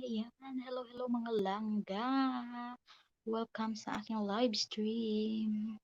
Ayan, hello, hello mga langga. Welcome sa aking live stream.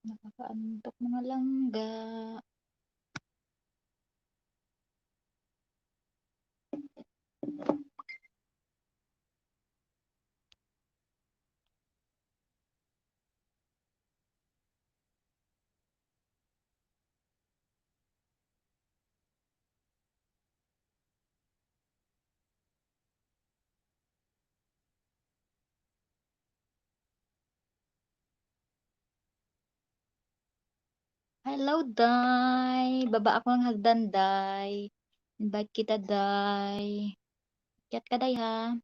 Nakakaantok mga langga. Hello, Day. Baba ako ng hagdan, Day. Invite kita, Day. Kiat ka, Day, ha?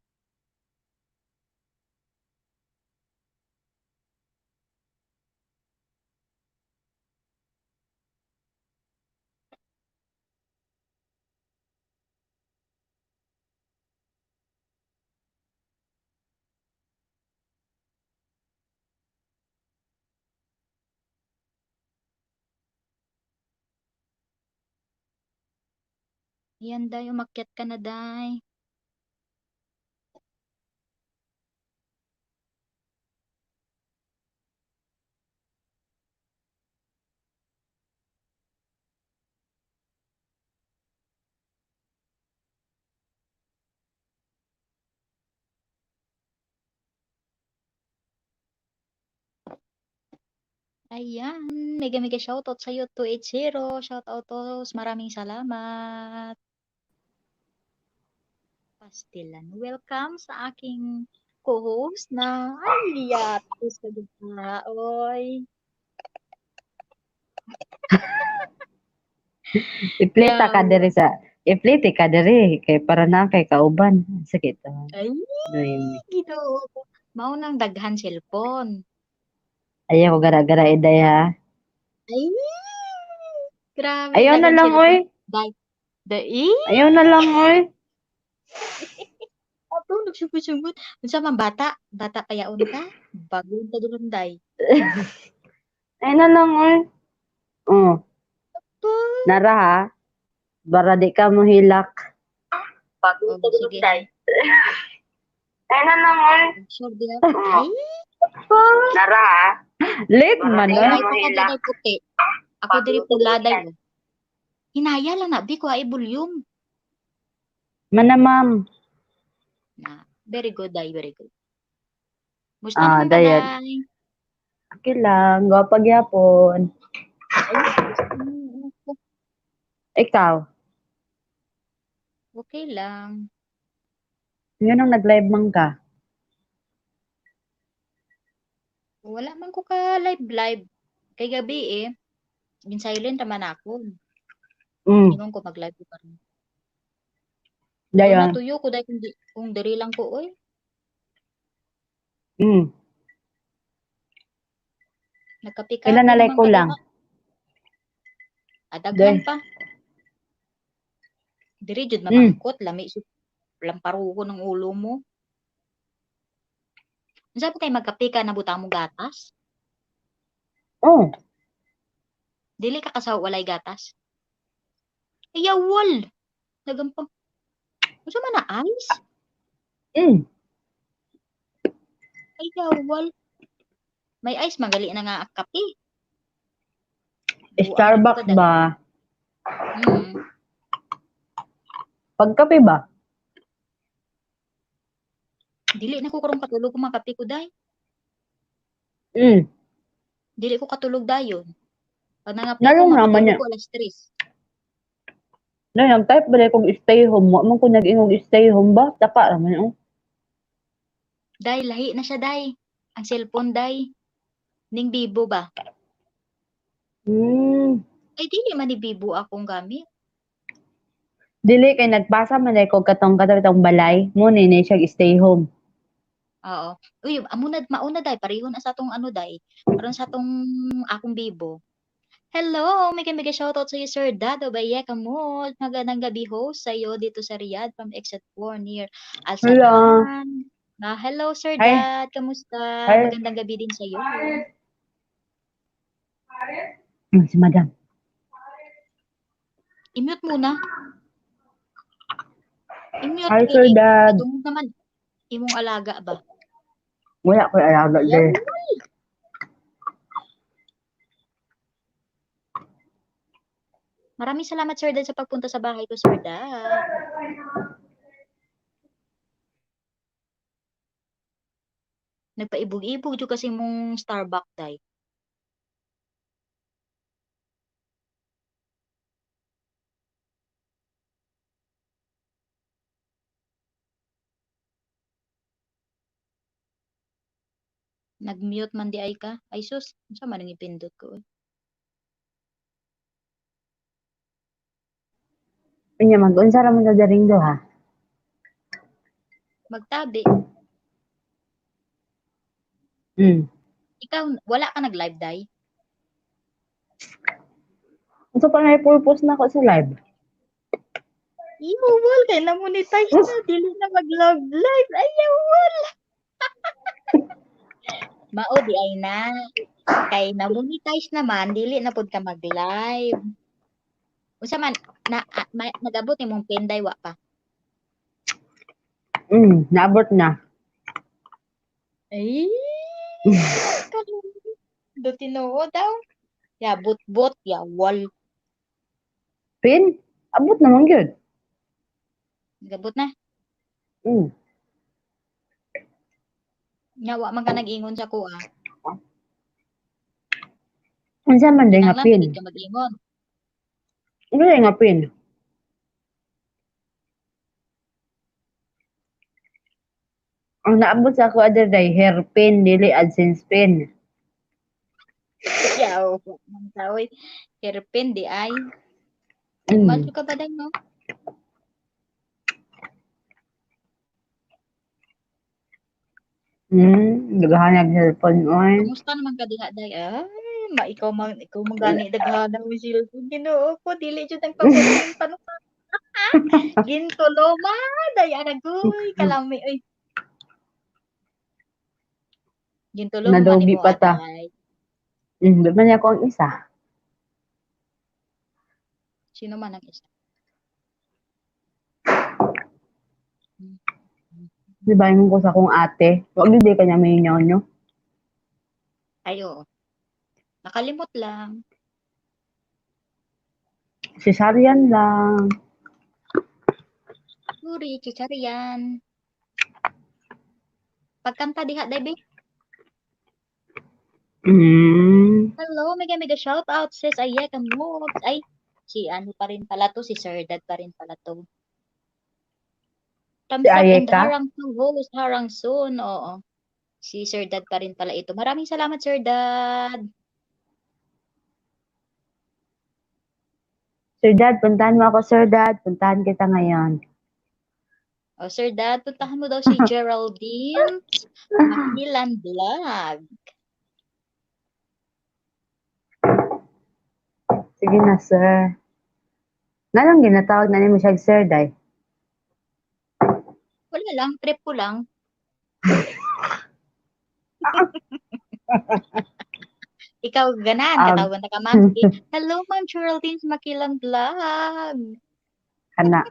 Yan, Day. Umakyat ka na, Day. Ayan, mega mega shoutout sa iyo 280. Shoutout to. Maraming salamat. Pastilan. Welcome sa aking co-host na Aliatus ka dito. Oy. Iplita ka Yawa. diri sa ipliti ka diri kay para na kay kauban. Sakit. Ay, Noemi. Ginoo ko. Mao nang daghan cellphone. Ayaw ko gara-gara iday ha. Ay, grabe Ayaw na daghan lang oy. cellphone. Dai. Ayaw na lang oy. Ato nagsugot-sugot. Unsa man bata? Bata payaon ka? Bagon ka dunday. Ayaw na lang oy. Oh, Pa. nara ha. Bara di ka mo hilak. Oh, sige ha. Ayaw na lang oy. Sure diha. Ay, Nara ha. Late man ay oy. may pa ka daday puti. Ako diri puladay oh. Hinaya lang na bi ko ay volume. Mana ma'am. Na, very good day, very good. Musta naman ka, Dayan. day? Okay lang. Gwapa gyapon. Ay, Ikaw. okay lang. Yun ang nag-live man ka. Wala man ko ka live. Kay gabi eh, bin silent naman ako. Ingon ko mag-live ko pa rin. O Dayan. natuyo ko dahil kung diri lang ko, oy. Nagkape-kape Ilan na naman like ko ka lang. diha. Adaghan pa. Diri jud mamangkot, lami su lamparuho ng ulo mo. Unsa pa kay magkape ka nabutang mo gatas? Oh. Dili ka kasaw walay gatas. Ayawol. Nagampang. Unsa man na ice? Ayawol. May ice magali na nga kape. Buang Starbucks ka, ba? Pagkape ba? Dili na ko karong katulog kung makape ko day. Dili ko katulog dayon. Pag nangape ko, Nalong naman makatulog niya. ko alas 3. Na nag-type ba kung stay home? Wa man ko nag-ingog stay home ba? Taka naman oh. Day, lahi na siya day. Ang cellphone day. Ning Vivo ba? Ay, dili man ni Vivo akong gamit. Dili kay nagpasa man ko katong balay. Mo ni siya stay home. Oo. Uy, mauna day. Pareho na sa atong ano day. Karon sa atong akong Vivo. Hello, may shoutout sa iyo, Sir Dado Baye Kamot. Magandang gabi host sa iyo dito sa Riyadh from Exit 4 near Al Sadan. Hello, Sir Hi. Dad. Kamusta? Hi. Magandang gabi din sa iyo. Si Madam. I-mute muna. I-mute. Hi, Sir Dad. Katungod naman. Imong alaga ba? Wala ko alaga dyan. Maraming salamat, Sir Dad, sa pagpunta sa bahay ko, Sir Dad. Nagpaibog-ibog dyan kasi mong Starbucks, day. Nag-mute man di ay ka. Ay sus, saan man ang ipindot ko? Pinya mag-unsa ra man sa daring do ha. Magtabi. Ikaw, wala ka nag-live, day? So pa may purpose na ako sa live. Iwawal, kay na-monetize na. Dili na mag-live. Ayawal. Mao, di ay na. Kay na-monetize naman, dili na pod ka mag-live. Unsa man, nag-abot ni mong penday, wa pa? Naabot na. Ay, do tinuod daw. Ya, bot-bot, ya, wal. Pin? Abot naman yun. Nag-abot na. Nya, wa man ka nag-ingon sa kuha. Unsa man day nga Kinahanglan pin? pagid ka mag-ingon. Ano day nga pin? Ang naabot sa ako other day, hairpin, dili AdSense pin. Yaw, man taoy. Hairpin di ay. Mm. Nagmadto ka ba day no? Naghahanap sa cellphone oy. Kamusta naman ka diha day? Ay, ikaw man gani daghana mo cellphone. Ginoo ko dili jud ang paborito yung panuka. Gintuloma day aragoy kalami oy. Gintulom man Nadogi nimo pa ta. atay. Di man niya ako ang isa. Sino man ang isa? Hmm. Di ba ko sa akong ate? Wag di kanya may nyonyo. Ay, oo. Nakalimot lang. Cesarean lang. Sorry, chicharian. Pagkanta diha day be. Hello, mega mega shout out sis Ayeka Moves. Ay, si ano pa rin pala to, si Sir Dad pa rin pala to. Thumbs up and Ayeka? harang to host, harang soon. Oo. Si Sir Dad pa rin pala ito. Maraming salamat, Sir Dad. Sir Dad, puntahan mo ako, Sir Dad. Puntahan kita ngayon. O, Sir Dad, puntahan mo daw si Geraldine Makilan Vlog. Sige na, sir. Nanong ginatawag na ni mo siya, Sir Day? Wala lang, trip ko lang. Ikaw ganan, katawan na ka, ma'am. Sige. Hello, Ma'am Geraldine Makilan Vlog. Kana.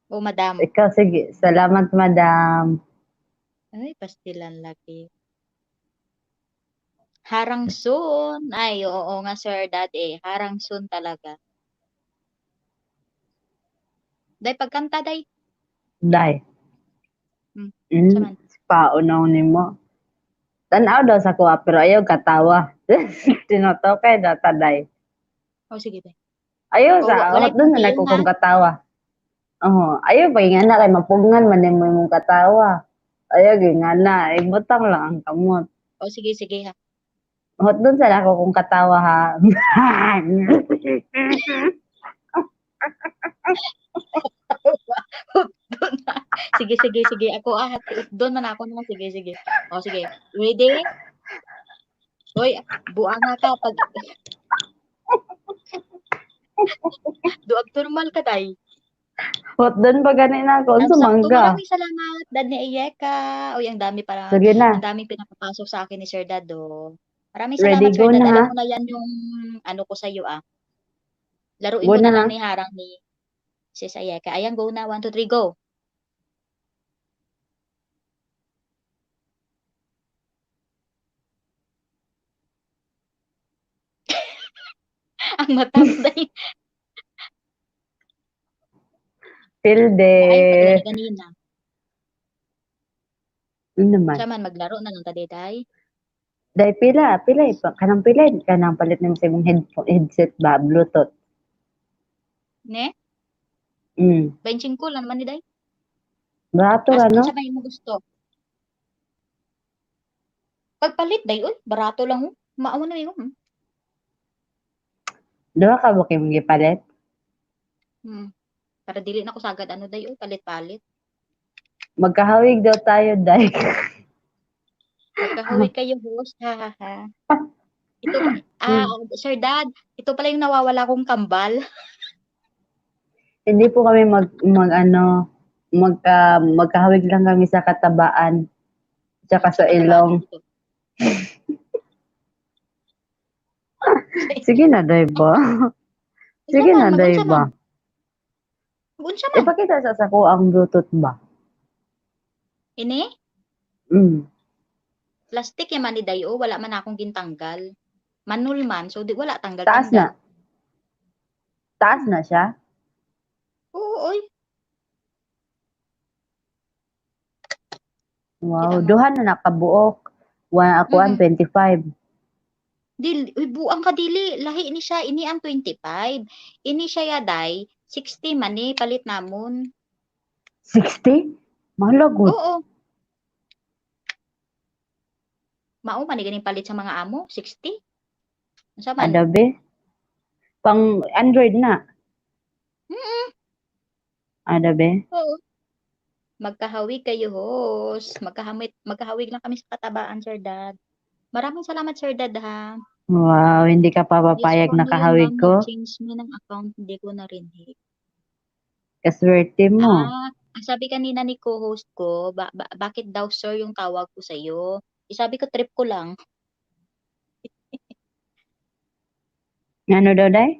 O, madam. Ikaw, sige. Salamat, madam. Ay, pastilan lagi. Harang soon. Ay, oo nga, Sir Dad eh. Harang soon talaga. Day, pagkanta, day. Day. Saman. Paunaw ni mo. Tanaw daw sa kuha, pero ayaw katawa. Tinoto kay data, day. O, sige, day. Ayaw O, sa, walay doon na pang ko ha? kung katawa. Oo, ayaw pa nga na kay mapugngan man mo mong katawa. Ayaw nga na, ibutang lang ang kamot. O, sige, sige ha. Hot doon sa ako kung katawa ha. Doon na. Sige, sige, sige. Ako doon man ako naman. Sige, sige. O, sige. Ready? Hoy, buanga ka. Pag... Duag normal ka, day. Hot doon pa ganin ako, Thumbs up to. sumangga. Maraming salamat, Dad ni Iyeka. Uy, ang dami para, Sige na, ang daming pinapapasok sa akin ni Sir Dado. Maraming ready, salamat, Sir go Dad. na ha. Alam mo na yan yung ano ko sa iyo ah. Laruin Go mo na na ha. lang ni Harang ni Sis Ayeka. Ayan, go na. 1, 2, 3, go. Ang matapday. Tilde. Maayo pa talaga ganina. Ano naman? Siya man, maglaro na lang taday. Dahil pila, kanang pila, kanang palit ng sa imong headset ba, Bluetooth. Ne? Mm. Benching ko lang naman ni day. Barato As ra, no? sa may mo gusto. Pagpalit day, uy, barato lang oh. Maawa na yun. Duha ka ba kayo mong gipalit? Para dili na ko sagad ano day, uy, palit-palit. Magkahawig daw tayo, day. Magkahawig kayo, host. Ha, ha, ha. Ito pa, Sir Dad, ito pala yung nawawala kong kambal. Hindi po kami magkahawig lang kami sa katabaan. Tsaka sa ilong. Sige na, day ba? Sige na, day ba? Mag-unsa man. Ipakita sa ko ang Bluetooth ba? Ini? Plastic yaman ni Dayo, wala man akong gintanggal. Manul man, so di wala tanggal Taas na. Taas na siya? Oo, oy. Wow, Kita mo? duha na nakabuok. Ako 125. Dili, uy, buang ka dili. Lahi ini siya, ini ang 25. Ini siya ya, day. 60 man eh, palit namon. 60? Mahal gud. Oo, mao man ni ganing palit sa mga amo, 60. Unsa man? Adabe. Pang Android na. Mm, Adabe. oo. Magkahawig kayo, host. Magkahawig lang kami sa katabaan, Sir Dad. Maraming salamat, Sir Dad, ha. Wow, hindi ka pa Yes papayag po, na ano yun, kahawig ma'am? ko? Nag-change me ng account, hindi ko narinig. Kaswerte mo. Ang sabi kanina ni co-host ko, bakit daw sir yung tawag ko sa'yo? Sabi ko, trip ko lang. Ano daw, day?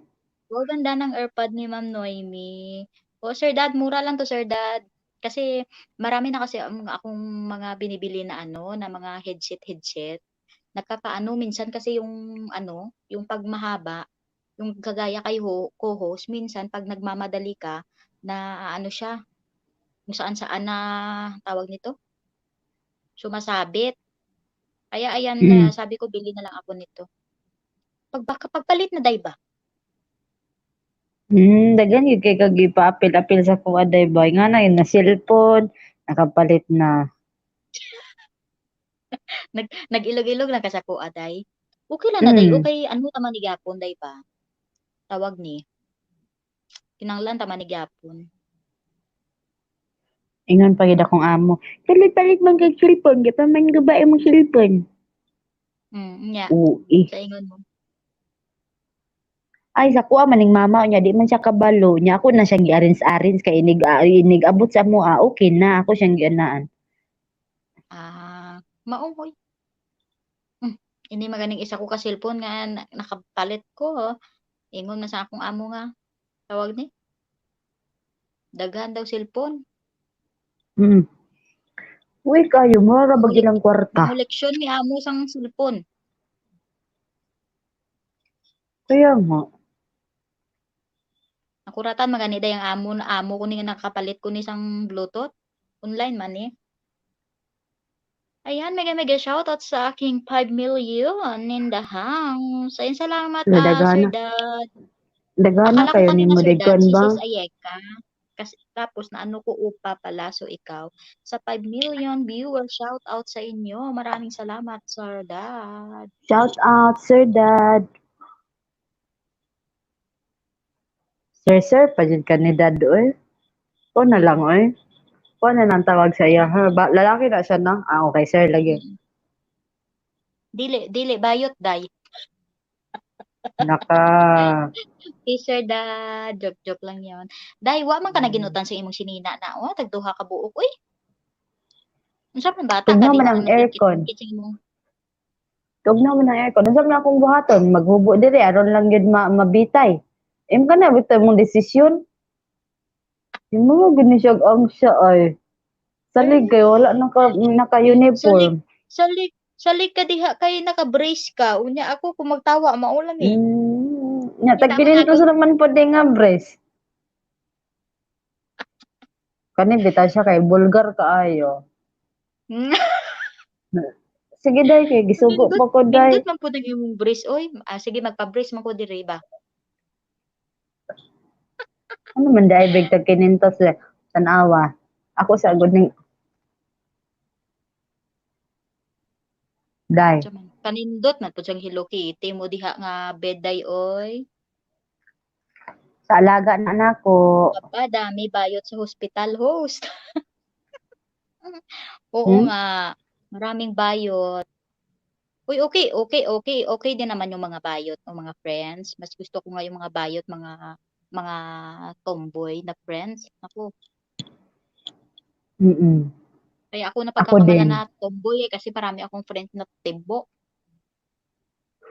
Oh, ganda ng AirPod ni Ma'am Noemi. Oh, Sir Dad, mura lang to, Sir Dad. Kasi marami na kasi akong mga binibili na ano, na mga headset. Nakakaano, minsan kasi yung ano, yung pagmahaba, yung kagaya kay co-host, minsan pag nagmamadali ka, na ano siya, kung saan-saan na tawag nito, sumasabit. Kaya ayan, Mm. sabi ko, bili na lang ako nito. Pagpalit na, day ba? Daghan gyud kay kag gipaapil-apil sa kuha day boy nga na yun na cellphone nakapalit na. Nag-ilog-ilog lang ka sa kuha, day. Okay lang na, day. Mm. Okay, ano taman ni Gapon, day ba? Tawag ni. Kinanglan taman ni Gapon. Ingon pa gid akong amo. Palit-palit man kay cellphone, di pa man gabae mo cellphone. Nya. Uy. Sa ingon mo. Ay sa kuha maning mama niya di man siya kabalo niya ako na siyang gi-arrange kay inig abot sa mo okay na ako siyang gianaan. Maungoy. Hindi maganing isa ko ka cellphone nga nakapalit ko. Ingon na sa akong amo nga. Tawag ni. Daghan daw cellphone. Mm. Uy kayo mo ra bag Mangulik, ilang kwarta. manguleksyon ni amo sang cellphone. Kaya nga. Nakuratan maganida yung amo ko ni nga nakapalit ko ni sang Bluetooth. Online man eh. Ayan, mega shoutout sa aking 5 million in the house. Ayun, salamat, Sir Dagana. Dad. Dagana Akala ko kayo ni kanina, mo Sir Dad, daghan si ba? Sis Ayeka. Kasi, tapos na ano ko upa pala, so ikaw. Sa 5 million viewers, shoutout sa inyo. Maraming salamat, Sir Dad. Shout out Sir Dad. Sir, pajud ka ni Dad oy. Ko na lang oy. Ko na lang tawag sa iya. Ha? Lalaki na siya na. Okay sir lagi. Dili, bayot, day. Naka. Okay, Sir Dad. Joke lang yon. Day, wa man ka naginutan sa imong sinina na. O, tagduha ka buok. Uy, unsa man bata ka, Tugnaw di man man ang naman aircon. dingkit sa imong. Tugnaw man ang aircon. Unsa man akong buhaton? Maghubo diri aron lang gyud mabitay. Im ka na bitaw mong desisyon. Imo mo gid ni siya ang siya ay. Salig kay wala naka-uniform. Salig ka diha kay naka-brace ka. Unya ako kung magtawa maulan eh. Nya Kita man tagpinintos ato. naman po din nga breast. Kani bitaw siya kay bulgar kaayo. Sige day kay gisugo Nindot, pa ko day. nindot man po nag imong brace oy. Sige magpa-brace man ko diri ba. Ano man day big tag kinintos tanawa. Ako sa agud ning day. Kanindot man po siyang Hello Kitty mo diha nga beday oy. Sa alaga na anako. Papa, dami bayot sa hospital host. Oo Hmm? nga, maraming bayot. Uy, okay din naman yung mga bayot o mga friends. Mas gusto ko nga yung mga bayot, mga tomboy na friends. Ako, Mm. kaya ako Ako napagkakamalan din. na tomboy eh, kasi marami akong friends na timbo.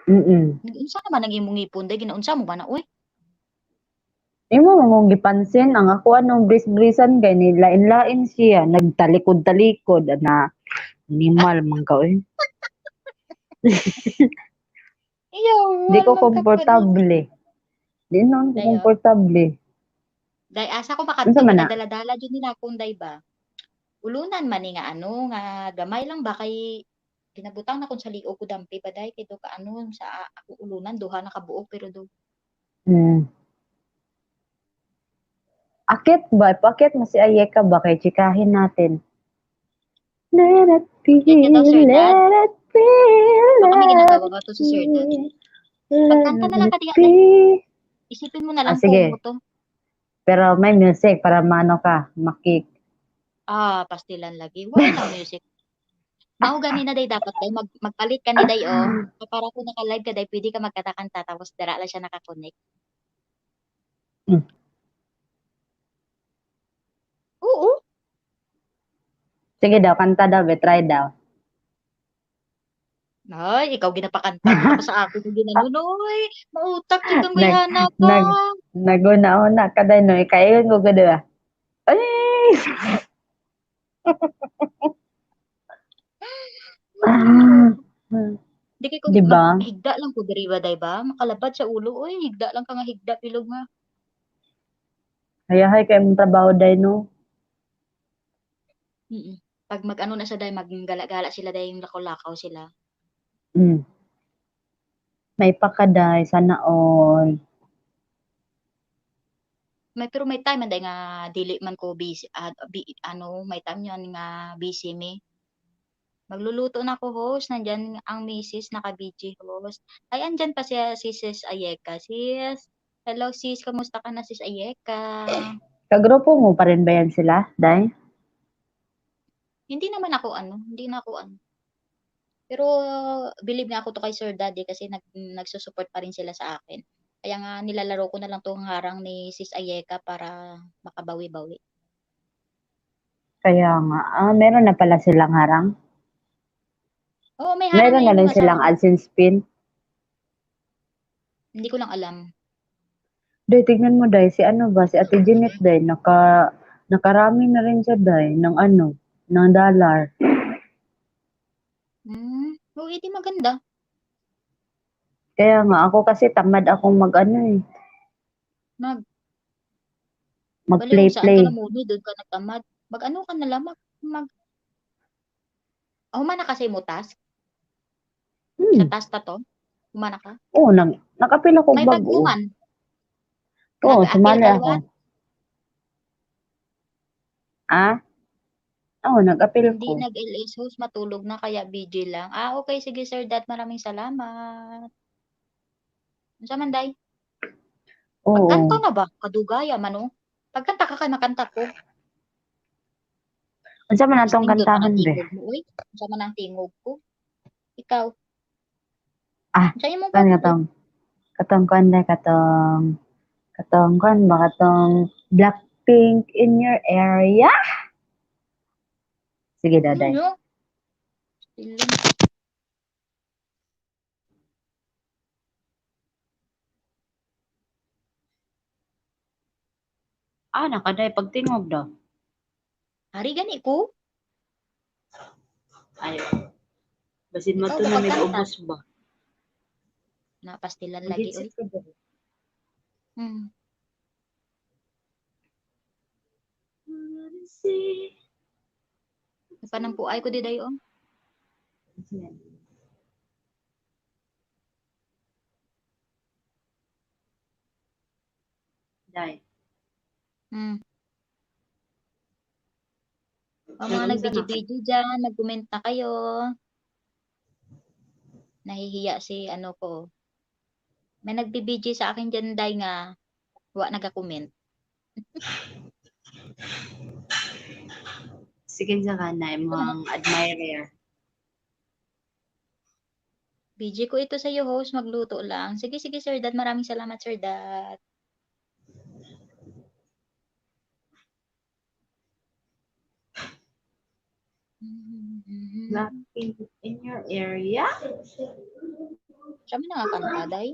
Mm. Unsa naman ang imong ngipon day ginaunsa mo ba na uy? Imo mong gipansin ang ako anong bris-brisan kay ni lain-lain siya nagtalikod-talikod na animal man ka oy. Iyo, Di ko walang kakadili. komportable. Di noon ko Dayo. komportable. Day asa ko Unsa makadto man na? ginadala-dala jud nila akong day ba. Ulunan man ni nga ano nga gamay lang ba kay pinabutang na kung sa liog ko dampi pa day kay do ka ano sa ako ulunan duha na kabuok pero do Hmm. Akit ba? Pakit mo si Ayeka ba? Kay chikahin natin. Let it be, yan ka daw Sir Dad. let it be, So kami let ginagawa it ko to sa Sir Dad. be, let Pagkanta na lang it kadiya be. day. Isipin mo na lang kung mo Sige. to. Pero may music para mano ka, makik. Pastilan lagi. Why na music? Mao ganina day dapat day magpalit ka ni day para kung naka-live ka day pwede ka magkanta-kanta tapos dira lang siya naka-connect. Hmm. Oo. Sige daw, kanta daw, try daw. Ay, ikaw ginapakanta mo na pa sa akin yung ginanunoy. Mautak jud kang nag, gayana ka. nag, naguna-una ka daw, no? Ikayon ko ka daw. Ay! Di kay ko Di ba? higda lang ko diri ba day ba? Makalabad sa ulo oy, higda lang ka nga higda bilog nga. Hayahay kayo mong trabaho day, no? Pag mag-ano na sa day maggala-gala sila day yung lakaw-lakaw sila. Mm. May pakaday, sana all. Pero may time man day nga dili man ko busy may time yan nga busy me. Magluluto na ako host, nandyan ang misis naka-BG host. Ay andyan pa si Sis Ayeka. Sis, hello sis, kamusta ka na Sis Ayeka? Kagrupo mo pa rin ba yan sila, day? Hindi naman ako hindi na ako Pero believe nga ako to kay Sir Daddy kasi nagsusupport pa rin sila sa akin. Kaya nga nilalaro ko na lang tong harang ni Sis Ayeka para makabawi-bawi. Kaya nga, meron na pala silang harang. Oo, may harang Meron na na yung rin mga silang AdSense pin. Hindi ko lang alam. Day, tignan mo, day, si ano ba, si Ate Jeanette, day, nakarami na rin siya, day, ng dollar. Oo, edi maganda. Kaya nga, ako kasi tamad akong Baliw, saan ka mag-play-play. na muna, doon ka nagtamad. Mag-ano ka na lang, humana kasi mo task. Sa Hmm. task na to, humana ka. Oo, nakapila ko May bago. baghuman. Oo, Nag-appeal sumali ka ako. liwat. Ah? Oo, nag-appeal Hindi ko. nag-LS host, matulog na kaya BG lang. Okay, sige Sir Dad, maraming salamat. Unsa man day? Pagkanta Oo. na ba? Kadugaya man Pagkanta ka kay makanta ko. Unsa man Mas atong nindot man kantahan, ang be? tingog mo, uy. Unsa man ang tingog ko. Ikaw. Ah, Unsa imong kan paborito? katong kanday, katong kan ba, katong Blackpink in your area? Sige, daday. Yo. Siling. Nakaday, pagtingog daw. Hari gani ko. Ayo. Basin mo Ikaw to ba na may pagkanta? ubos ba? Napastilan lagi, uy. Mag-headset ka ba? Hmm. Panampuay ko di dayon. Day. Hmm. Mga nagbidyo-bidyo dyan, nag-comment na kayo. Nahihiya si ko. May nagbibidyo sa akin dyan, day nga, wa nag-comment. Sige sa kanay, mga admirer. BG ko ito sa iyo, host. Magluto lang. Sige, sige, Sir Dad. Maraming salamat, Sir Dad. Blackpink in your area? Siya man nakakanta, day.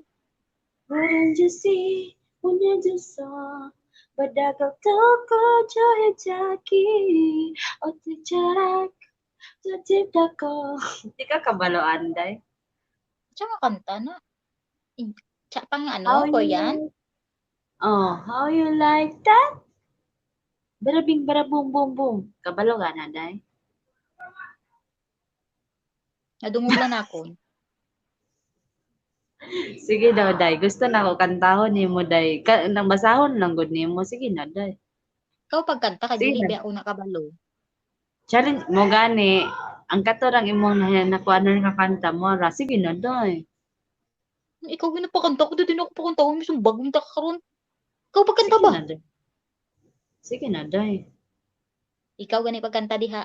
Wouldn't you see when you do so? Badagaw toko johe jaki o tijarak jajib dako. Di ka kabaloan, day? Siya nga kanta na. Siya pang How Korean? how you like that? Barabing bara boom boom boom. Kabalo ka na, day? Nadungog lang ako. Sige daw, day. Gusto na ako kantahon ni mo, day. Nang basahon lang gud nimo. Sige na, day. Ikaw pagkanta kay Sige dili na. ba ako nakabalo. Challenge mo gani. Ang katorang imong nakuha na nakakanta mo, ra. Sige na, day. Ikaw ginapakanta ko din ako pakanta ko mismo bagong ta karon. Ikaw pagkanta Sige ba? na, day. Sige na, day. Ikaw gani pagkanta diha.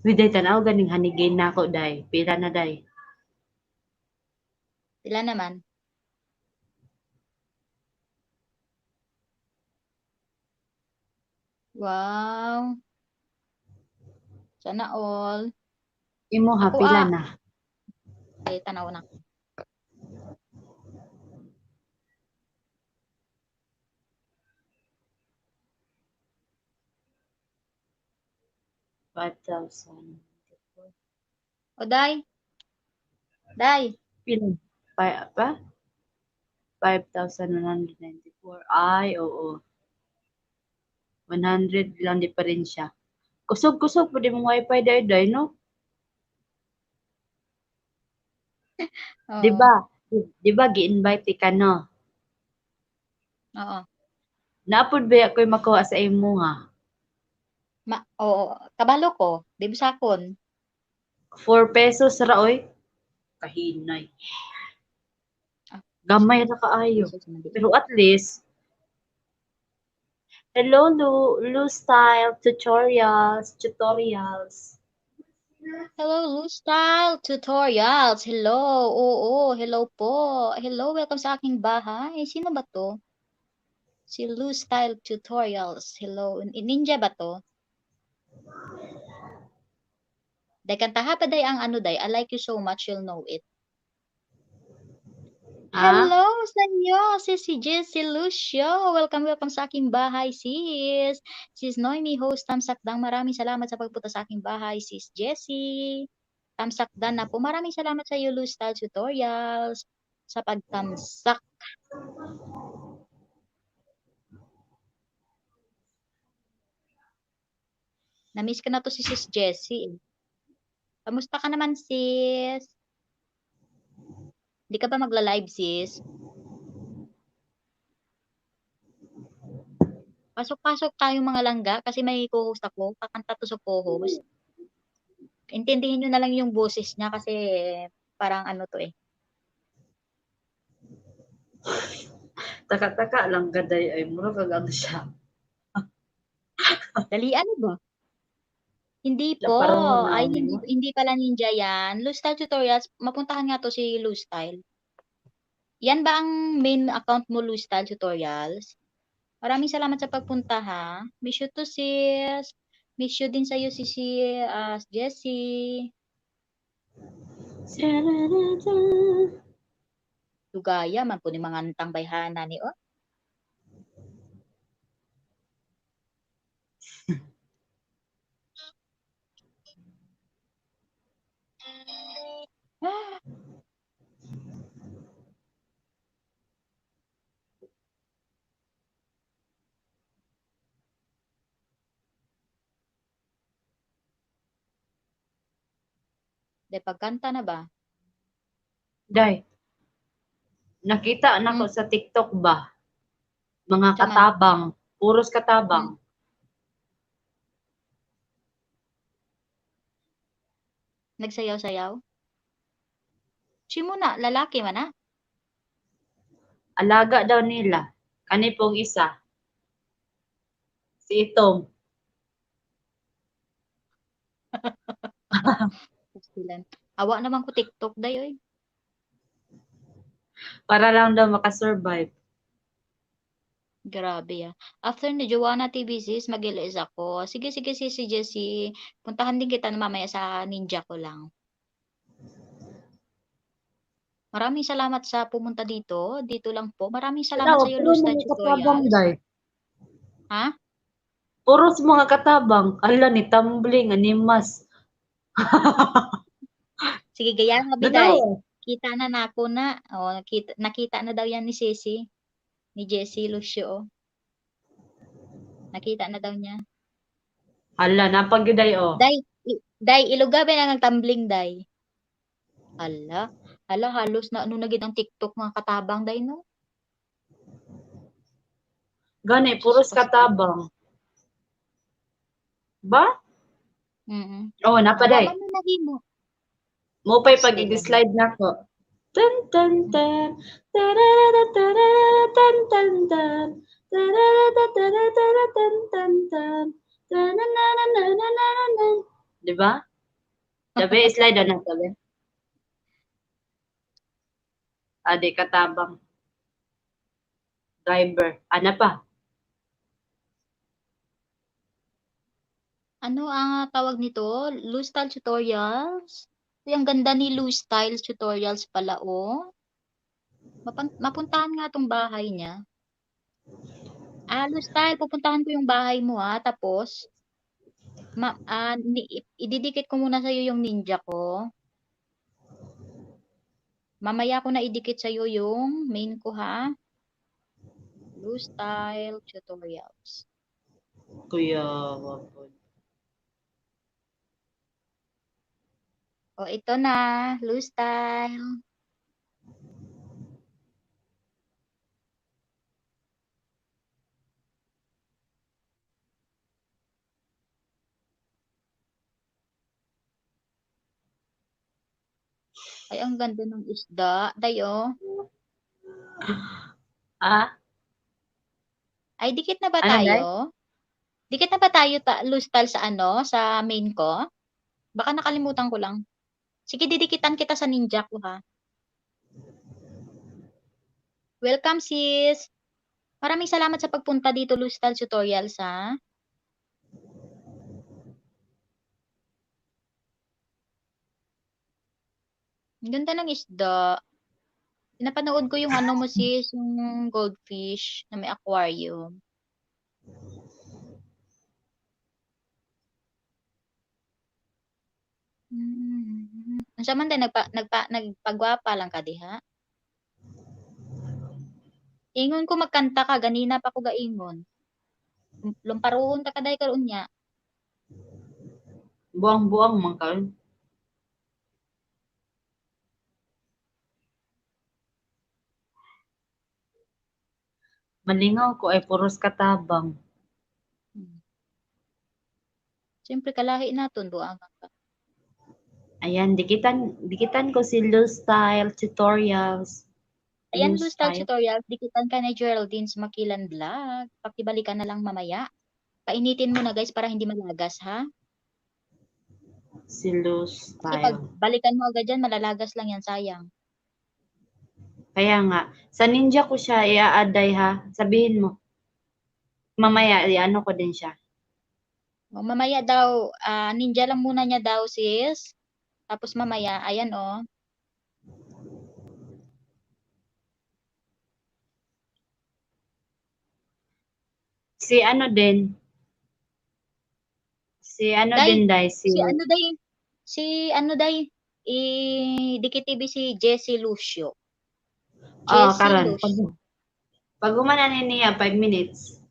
With day, tanaw ganing hanigin na ako, day. Pila na, day. Sila naman. Wow. Sana all. Imo ha, Ako pila na. ay tanaw na. $5,000. O day. Day. Pila? Pa? 5,194. Ay, oo. 100 lang diferensya. Kusog-kusog po di mong wifi day, no? Di Oo. ba? Di ba, gi-invite ka, no? Oo. Naapod ba ako'y makuha sa imo, ha? Oo. Kabalo ko. Di bisakon. 4 pesos ra, oy. Kahinay. Ah, Gamay ra kaayo. pesos man di. Pero at least, hello, Lu Style tutorials. Hello, Lou Style Tutorials. Hello. Oo, hello po. Hello, welcome sa aking bahay. Sino ba to? Si Lou Style Tutorials. Hello. Ninja ba to? Day kantaha pa day ang ano day. I like you so much, you'll know it. Ha? Hello sa inyo, si Jessie Lucio. Welcome, welcome sa aking bahay, sis. Sis Noemi, host, Tamsakdang. Maraming salamat sa pagpunta sa aking bahay, sis Jessie. Tamsakdan na po. Maraming salamat sa iyo, Lou Style Tutorials, sa pagtamsak. Na-miss ko na to si sis Jessie. Kamusta ka naman, sis? Di ka ba magla-live, sis? Pasok-pasok tayo mga langga kasi may co-host ako. Kakanta to sa co-host. Intindihin nyo na lang yung boses niya kasi parang ano to eh. Taka-taka lang gaday ay mura kag ano siya. Dali ano ba? Hindi po. Laparahon na Ay, nimo. hindi pala ninja yan. Lustyle Tutorials, mapuntahan nga to si Lustyle. Yan ba ang main account mo, Lustyle Tutorials? Maraming salamat sa pagpunta ha. Miss you to sis. Miss you din sa'yo si Jessie. Lugaya man po ni mga antang bayhana ni oh. De pagkanta na ba? Day, nakita nako Hmm, sa TikTok ba? Mga saman. katabang, puros katabang. Nagsayaw-sayaw? Si muna, lalaki man ha? Alaga daw nila. Kani pong isa. Si Itong. Silan. Awa naman ko TikTok dayoy. Para lang daw makasurvive. Grabe ah. After ni Joanna TV sis, mag-LS ako. Sige, sige, si Jessie. Puntahan din kita na mamaya sa ninja ko lang. Maraming salamat sa pumunta dito. Dito lang po. Maraming salamat Ano, sa iyo, puro Lustad mga katabang, Tutorials. day. Ha? Puros mga katabang. Ala ni tumbling, animas. Sige, gaya nga biday. Dalawa. Kita na nako na. O, nakita na daw yan ni Ceci. Ni Jessie Lucio. Nakita na daw niya. Hala, napagyaday, oh. Day, Day, ilugabi na ng tumbling, day. Hala, halos na ano na gid ang TikTok mga katabang, day, no? Gani, puros katabang. Ba? Oo, napaday. Awa man na nahimo. Mo pa'y Sige, pag-slide na ko. Tan tan tan. Tarara tarara tan tan tan. Tarara tarara tan tan tan. Tanananananananan. Di ba? Sabi, slide na sabi. Adi katabang. Driver. Ano pa? Ano ang tawag nito? Lou Style Tutorials? Uy, ang ganda ni Lou Style Tutorials pala, oh. Mapuntahan nga tong bahay niya. Lou Style, pupuntahan ko yung bahay mo, tapos ididikit ko muna sa'yo yung ninja ko. Mamaya ko na idikit sa'yo yung main ko, ha? Lou Style Tutorials. Kuya, wapod. O, ito na, Lou Style. Ay, ang ganda ng isda. Dayo. Ay, dikit na ba Ano, Day? tayo? Dikit na ba tayo, Lou Style, sa ano? Sa main ko? Baka nakalimutan ko lang. Sige, didikitan kita sa ninja ko, ha? Welcome, sis! Maraming salamat sa pagpunta dito, Lou Style Tutorials, ha? Ang ganda ng isda. Pinapanood ko yung ano mo, sis, yung goldfish na may aquarium. Unsa man din nagpagwapa lang ka diha? Ingon ko magkanta ka, ganina pa ko gaingon. Lumparuhon ta kaday karon nya. Buang-buang man karon. Malingaw ko ay puros katabang. Siyempre kalahi naton buang ka. Ayan, dikitan ko si Lou Style Tutorials. Ayan, Lou Style Tutorials, dikitan ka ni Geraldine sa Makilan Vlog. Pakibalikan na lang mamaya. Painitin mo na guys para hindi malagas, ha? Si Lou Kasi pag Style. balikan mo agad yan, malalagas lang yan, sayang. Kaya nga, sa ninja ko siya i-add-ay ha. Sabihin mo. Mamaya, i-ano ko din siya. Mamaya daw, ninja lang muna niya daw, sis. Tapos mamaya, ayan Si ano din. Si ano Day, din, Day. si ano day, Dikit TV si Jessie Lucio. Karon. Lucio. Pag umanan niya, 5 minutes.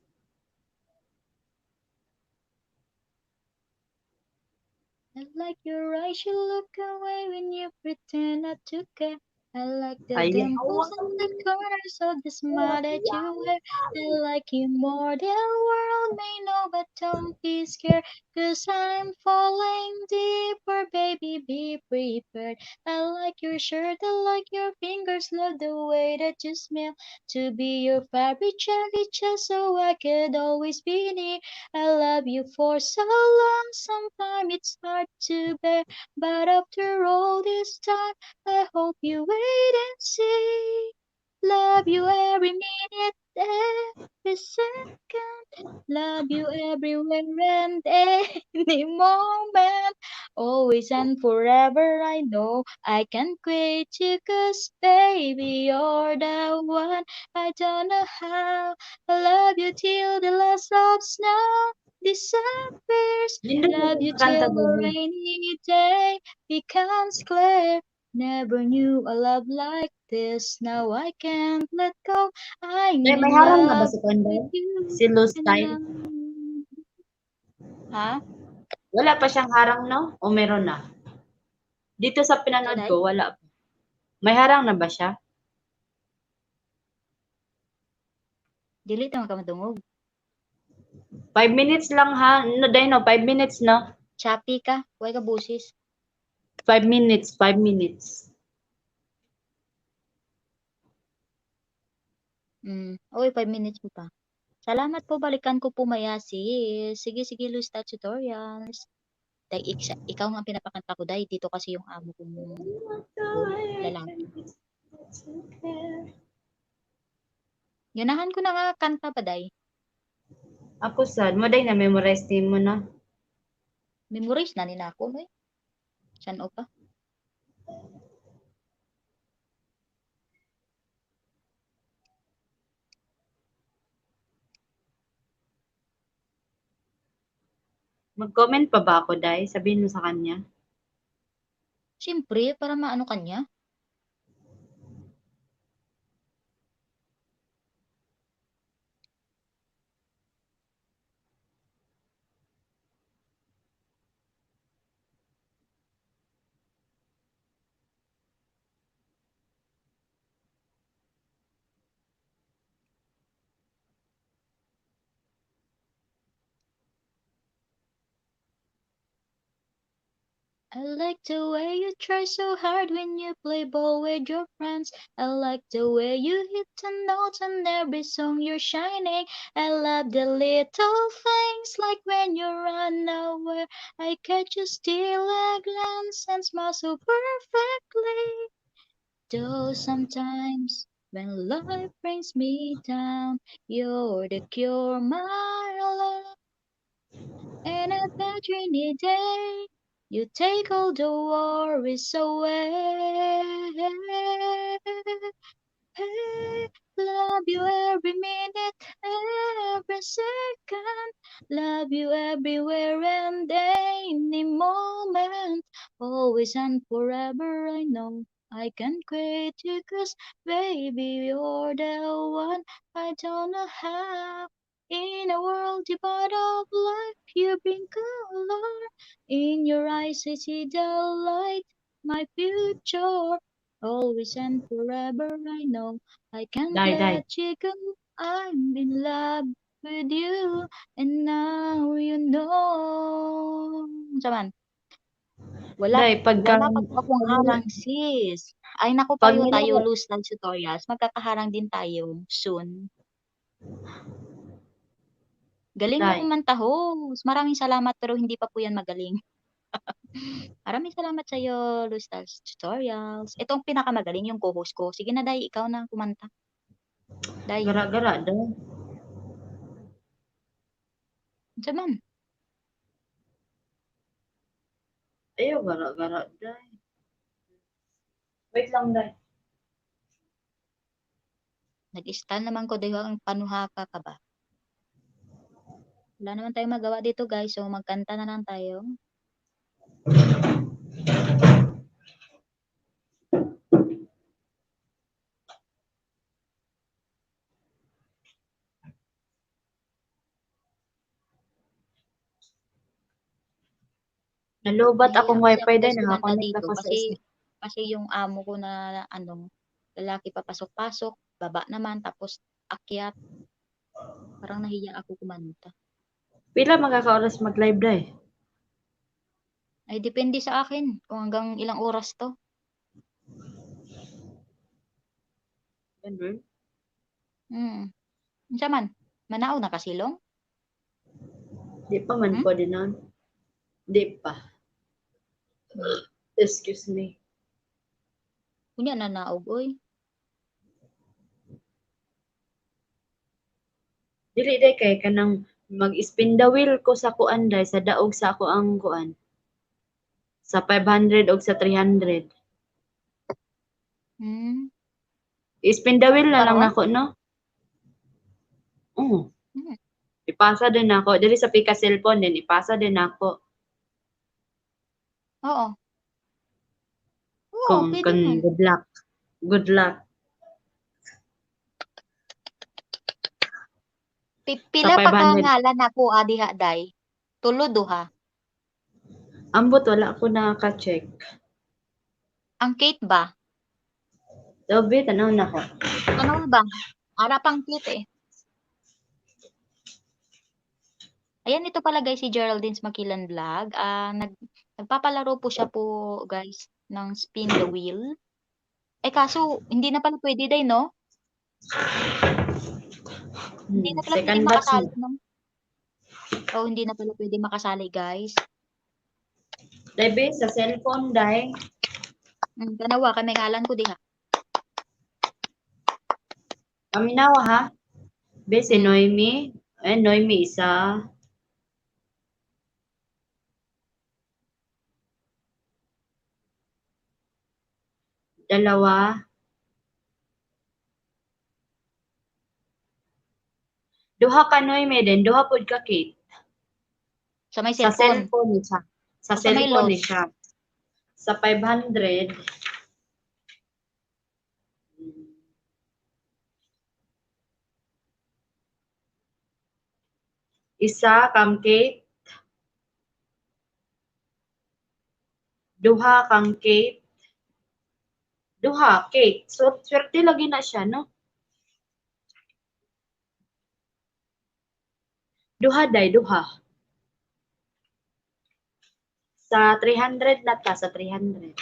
I like your eyes, you look away when you pretend not to care. I like the Ay, dimples in the corners of the smile that you wear. I like you more than the world may know, but don't be scared, 'cause I'm falling deeper, baby, be prepared. I like your shirt, I like your fingers, love the way that you smell. To be your fabric cherry just so I could always be near. I love you for so long, sometimes it's hard to bear. But after all this time, I hope you wait and see. Love you every minute, every second. Love you everywhere and any moment. Always and forever, I know I can't quit you, 'cause baby, you're the one. I don't know how. I love you till the last of snow disappears. Love you till the rainy day becomes clear. Never knew a love like this. Now I can't let go. I'm Day, may in harang na ba love si Kondo? with you. Si Lou Style? Ha? Wala pa siyang harang, no? O meron na? Dito sa pinanood Day? ko, wala pa. May harang na ba siya? Dili ta makamadungog. 5 minutes lang ha. No, dahil no, 5 minutes, no? Choppy ka, huwag ka busis. 5 minutes, 5 minutes. Uy, 5 minutes mo pa. Salamat po, balikan ko po maya, sis. Sige, sige, Lusta Tutorials. Day, ikaw nga ang pinapakanta ko, Day. Dito kasi yung amo kong lalaki. Ganahan ko na nga kanta pa, Day. Ako sad, mo day na memorize mo na. Memorize na nila ako, eh. San o pa? Mag-comment pa ba ako, Day? Sabihin mo sa kanya. Siyempre, para maano kanya. I like the way you try so hard when you play ball with your friends. I like the way you hit the notes on every song you're shining. I love the little things like when you run nowhere. I catch you steal a glance and smile so perfectly. Though sometimes when life brings me down, you're the cure, my love. And at that rainy day, you take all the worries away. Hey, love you every minute, every second. Love you everywhere and any moment. Always and forever, I know I can quit you, 'cause baby, you're the one. I don't know how. In a world devoid of life, you bring color. In your eyes, I see the light, my future. Always and forever, I know I can't Day, Day. let you go. I'm in love with you, and now you know. Saman, wala, Day, wala pa po akong harang, sis. Ay, naku, pag pareho tayo, nila, Luz ng tutorials. Magkakaharang din tayo soon. Galing mo Day, kumanta, host. Maraming salamat, pero hindi pa po yan magaling. Maraming salamat sa iyo, Luz Stars Tutorials. Itong pinakamagaling yung co-host ko. Sige na, Day, ikaw na kumanta. Day, gara-gara, Day. saman. Ayaw, gara-gara, Day. Wait lang, Day. Nag-style naman ko dahil ang panuhaka ka ba? Wala naman tayong magawa dito, guys. So, magkanta na lang tayo. Nalubat Nahiya akong kasi ako, wifi, Day. guys, kumanta Nakakonect dito ako sa kasi isa. kasi yung amo ko na anong lalaki papasok-pasok, baba naman, tapos akyat. Parang nahiya ako kumanta. Pila magkaka-oras mag-live, Day? Ay, depende sa akin kung hanggang ilang oras to. Ganun. Unsa man? Manaog na kasilong? Di pa man Hmm? ko din nun. Di pa. Hmm. Excuse me. Kunya na naog, oy. Dili, Day, kay kanang mag-spin the wheel ko sa kuan, Day, sa daog sa ako ang kuan. Sa 500 o sa 300. Hmm. I-spin the wheel na lang Karon? nako, no? Oo. Hmm. Ipasa din ako. Dili sa pika cellphone din, ipasa din ako. Oo. Oo, Kung pwede man. good luck. Good luck. Sa Pila pa ka 500. ngalan ako adiha day? Tulo duha. Ambot, wala ako nakaka-check. Ang Kate ba? Dobe, tanaw na ko. Ano ba? Ara pang Kate eh. Ayan, ito pala guys si Geraldine's Makilan Vlog. Nagpapalaro po siya po guys ng spin the wheel. Eh kaso, hindi na pala pwede day, no? Hindi na pala pwede Second batch makasali, na. no? Oh, hindi na pala pwede makasali guys. Dobe, sa cellphone, day. Tanawa, kami ngalan ko diha. Paminawa, ha? Be, si Mm. Noemi. Noemi, isa. Dalawa. Duha ka Noemi din. Duha pod ka Kate. Sa may Sa cellphone. cellphone ni siya. Sa O sa may cellphone load. ni siya. Sa 500. Isa, kang Kate. Duha, kang Kate. Duha, Kate. So, swerte lagi na siya, no? Duha, day, duha. Sa 300 na ta, sa 300.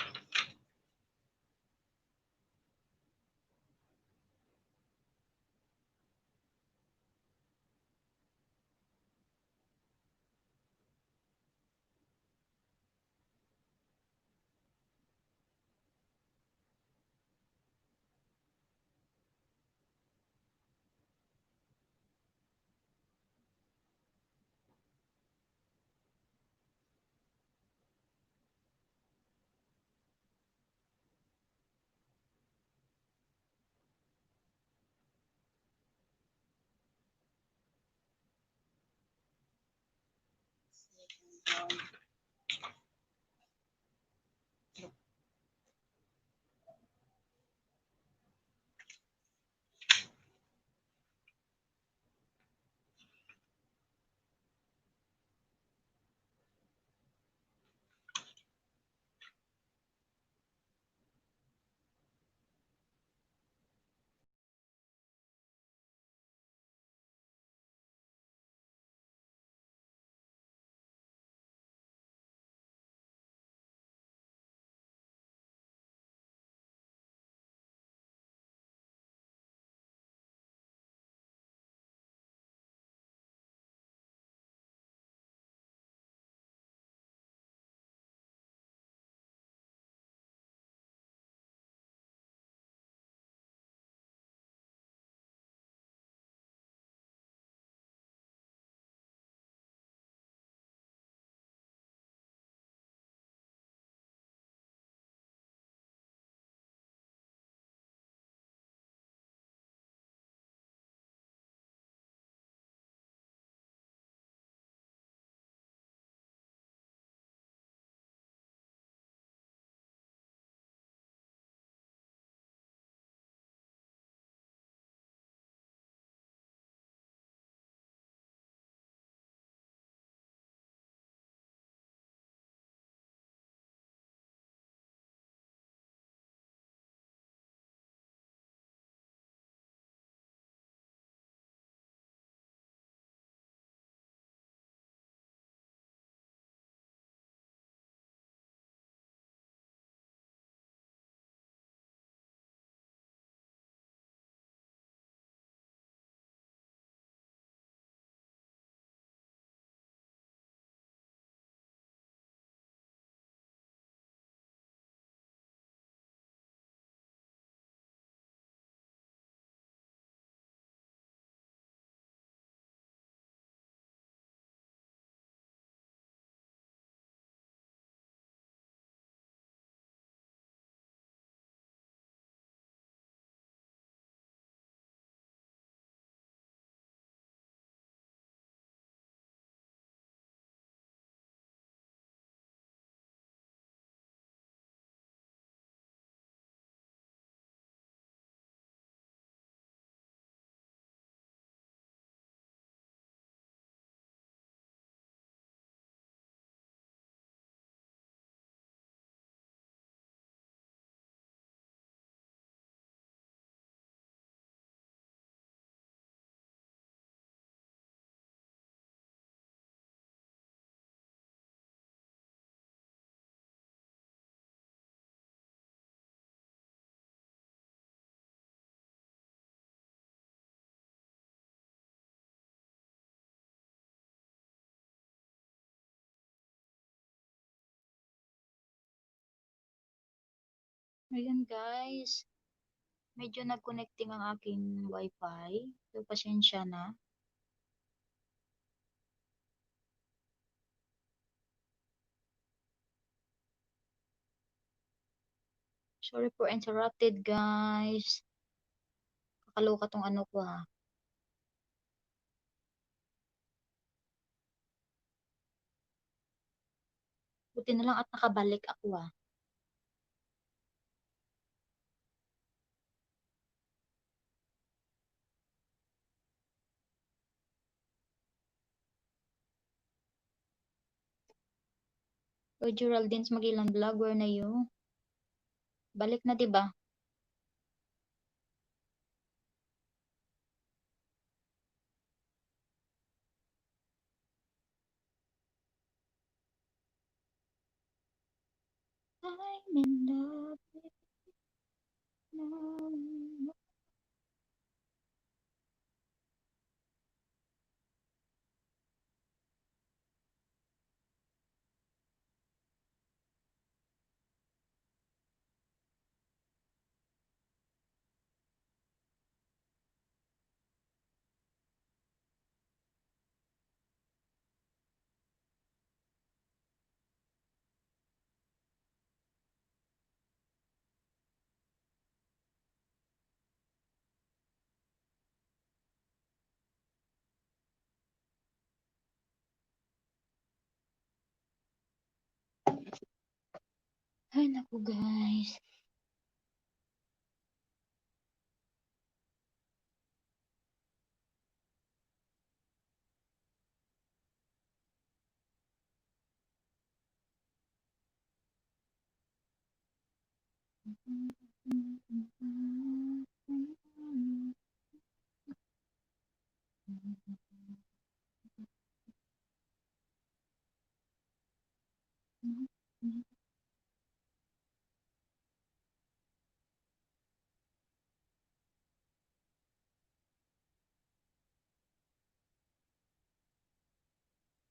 Ayan guys, medyo nag-connecting ang aking wifi. So, pasensya na. Sorry for interrupted guys. Kakaloka tong ano ko ha. Buti na lang at nakabalik ako ha. O Geraldine's Magilang Vlog, where na you? Balik na 'di ba? I'm in love with you. Ay naku guys.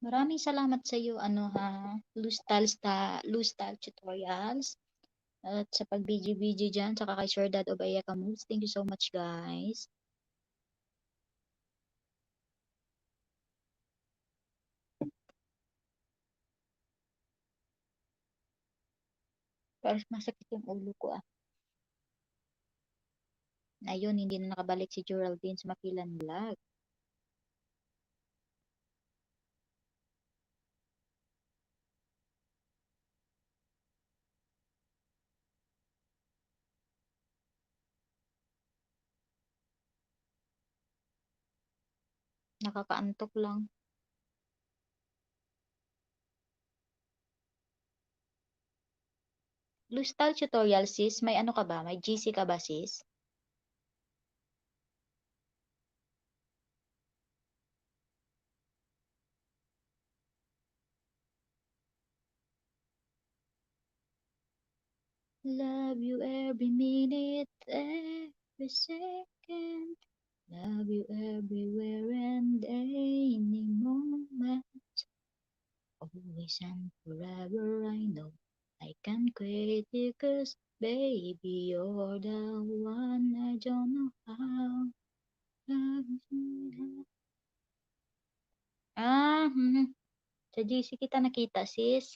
Maraming salamat sa iyo ano ha, Lustal Tutorials at sa pag-BG-BG diyan saka kay Sir Dad Obaya Kamus. Thank you so much guys. Pero masakit yung ulo ko ah. Ayun, hindi na nakabalik si Geraldine sa Makilan Vlog. Nakakaantok lang. Lustal Tutorial sis, may ano ka ba? May GC ka ba sis? Love you every minute, every second. Love you everywhere and any moment. Always and forever I know I can quit you 'cause baby you're the one I don't know how. Ah, sa GC kita nakita sis.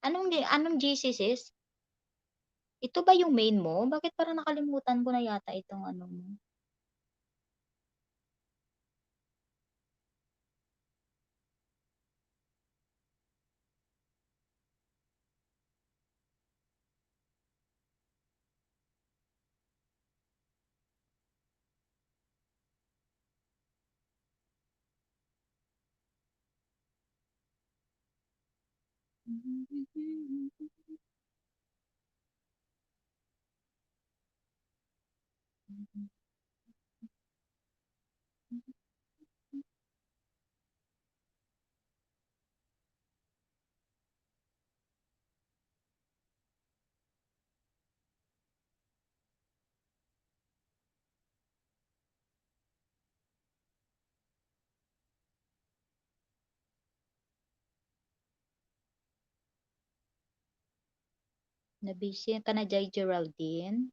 Anong GC sis? Ito ba yung main mo? Bakit parang nakalimutan ko na yata itong ano mo? Nabisi ka na Jay Geraldine?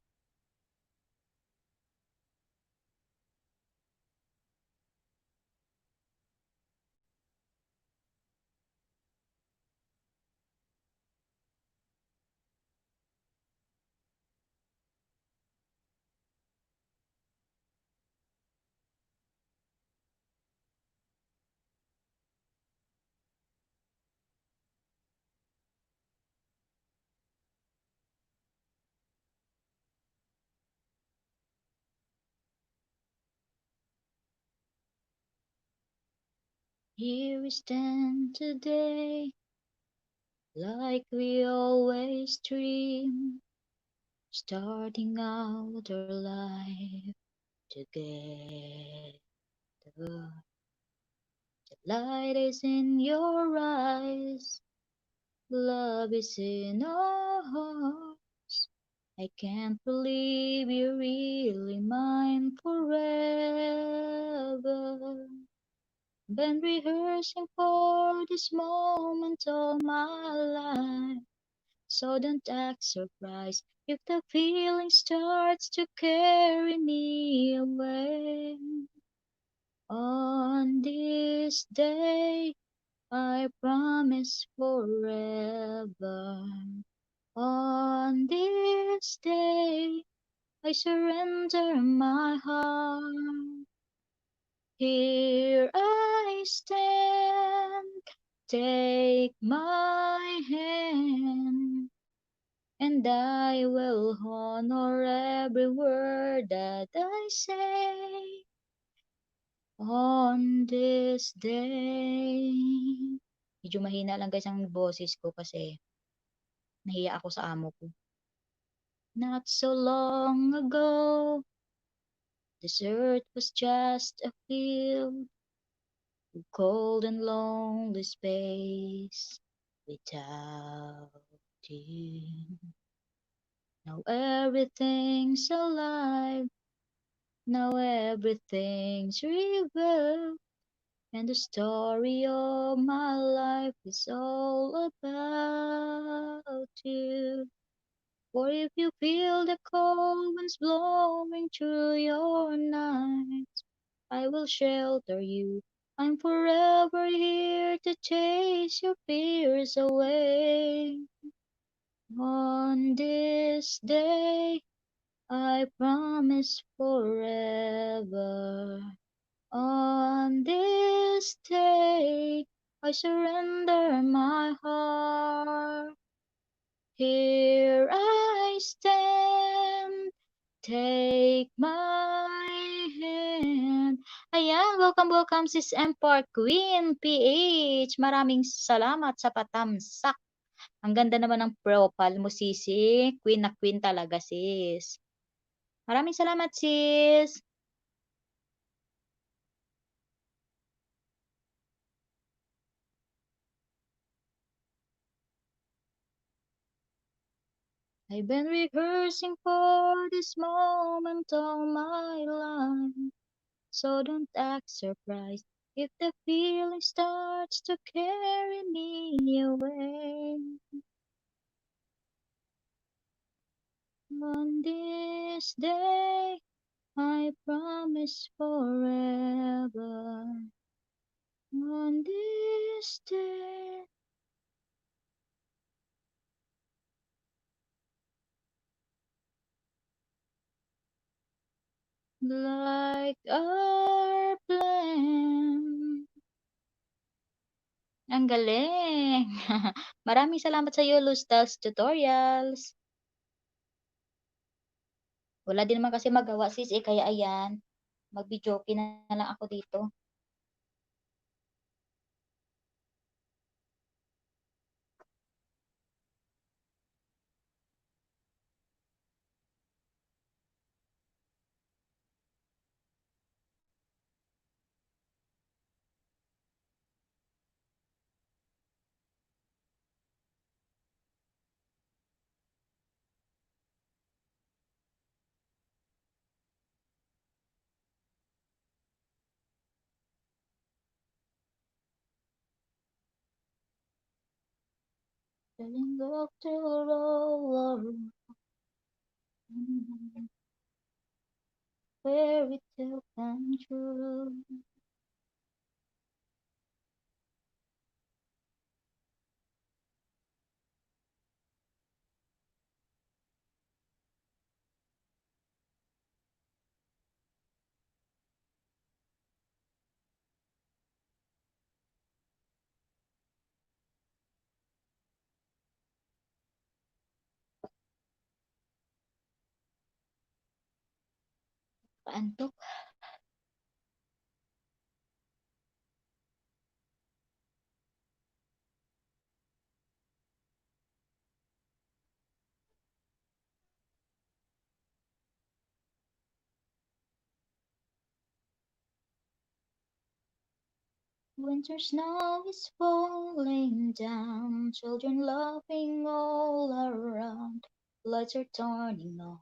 Here we stand today, like we always dream, starting out our life together. The light is in your eyes, love is in our hearts. I can't believe you're really mine forever. Been rehearsing for this moment all my life. So don't act surprised if the feeling starts to carry me away. On this day, I promise forever. On this day, I surrender my heart. Here I stand, take my hand, and I will honor every word that I say on this day. Medyo mahina lang guys ang boses ko kasi nahiya ako sa amo ko. Not so long ago, this earth was just a field, a cold and lonely space without you. Now everything's alive, now everything's revealed, and the story of my life is all about you. For if you feel the cold winds blowing through your nights, I will shelter you. I'm forever here to chase your fears away. On this day, I promise forever. On this day, I surrender my heart. Here I stand, take my hand. Ayan, welcome sis Empire Queen PH. Maraming salamat sa patamsak. Ang ganda naman ng profile mo, sisi. Queen na queen talaga, sis. Maraming salamat, sis. I've been rehearsing for this moment all my life. So don't act surprised if the feeling starts to carry me away. On this day, I promise forever. On this day, like our plan. Ang galing! Maraming salamat sa iyo, Lustals Tutorials. Wala din naman kasi magawa, sis, eh, kaya ayan, mag-videoke na lang ako dito. Telling love to roll around. Fairy tale come true. Paantok. Winter snow is falling down, children laughing all around. Lights are turning on,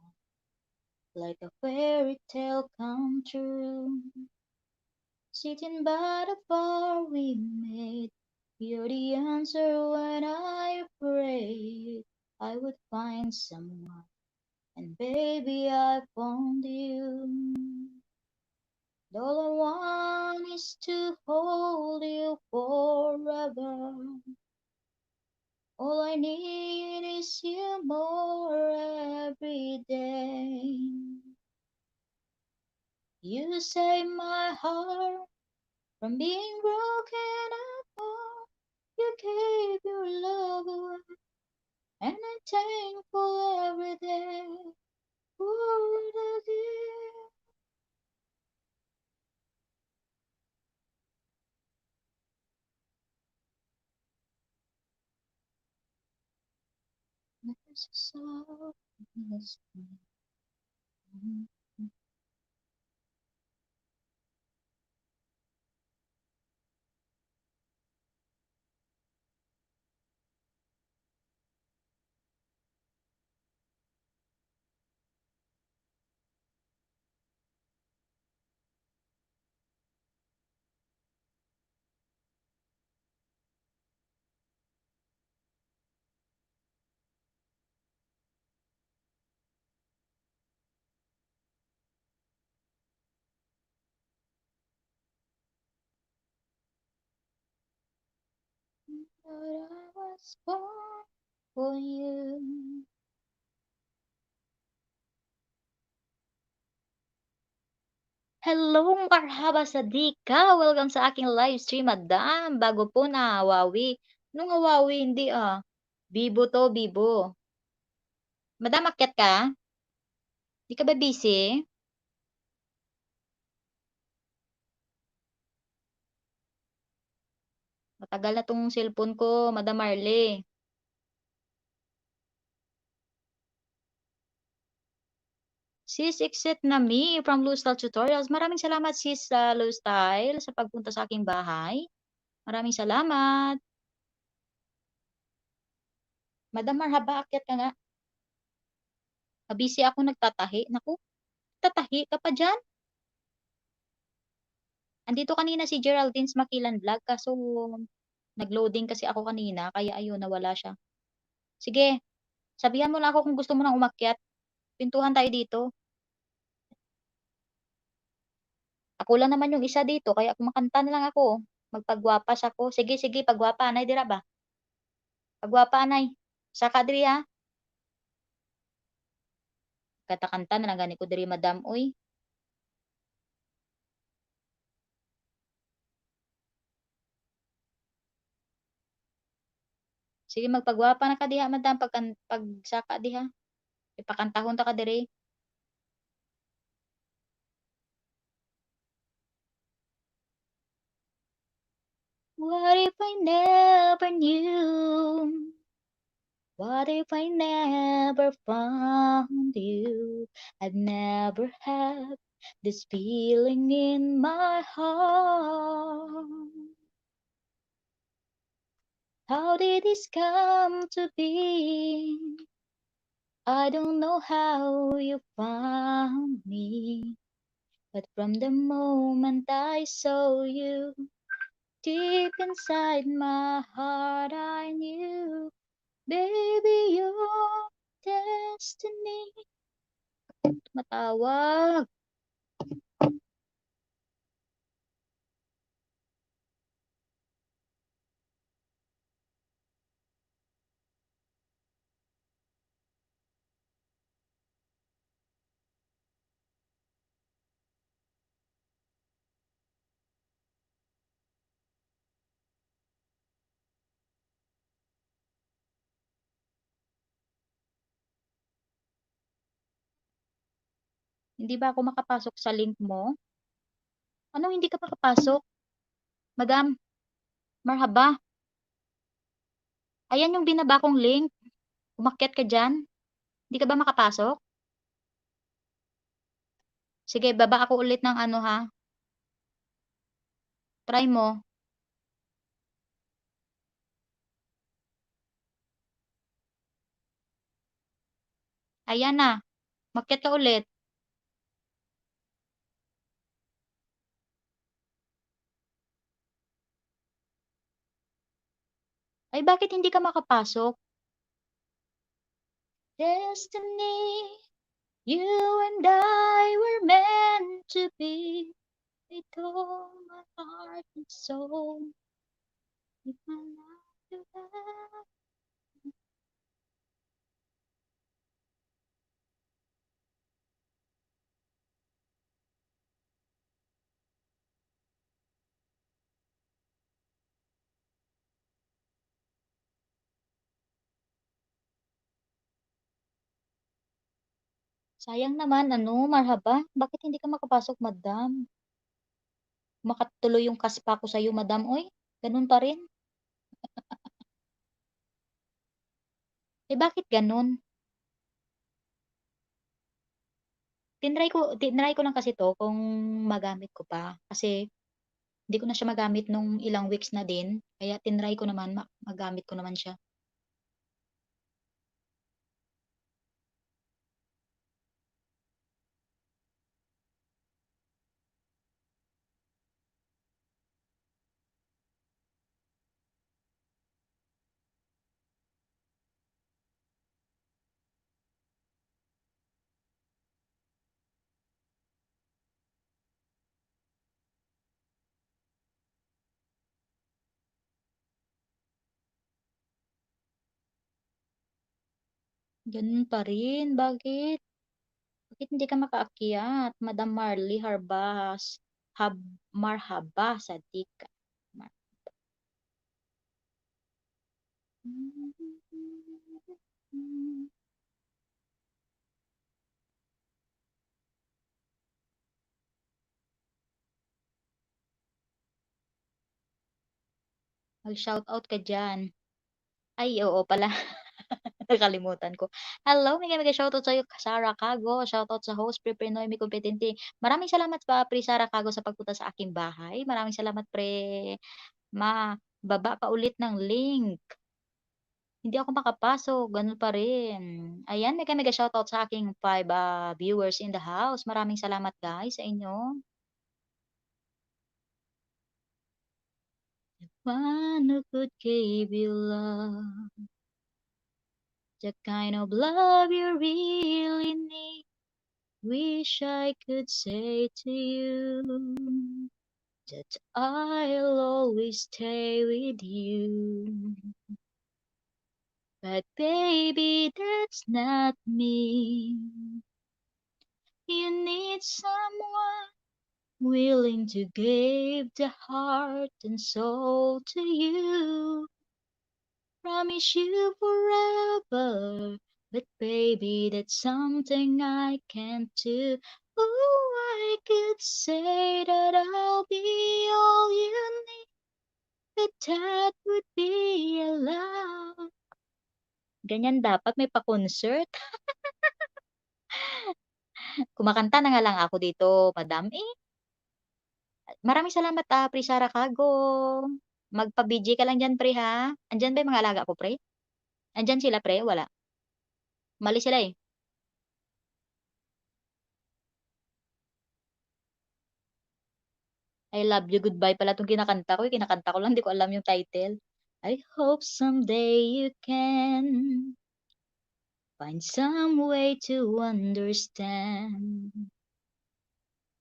like a fairy tale come true. Sitting by the fire we made, you're the answer when I prayed I would find someone, and baby I found you. All I want is to hold you forever. All I need is you more every day. You save my heart from being broken apart. You gave your love away, and I'm thankful every day for the gift. There's a softness in you. But I was born for you. Hello, marhaba sadika. Welcome sa aking live stream, madam. Bago po na Huawei. Nung Huawei, hindi ah. Bibo to, Bibo. Madam, akyat ka? Di ka ba busy? Matagal na tong cellphone ko, Madam Marley. Sis Exit na me from Lustyle Tutorials. Maraming salamat sis sa Lustyle sa pagpunta sa aking bahay. Maraming salamat. Madam Marhaba, akyat ka nga. Busy ako nagtatahi. Naku, tatahi ka pa dyan? Andito kanina si Geraldine's Makilan Vlog kaso nag-loading kasi ako kanina kaya ayun nawala siya. Sige, sabihan mo lang ako kung gusto mo nang umakyat. Pintuhan tayo dito. Ako lang naman yung isa dito kaya kumakanta na lang ako. Magpagwapas ako. Sige, sige, pagwapa anay dira ba? Pagwapa anay. Saka diri ha. Kanta-kanta na lang gani ko diri madam oy. Sige magpagwapa na ka diha madam pag saka diha. Ipakantahon ta ka diri. What if I never knew? What if I never found you? I'd never had this feeling in my heart. How did this come to be? I don't know how you found me, but from the moment I saw you, deep inside my heart I knew Baby, your destiny. Tumatawag. Hindi ba ako makapasok sa link mo? Anong hindi ka makapasok? Madam, marhaba. Ayan yung binaba kong link. Umakyat ka dyan. Hindi ka ba makapasok? Sige, baba ako ulit ng ano ha. Try mo. Ayan na. Umakyat ka ulit. Ay, bakit hindi ka makapasok? Destiny, you and I were meant to be. With all my heart and soul. With my life to have. Sayang naman, ano, marhaba. Bakit hindi ka makapasok, madam? Makatuloy yung kaspa ko sa'yo, madam. Oy, ganun pa rin. Eh, bakit ganun? Tinry ko lang kasi to kung magamit ko pa. Kasi, hindi ko na siya magamit nung ilang weeks na din. Kaya tinry ko naman, magamit ko naman siya. Ganun pa rin. Bakit? Bakit hindi ka makaakyat? Madam Marley Harbas. Marhaba sa tika. Mag-shoutout ka dyan. Ay, oo pala. Nakalimutan ko. Hello, mega shoutout sa'yo, Sarah Cago. Shoutout sa host, Pre Prenoy, may kompetente. Maraming salamat pa, Pre Sarah Cago, sa pagpunta sa aking bahay. Maraming salamat, Pre. Baba pa ulit ng link. Hindi ako makapasok, ganun pa rin. Ayan, mega shoutout sa aking 5 viewers in the house. Maraming salamat guys sa inyo. One who could give you love, the kind of love you really need. Wish I could say to you that I'll always stay with you. But baby, that's not me. You need someone willing to give the heart and soul to you. Promise you forever, but baby, that's something I can't do. Oh, I could say that I'll be all you need, but that would be a love. Ganyan dapat may pa-concert. Kumakanta na nga lang ako dito, madam. Maraming salamat, Pre Sara Cago. Magpa-BJ ka lang dyan, Pre, ha? Andyan ba yung mga alaga ko, Pre? Andyan sila, Pre? Wala. Mali sila eh. I love you, goodbye pala itong kinakanta ko. Kinakanta ko lang, di ko alam yung title. I hope someday you can find some way to understand.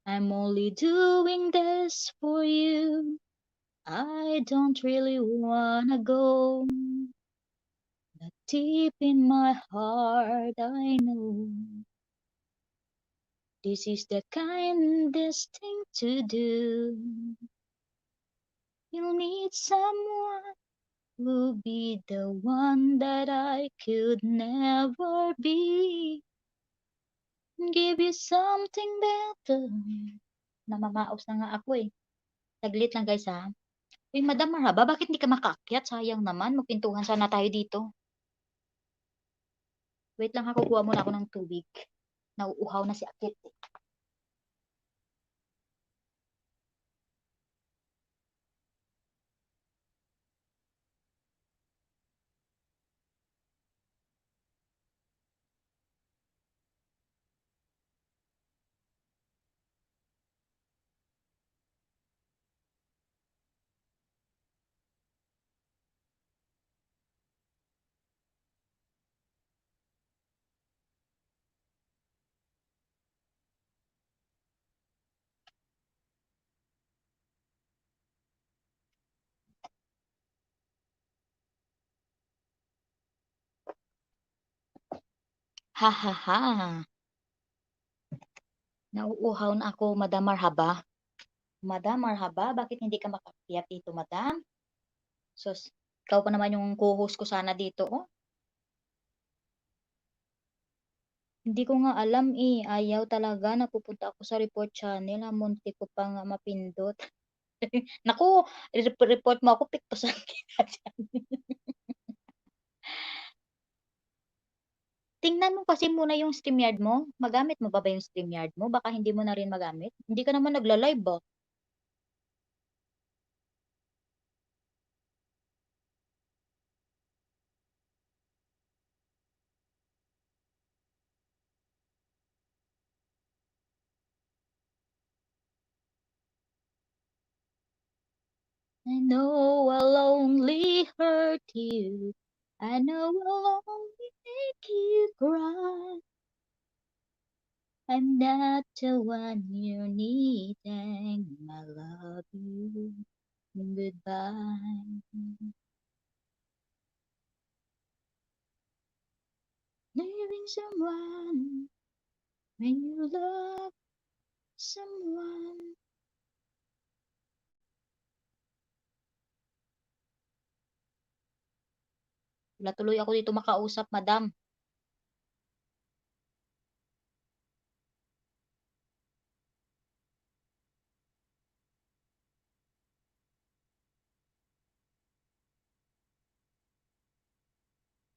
I'm only doing this for you. I don't really wanna go. But deep in my heart, I know this is the kindest thing to do. You'll need someone who'll be the one that I could never be. Give you something better. Namamaos na nga ako eh. Saglit lang guys ha. Uy, Madam Marhaba, bakit hindi ka makaakyat? Sayang naman, magpintuhan sana tayo dito. Wait lang ha, kukuha muna ako ng tubig. Nauuhaw na si Akit eh. Ha ha ha. Nauuhaw na ako, Madam Marhaba. Madam Marhaba, bakit hindi ka makaakyat dito, Madam? Sus, ikaw pa naman yung co-host ko sana dito, oh. Hindi ko nga alam eh. Ayaw talaga. Napupunta ako sa report channel. Munti ko pa nga mapindot. Naku, report mo ako. Piktusan kita dyan. Tingnan mo kasi muna yung StreamYard mo. Magamit mo ba yung StreamYard mo? Baka hindi mo na rin magamit. Hindi ka naman nagla-live ba? I know I'll only hurt you. I know I'll only make you cry. I'm not the one you need, and I love you. Goodbye. Leaving someone when you love someone. Wala tuloy ako dito makausap, madam.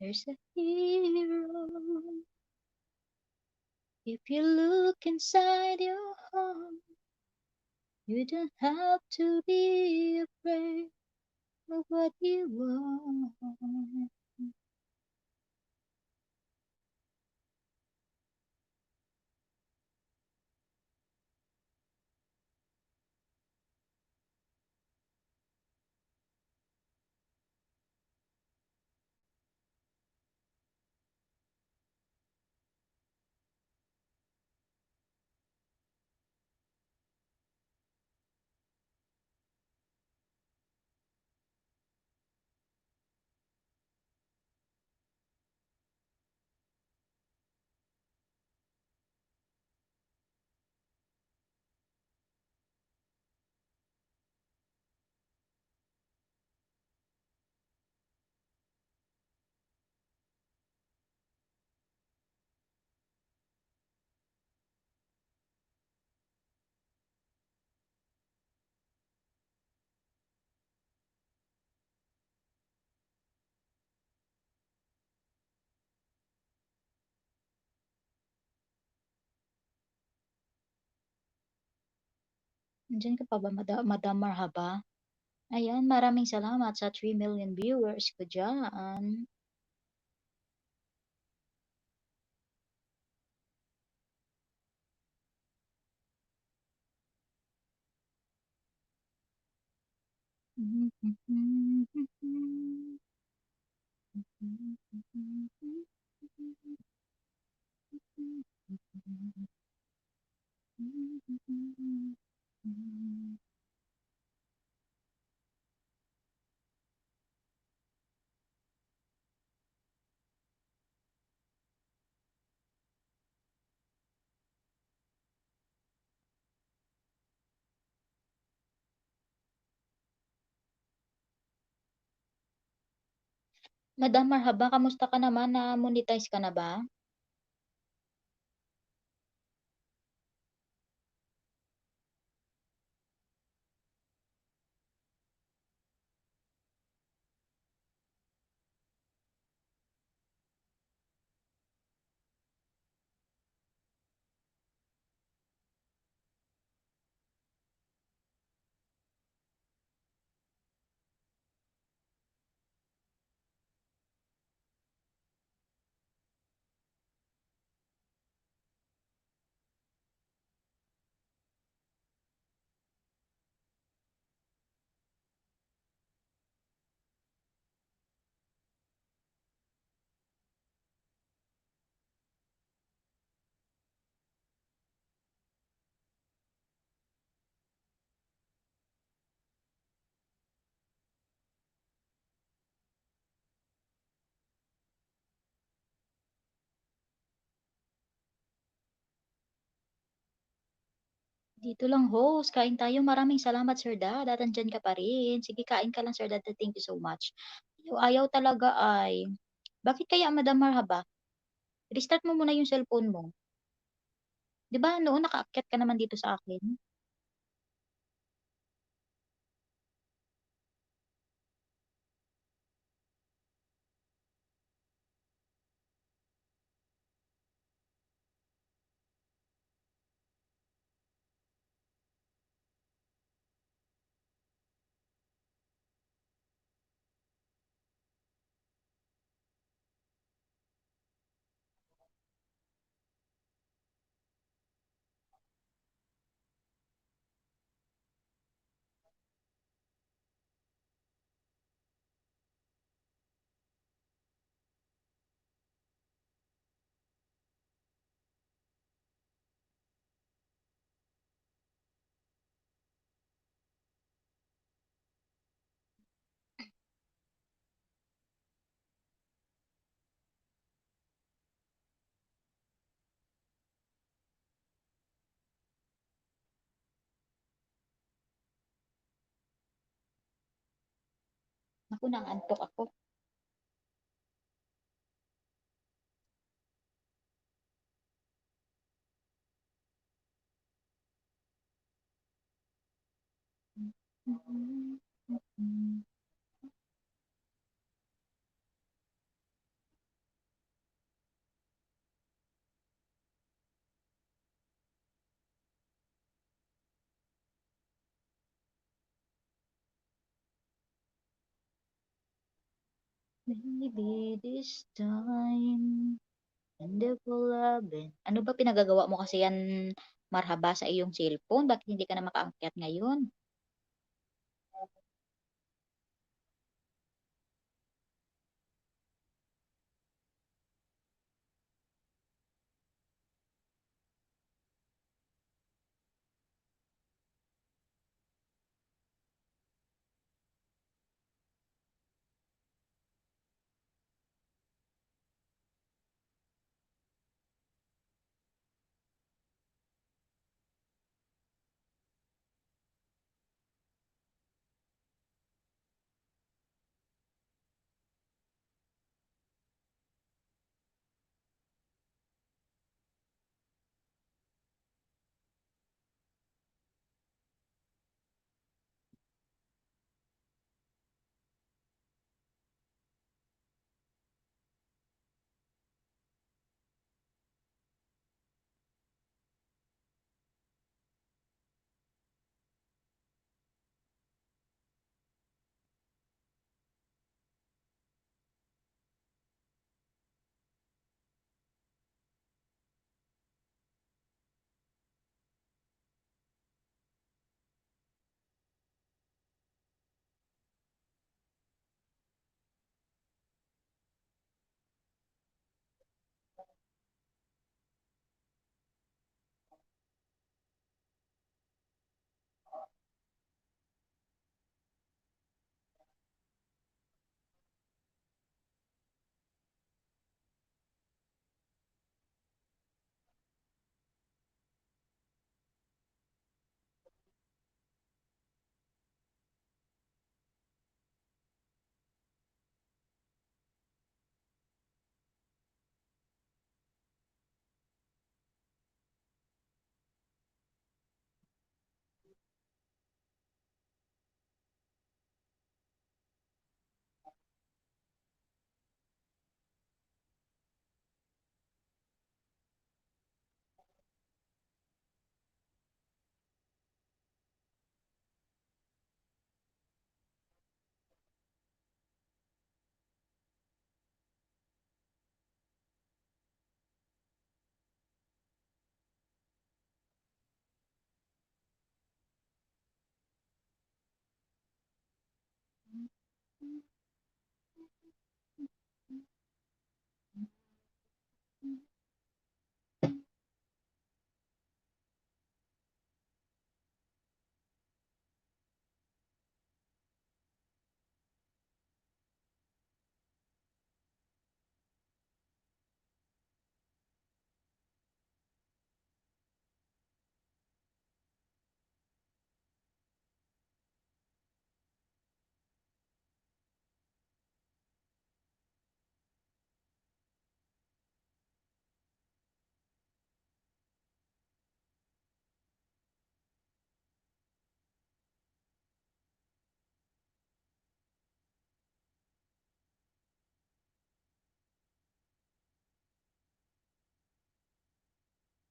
There's a hero. If you look inside your heart, you don't have to be afraid of what you want. Nandiyan ka pa ba, Madam Marhaba? Ayan, maraming salamat sa 3 million viewers ko dyan. Madam Marhaba, kamusta ka naman? Na-monetize ka na ba? Dito lang, host. Kain tayo. Maraming salamat, Sir Dad. At andyan ka pa rin. Sige, kain ka lang, Sir Dad. Thank you so much. Ayaw talaga ay. Bakit kaya, Madam Marhaba? Restart mo muna yung cellphone mo. Di ba noon nakaakyat ka naman dito sa akin? Naku, nangantok ako. Maybe this time, wonderful love. Ano ba pinagagawa mo kasi yan, Marhaba, sa iyong cellphone? Bakit hindi ka na makaakyat ngayon?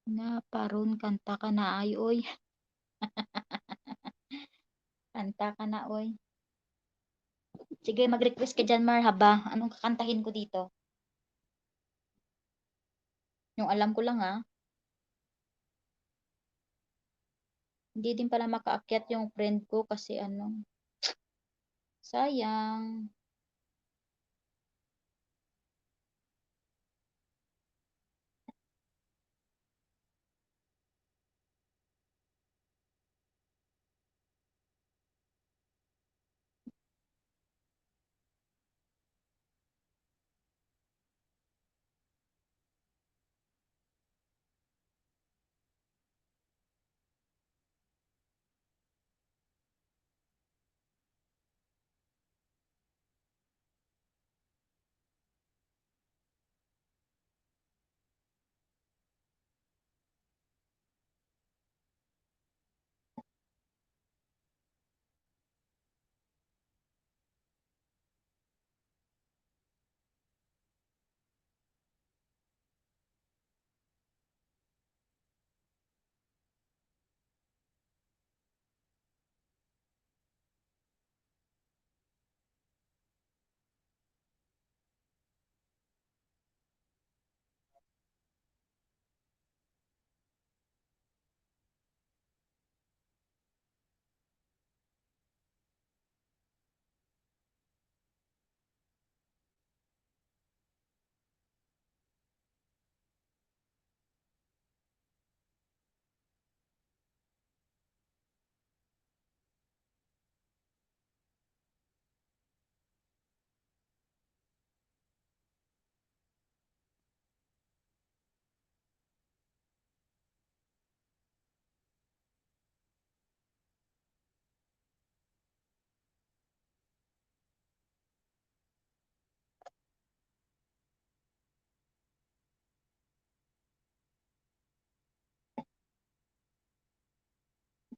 Nga paron kanta ka na ay oy. Kanta ka na oy. Sige, mag-request ka dyan, Mar, haba. Anong kakantahin ko dito? Yung alam ko lang, ah. Hindi din pala makaakyat yung friend ko kasi ano, sayang.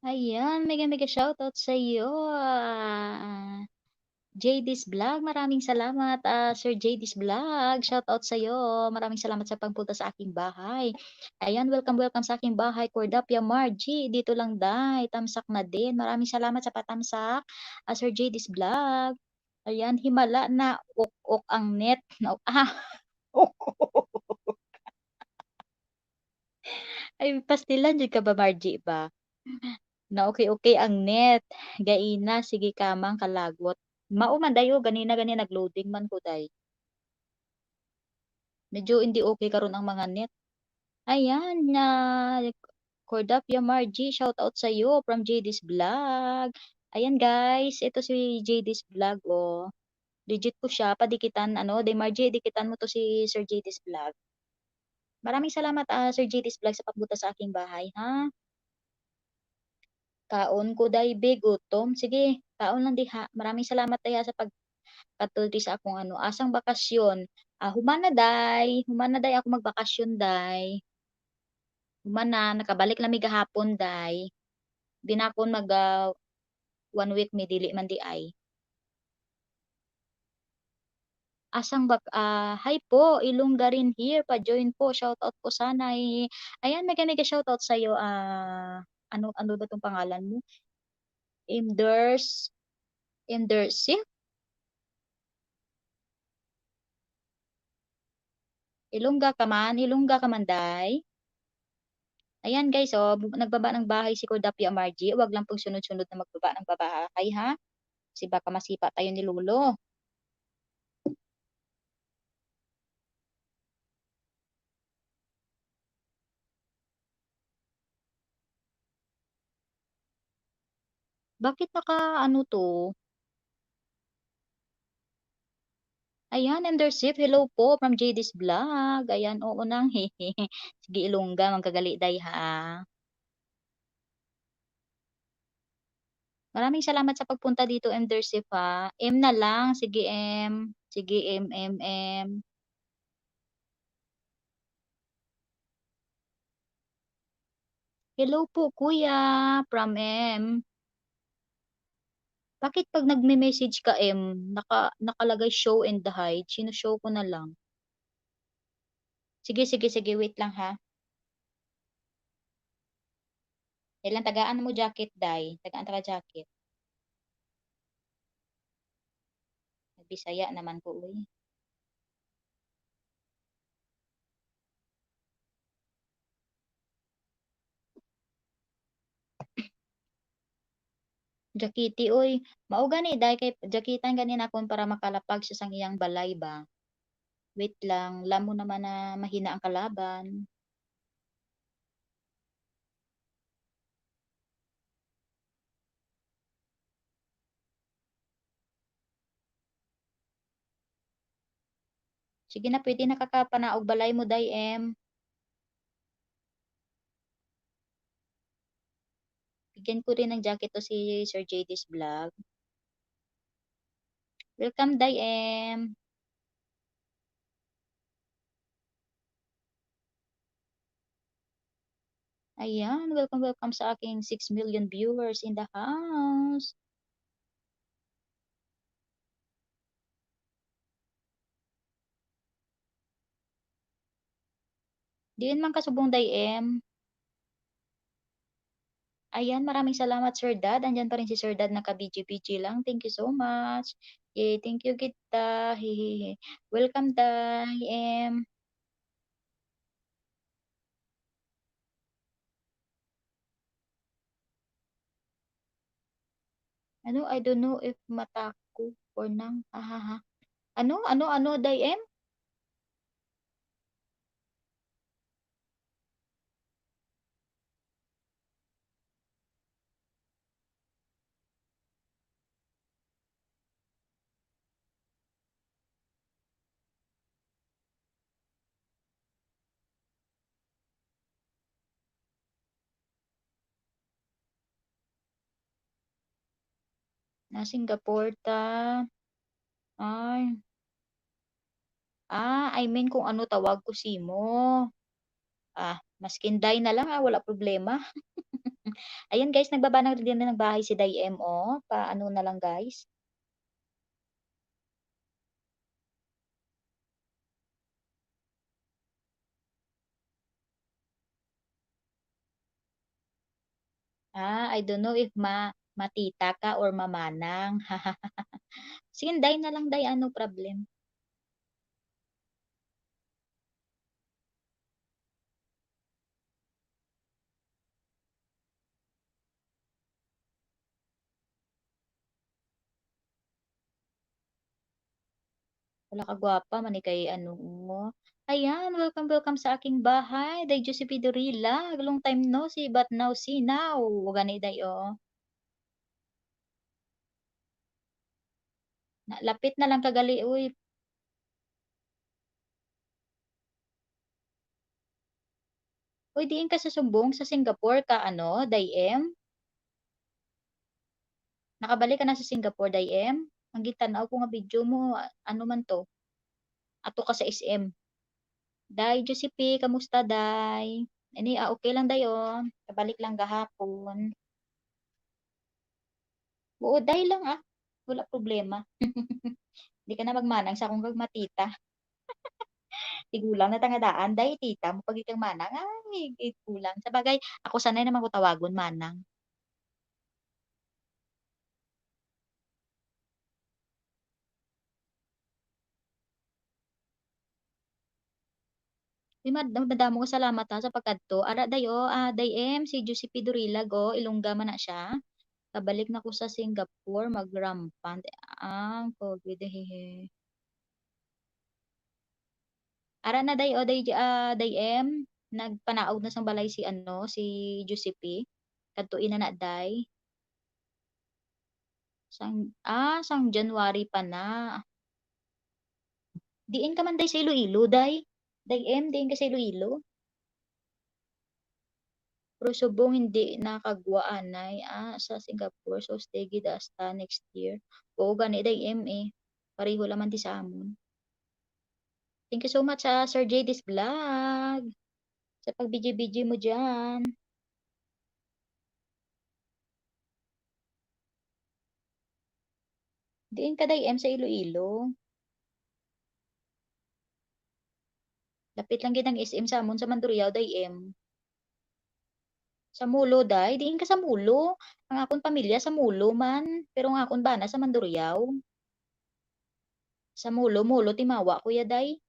Ayan, mega mega shoutout sa iyo. JD's Vlog, maraming salamat. Sir JD's Vlog, shoutout sa iyo. Maraming salamat sa pagpunta sa aking bahay. Ayan, welcome welcome sa aking bahay. Cordapia Margie, dito lang dai. Tamsak na din. Maraming salamat sa patamsak. Sir JD's Vlog. Ayan, himala na ok ang net. No, ay pastilan jud ka ba Margie ba? Na okay ang net. Gaina, sige kamang kalagot. Mao man dayo, ganina gani nag-loading man ko day. Medyo hindi okay karon ang mga net. Ayan, na Cordapia Margie, shout out sa iyo from JD's Vlog. Ayan guys, ito si JD's Vlog oh. Legit ko siya, padikitan ano, day Margie, dikitan mo to si Sir JD's Vlog. Maraming salamat Sir JD's Vlog sa pagbuta sa aking bahay ha. Kaon ko day be gutom. Sige, kaon lang diha. Maraming salamat daya sa pagkatulti sa akong ano, asang bakasyon. Humana day ako magbakasyon day. Humana, nakabalik lami gahapon day. Binakon mag 1 week mi dili man di ay. Hi po, Ilongga rin here, pa-join po, shoutout po sana ayan, mega mega shoutout sa iyo, ano ba tong pangalan mo? Imders, Imdersi? Ilongga ka man day. Ayan guys, oh, nagbaba ng bahay si Cordapi Amarji. Huwag lang pong sunod-sunod na magbaba ng babahay ha. Kasi baka masipa tayo ni Lolo. Bakit naka ano to? Ayan, Endersif, hello po from JD's Vlog. Ayan, oo nang hehe. Sige, Ilongga, magkagali day ha. Maraming salamat sa pagpunta dito, Endersif ha. M na lang, sige M. Sige M. Hello po kuya, from M. Bakit 'pag nagme-message ka nakalagay show and hide, sino-show ko na lang. Sige, wait lang ha. Ilang tagaan mo jacket, day. Tagaan taga jacket. Bisaya naman ko, uy. Jakiti, uy. Mao gani, day kay jakitan ganin akon para makalapag sa sang iyang balay ba. Wait lang, lamo naman na mahina ang kalaban. Sige na, pwede nakakapanaog balay mo, day, em. Bigyan ko rin ng jacket to si Sir JD's vlog. Welcome, day, em. Ayan, welcome, welcome sa aking 6 million viewers in the house. Diin man kasubong, day, em. Ayan, maraming salamat, Sir Dad. Andyan pa rin si Sir Dad, naka-BG-BG lang. Thank you so much. Yay, thank you, kita. Hehehe. Welcome, day, em. Ano, I don't know if matako or nang. Ahaha. Ano, day, em? Na Singapore ta. Ay. I mean kung ano tawag ko simo. Maskin day na lang, wala problema. Ayan guys, nagbaba na rin ng bahay si Day MO. Paano na lang guys. I don't know if matita ka or mamanang. Sige, Day na lang, Day. Ano problem? Wala ka gwapa, mani kay ano mo. Ayan, welcome, welcome sa aking bahay. Day Josepe Dorila. Long time no see, but now see now. Gani, Day, oh. Lapit na lang kagali, uy. Uy, diin ka sa Sumbong, sa Singapore ka, ano, Day M? Nakabalik ka na sa Singapore, Day M? Ang gitanaw ko nga video mo, ano man to? Ato ka sa SM. Day, Josepe, kamusta, Day? Okay lang, Day, oh. Kabalik lang gahapon. Oo, Day lang, ah. Wala problema. Hindi ka na magmanang sa akong matita. Tigulang na tangadaan, Day, tita, mo pag ikang manang, ay, kulang. Sa bagay, ako sanay naman ko tawagon, manang. Uy, madamo ko salamat ha sa pagkadto. Ara dayo, dayem si Giuseppe Durilag Ilongga man na siya. Kabalik na ko sa Singapore magrampant ang COVID hehe. Ara na dayem nagpanaog na sang balay si si Giuseppe. Kadtuin na day. Sang January pa na. Diin ka man day sa Iloilo day. Dayem diin ka sa Iloilo. Pero subong hindi nakagwa anay sa Singapore so stay gid hasta next year. Oo gani day MA. Pareho laman ti sa amon. Thank you so much Sir JD's vlog. Sa pagbiji-biji mo diyan. Diin ka day M sa Iloilo. Lapit lang gid ang SM sa amon sa Mandurriao day M. Sa Mulo day, diin ka sa Mulo. Ang akon pamilya sa Mulo man, pero ang akon bana sa Mandurriao. Sa Mulo, Mulo timawa kuya day.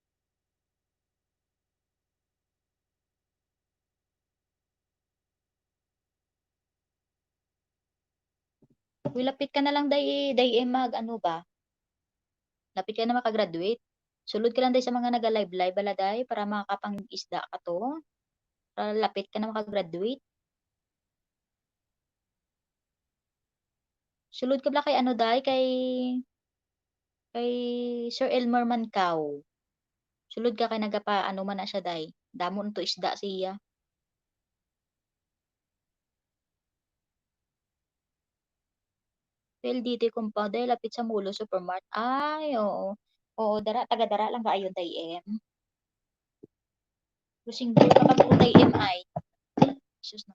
Uy, lapit ka na lang day mag ano ba? Lapit ka na makagraduate. Sulod ka lang day sa mga naga-live-live bala day para makakapang-isda ka to. Para lapit ka na makagraduate. Sulod ka bala kay ano day, kay Sir Elmer Mancao. Sulod ka kay nagapa ano man na siya day. Damon to isda siya. PLDT compound ay lapit sa Mulo Supermart. Ay, oo. Oo, taga-dara lang ka ayon day em. Kusing buo ka pa day em ay. Sus na.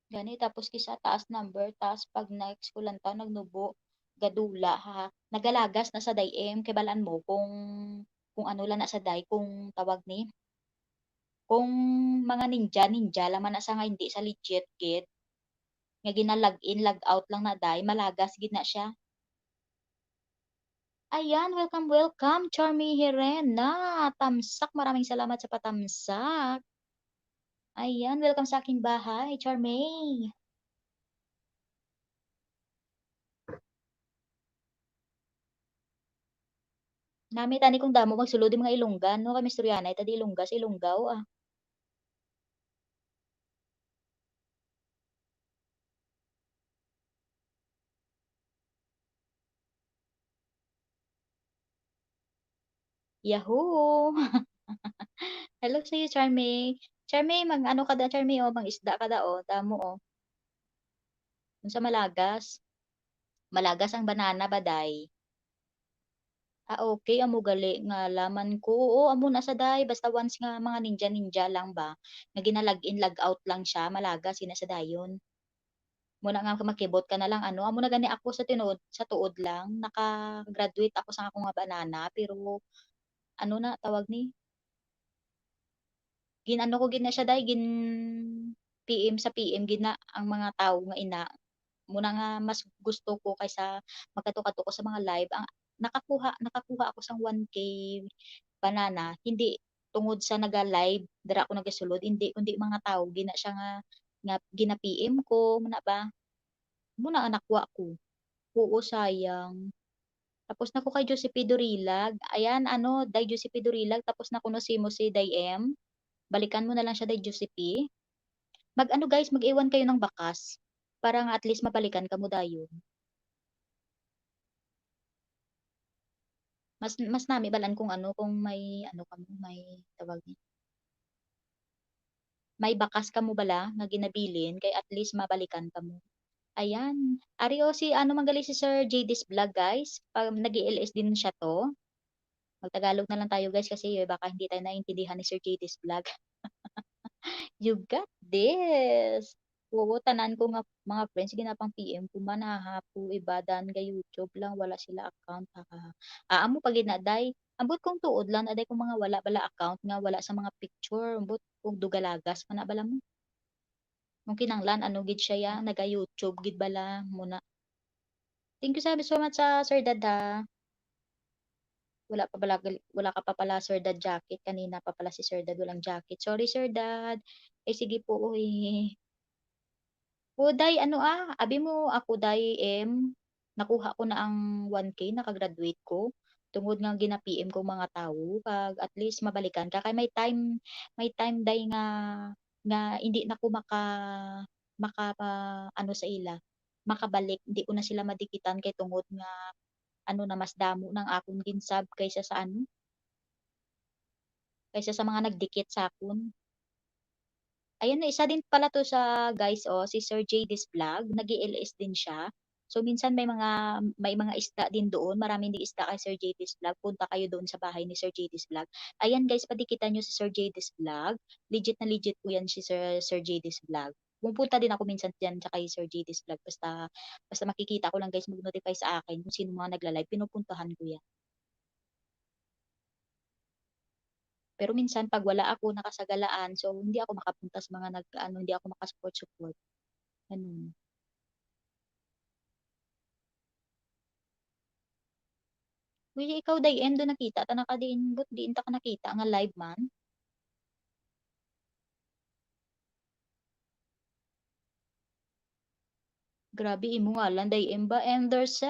Gani tapos kisa taas number, taas pag next ko lang taon nagnubo, gadula ha. Nagalagas na sa day em, kay balaan mo kung ano lang na sa day, kung tawag ni, kung mga ninja laman na sa nga hindi sa legit kid, nga gina-log in, log out lang na day, malagas gid na siya. Ayan, welcome, welcome, Charmy Hirena. Tamsak, maraming salamat sa patamsak. Ayan, welcome sa aking bahay, Charmy. Nami tani kung damo magsulod yung mga Ilonggan, no? Kami istoryanay, tadi Ilongga sa Ilonggaw, ah. Yahoo! Hello sa'yo, Charmy. Charmy, mag-ano ka da, Charmy, oh, isda ka da, oh, damo, oh. Dun sa Malagas. Malagas ang banana baday. Ah, okay, amo gali nga laman ko. Oo, amo na sa day. Basta once nga mga ninja lang ba, nga gina-log in, log out lang siya, Malagas, yun na sa dayon. Muna nga makibot ka na lang, ano, amo na gani ako sa tuod lang. Naka-graduate ako sa akong nga banana, pero, ano na, tawag ni, ginano ko gina siya day, PM sa PM gina ang mga tao nga ina muna nga mas gusto ko kaysa magkatukato ko sa mga live ang nakakuha ako sang 1K banana hindi tungod sa naga-live dira ako nagasulod hindi kundi mga tao gina siya nga gina PM ko muna ba muna ang nakuha ko oo sayang tapos na ko kay Josepe Durilag ayan ano day Josepe Durilag tapos na kuno si mo si Day M balikan mo na lang siya day Josepe mag-ano guys, mag-iwan kayo ng bakas para nga at least mabalikan ka mo dayon. Mas nami balan kung ano, kung may ano ka mo, may tawag ni, may bakas ka mo bala nga ginabilin kay at least mabalikan ka mo. Ayan. Ari o si ano manggali si Sir JD's Vlog guys. Pag nag-LS din siya to. Magtagalog na lang tayo guys kasi baka hindi tayo naintindihan ni Sir JD's Vlog. You got this. Oo, tanan ko nga mga friends ginapang PM ko man hahapo ibadan ga YouTube lang wala sila account ha. Amo pag ginaday ambot kong tuod lang aday kong mga wala bala account nga wala sa mga picture ambot kung dugalagas man na bala mo. Kung kinanglan ano gid siya ya naga YouTube gid bala muna. Thank you so much sa Sir Dad ha. Wala ka pa pala Sir Dad jacket kanina pa pala si Sir Dad walang jacket. Sorry Sir Dad. Eh sige po eh. O day ano abi mo ako day nakuha ko na ang 1K naka-graduate ko. Tungod nga gina-PM ko mga tawo kag at least mabalikan ka kay may time day nga hindi na ko maka ano sa ila makabalik hindi ko na sila madikitan kay tungod nga ano na mas damo ng akong ginsab kaysa sa ano kaysa sa mga nagdikit sa akon. Ayan na isa din pala 'to sa guys, oh, si Sir JD's Vlog, nag-e-LS din siya. So minsan may mga isda din doon, maraming ding isda kay Sir JD's Vlog. Punta kayo doon sa bahay ni Sir JD's Vlog. Ayan guys, padikitan nyo si Sir JD's Vlog. Legit na legit po yan si Sir JD's Vlog. Pupunta din ako minsan diyan sa kay Sir JD's Vlog. Basta makikita ko lang guys, mag-notify sa akin kung sino mga nagla-live, pinupuntahan ko yan. Pero minsan pag wala ako nakasagalaan, so hindi ako makapunta sa mga hindi ako makasupport-support. Ganun. Uy, ikaw day end do nakita ta naka diin but diin ta ka nakita nga live man. Grabe imo nga lang day em ba ender sa.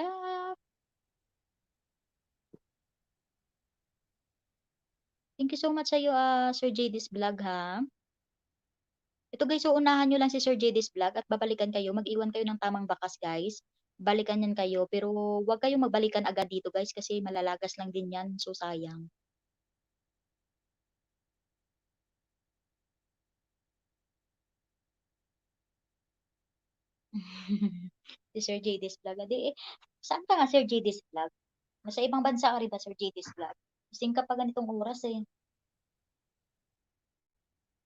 Thank you so much sa iyo Sir JD's Vlog ha. Ito guys, so unahan nyo lang si Sir JD's Vlog at babalikan kayo. Mag-iwan kayo ng tamang bakas guys. Balikan yan kayo. Pero huwag kayong magbalikan agad dito guys kasi malalagas lang din yan. So sayang. Si Sir JD's Vlog. Adi, saan ka nga Sir JD's Vlog? Nasa ibang bansa ka rin ba Sir JD's Vlog? Kasing ka pa ganitong oras eh.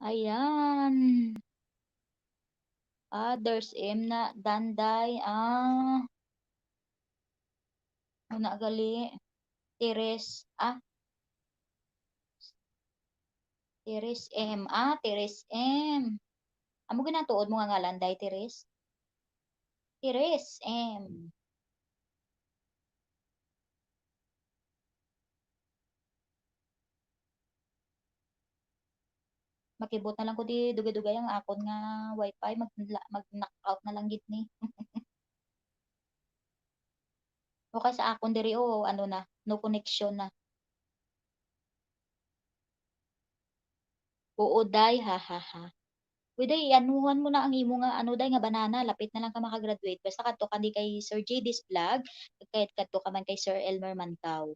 Ayan. There's M na Danday. Una gali. Teres. Teres M. Teres M. Amo ginatuod mo nga ngalan, day Teres? Teres M. Makibot na lang ko di dugay-dugay ang akon nga wifi. Mag-knockout na lang gid ni. O kay sa akon diri ano na, no connection na. Oo, day, ha, ha, ha. Uy, day, anuhan mo na ang imo nga, ano, day, nga banana. Lapit na lang ka makagraduate. Basta kadto ka di kay Sir JD's Vlog. Kahit kadto ka man kay Sir Elmer Mantaw.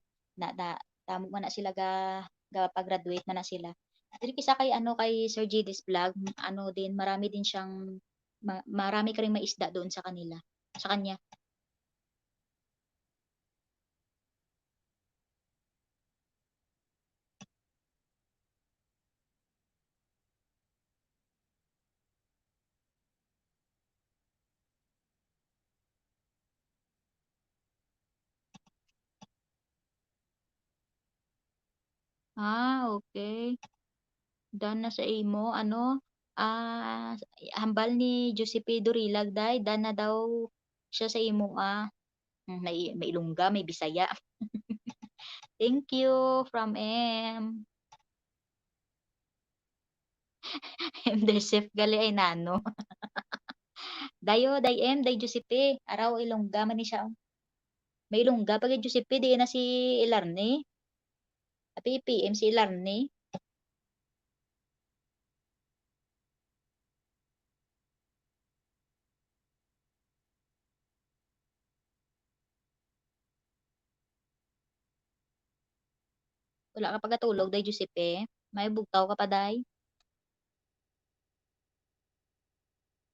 Tamo man na sila pag-graduate man na sila. Dili kisa kay, ano, kay Sir JD's Vlog, ano din, marami din siyang, marami ka rin maisda doon sa kanila. Sa kanya. Okay. Dan na sa imo, ano, hambal ni Josepe Durilag, day, dan na daw siya sa imo, may Ilongga, may Bisaya. Thank you from M. M. Desef gali ay nano. Dayo, day M, day Josepe. Araw Ilongga man ni siya. May Ilongga, pag Josepe, di na si Ilarne. Api PM si Ilarne. Wala ka pagatulog, day Josepe. May bugtaw ka pa, day.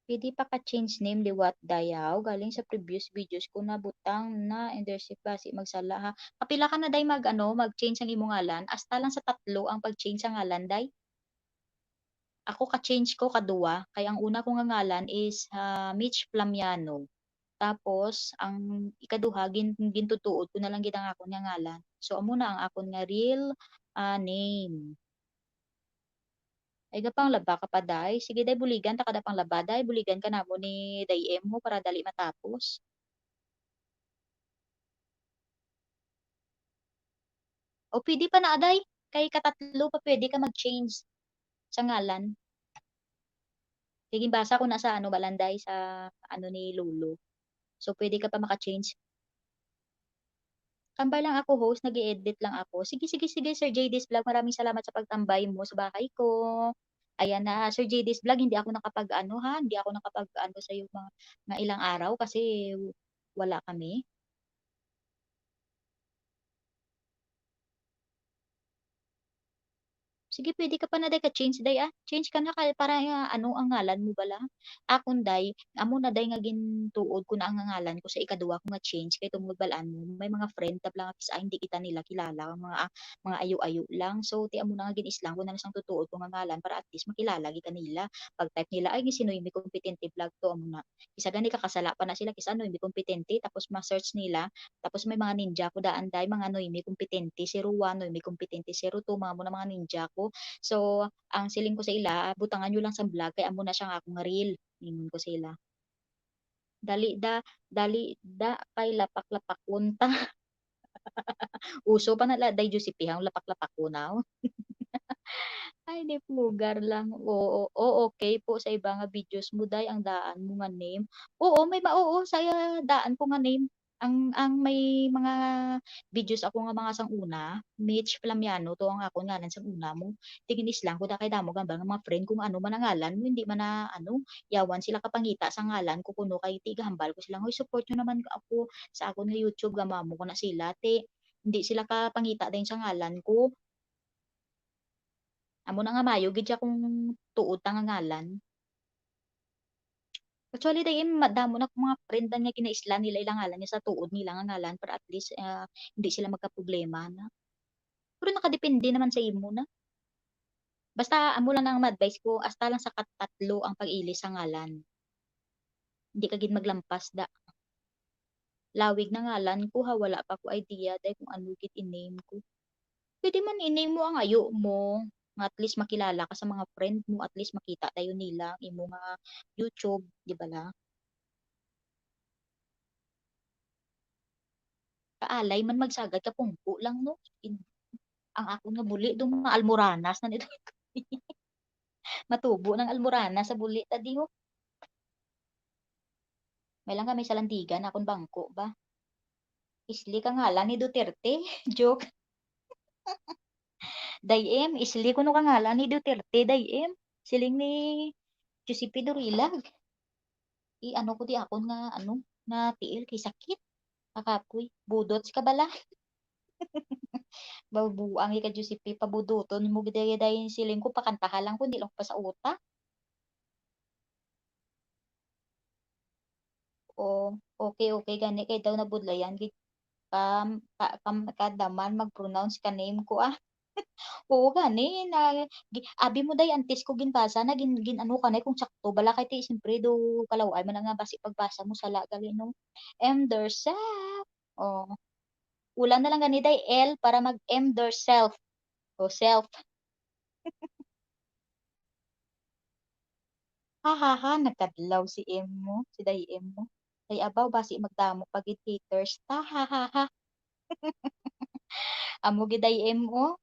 Pwede pa ka-change name liwat dayaw galing sa previous videos ko na butang na endersip basi magsala ha. Kapila ka na day mag-change ang imong ngalan. Hasta lang sa 3 ang pag-change sa ngalan day. Ako ka-change ko kaduwa kay ang una kong ngalan is Mitch Flamiano. Tapos ang ikaduha gintutuod ko na lang gid ang akon nga ngalan. So amo na ang akon nga real name. Ay gapang laba ka pa day. Sige day buligan ta kada pang laba day. Buligan ka namo ni day M mo para dali matapos. O pwede pa na aday. Kay katatlo pa pwede ka mag-change sa ngalan. Sige basa ko na sa balanday sa ano ni Lolo. So pwede ka pa maka-change. Tambay lang ako host, nag-edit lang ako. Sige, sige, sige, Sir JD's Vlog. Maraming salamat sa pagtambay mo sa bahay ko. Ayan na, Sir JD's Vlog, hindi ako nakapag-ano ha, hindi ako nakapag-ano sa iyo mga ilang araw kasi wala kami. Sige puwede ka pa na day ka-change day, change ka na kay para ano ang ngalan mo bala. Akon day, amo na day nga gintuod ko na ang ngalan ko sa ikaduwa ko nga change kay tungod balaan mo may mga friend tabla nga hindi kita nila kilala mga ayo-ayo lang. So ti amo na nga ginislang ko na lang sang tutuod ko nga ngalan para at least makilala kita nila. Pag-type nila, "Ay sinoy mi kompetente vlog 'to," amo na. Isa gani kakasala pa na sila kisa Noemi kompetente tapos ma-search nila tapos may mga ninja ko daan day mga Noemi kompetente, 01, Noemi kompetente 02, mga mo na mga ninja ko. So, ang siling ko sa ila, butangan niyo lang sa vlog kay amo na siya nga akong reel, ingon ko sa ila. Dali da kay lapak-lapakon ta. Uso pa na day Josepihang lapak-lapakunaw. Ay di pugar lang, oo. Okay po sa iba nga videos mo day ang daan mo nga name. Oo, may oo sa daan ko nga name. Ang may mga videos ako nga mga sang una, Mitch Flamiano 'to ang akong ngalan sang una mo. Tingin lang ko da kay damo gamba nga mga friend kung ano man ang ngalan mo hindi man na ano, yawan sila kapangita sa ngalan ko kuno kay ti gahambal ko sila, "Hoy support niyo naman ako sa akon nga YouTube gamamo ko na sila ti." Hindi sila kapangita din sa ngalan ko. Amo na nga mayo gid siya kung tuod ta nga ngalan. Actually dayem madamo na kong mga friend nga kinaisla nila ilang ngalan niya sa tuod nila nga ngalan para at least, hindi sila magkaproblema na. Pero nakadepende naman sa imo na. Basta amo lang ang ma-advice ko hasta lang sa katatlo ang pag-ili sa ngalan. Hindi ka gid maglampas da. Lawig na ngalan ko ha, wala pa ko idea day kung ano gid i-name ko. Puwede man i-name mo ang ayo mo, nga at least makilala ka sa mga friend mo, at least makita tayo nila ang imo nga YouTube, 'di bala? Kaalay man magsagad ka pungko lang 'no, ang akon nga buli dong mga almoranas na nito matubo ng almoranas sa buli ta di ho. May lang kami sa landigan akong bangko ba. Isli ka ngalan ni Duterte, joke. Dayem, isli kuno ka ngalan ni Duterte dayem. Siling ni Giuseppe Dorilag. I-ano ko di akon nga ano, na tiil kay sakit. Kakapoy, budots ka bala. Babuang ka Giuseppe pabuduton mo gid dayon siling ko pakantahan lang ko hindi lang ko pa sa utak. O okay gani kay daw nabudlayan gid kadaman mag-pronounce ka name ko, Oo gani na abi mo day antes ko ginbasa na gin-ano ka na kung sakto bala kay ti siyempre do kalaway man na nga basi pagbasa mo sala gali no. Emderself. Oh, ulan na lang gani day L para mag-emderself. O self. Hahaha, nagkadlaw si M mo, si day M mo. Day abaw basi magdamo pa gid haters ta, hahaha. Amo gid day M mo.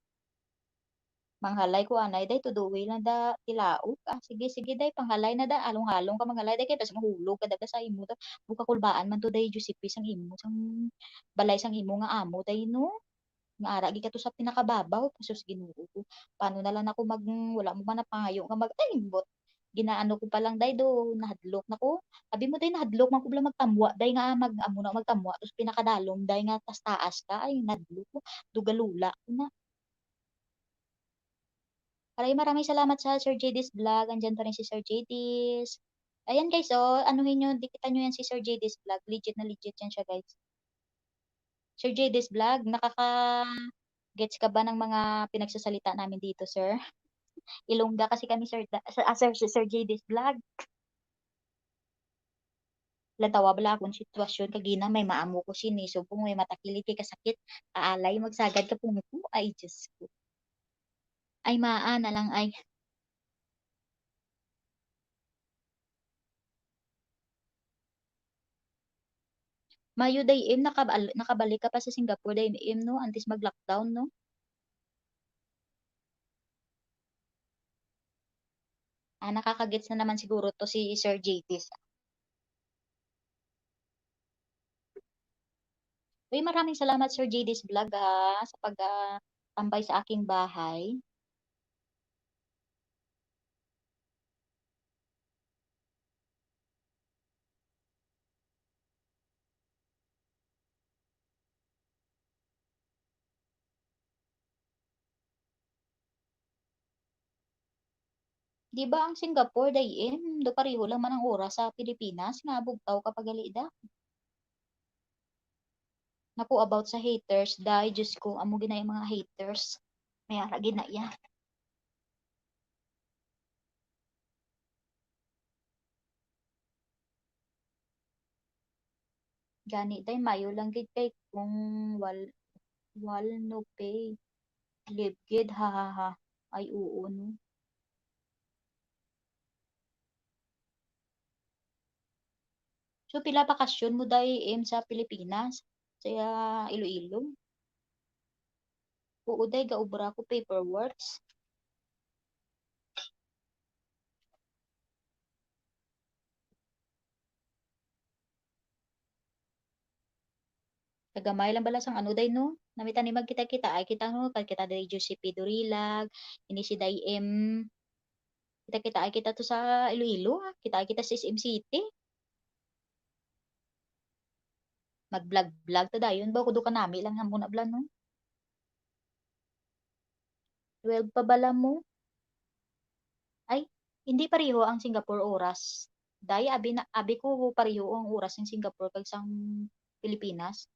Manghalay ko anay day tuduwi lang da tilaok. Sige sige day panghalay na da along-halong ka manghalay day kay basta mahulog ka daga sa imo da. Bukakulbaan man to day Giuseppe sang imo sang balay sang imo nga amo day no. Nga ara gi ka to sa pinakababaw sus Ginoo ko. Paano na lang ako wala mo man napangayo nga mag-aimbot. Ginaano ko pa lang day do nahadlok na ko. Abi mo day nahadlok man ko bala magtamwa day nga amo na magtamwa tapos pinakadalom day nga tas taas ka ay nahadlok ko. Dugalula ko na. Maraming salamat sa Sir JD's Vlog. Andiyan pa rin si Sir JD's. Ayan guys, anuhin nyo, dikitan nyo yan si Sir JD's Vlog. Legit na legit yan siya guys. Sir JD's Vlog, nakaka-gets ka ba ng mga pinagsasalita namin dito, sir? Ilongga kasi kami, Sir JD's Vlog. Lantawa bala akong sitwasyon kagina may maamo ko sinisubong may matakilid kay kasakit aalay magsagad ka pungko ay Diyos ko. Ay maa na lang ay Mayo day-im nakabalik ka pa sa Singapore day-im 'no, antes mag-lockdown 'no? Nakaka-gets na naman siguro 'to si Sir JT's. Uy, maraming salamat Sir JD's Vlog, sa tambay sa aking bahay. Di ba ang Singapore day do pareho lang man ang oras sa Pilipinas nga bugtaw kapag ida. Naku about sa haters, dahil Diyos ko, amo ginay mga haters. May ara gina ya. Gani day mayo lang gid kay kung wal no pay. Live gid ha ha ha. Ay oo no. So pila bakasyon mo day sa Pilipinas? Sa Iloilo? Oo day gaubra ko paperworks. Kagamay lang bala sang ano day no. Namita ni magkita-kita ay kita no kag kita day Giuseppe Durilag, ini si day kita-kita ay kita to sa Iloilo ha. Kita ay kita sa SM City. Mag-vlog-vlog ta dayon ba kudo kanami lang hamon ablan no. 12 pa bala mo. Ay, hindi pareho ang Singapore oras. Dai abi ko pareho ang oras ng Singapore kag sang Pilipinas.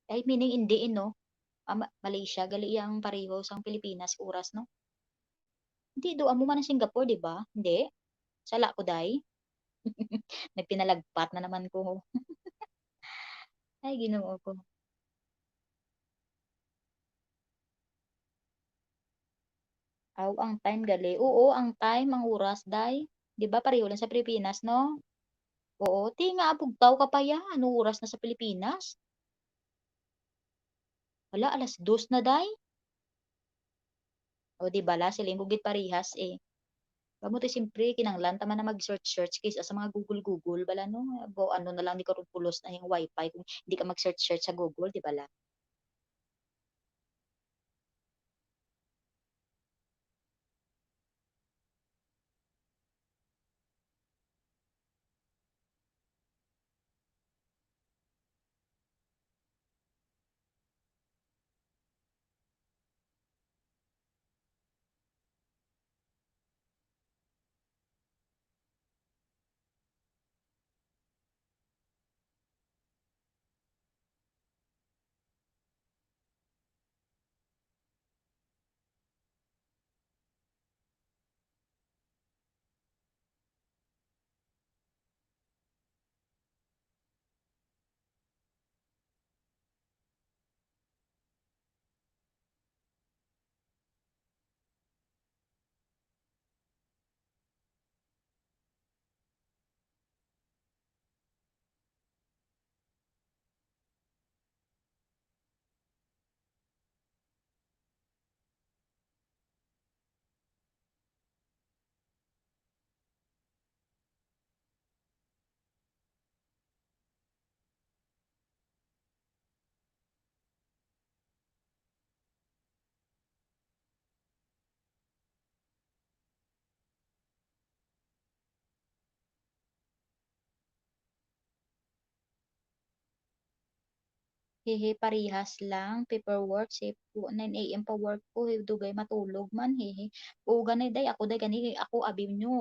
Ay meaning hindi no. Malaysia gali ang pareho sang Pilipinas oras no. Hindi do amo man ang Singapore di ba? Hindi. Sala ko dai. Nagpinalagpat na naman ko. Ay Ginoo ko. Aw ang time gali. Oo, ang time ang oras dai. Di ba pareho lang sa Pilipinas no? Oo, ti nga abugtaw ka pa ya. Ano oras na sa Pilipinas? Wala, alas 2 na day. O di bala, sila yung bugit parihas eh. Kamu to simpre, kinanglan tama na mag-search-search kaysa sa mga Google-Google, bala no? Bo, ano na lang, di ka rin pulos na yung wifi kung hindi ka mag-search-search sa Google, di bala? Hehe, parihas lang, paperwork, say po, 9 a.m. pa work ko, dugay matulog man, hehe. O ganay day, ako day, gani, ako abi nyo,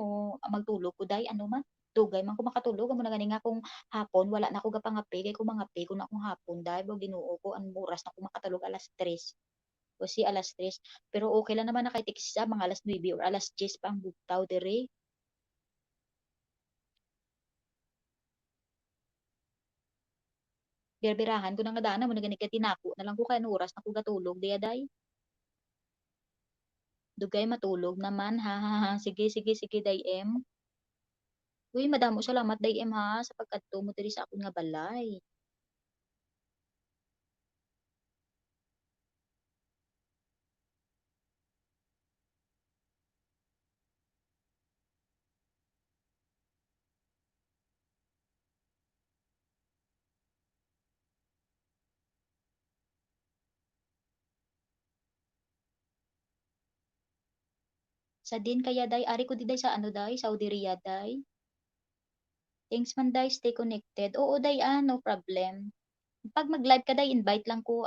magtulog ko day, ano man, dugay man ko makatulog, amo na gani nga kung hapon, wala na ako gapangapi, kay kung mangapi ko na akong hapon, day, wag Ginoo ko, ang oras na ako makatulog alas 3. O si alas 3. Pero okay lang naman na kahit ikisa, mga alas 9 or alas 10 pa ang bugtaw dire. Birbirahan ko na nga dana mo na ganit kay tinako na lang ko kay ano oras na ko gatulog diya day. Dugay matulog naman ha ha ha. Sige sige sige day em. Uy madamo salamat day em ha sa pagkadto mo diri sa akon nga balay. Sa din kaya day ari ko di day sa ano day Saudi Riyadh day. Thanks man day stay connected. Oo day no problem. Pag mag-live ka day invite lang ko,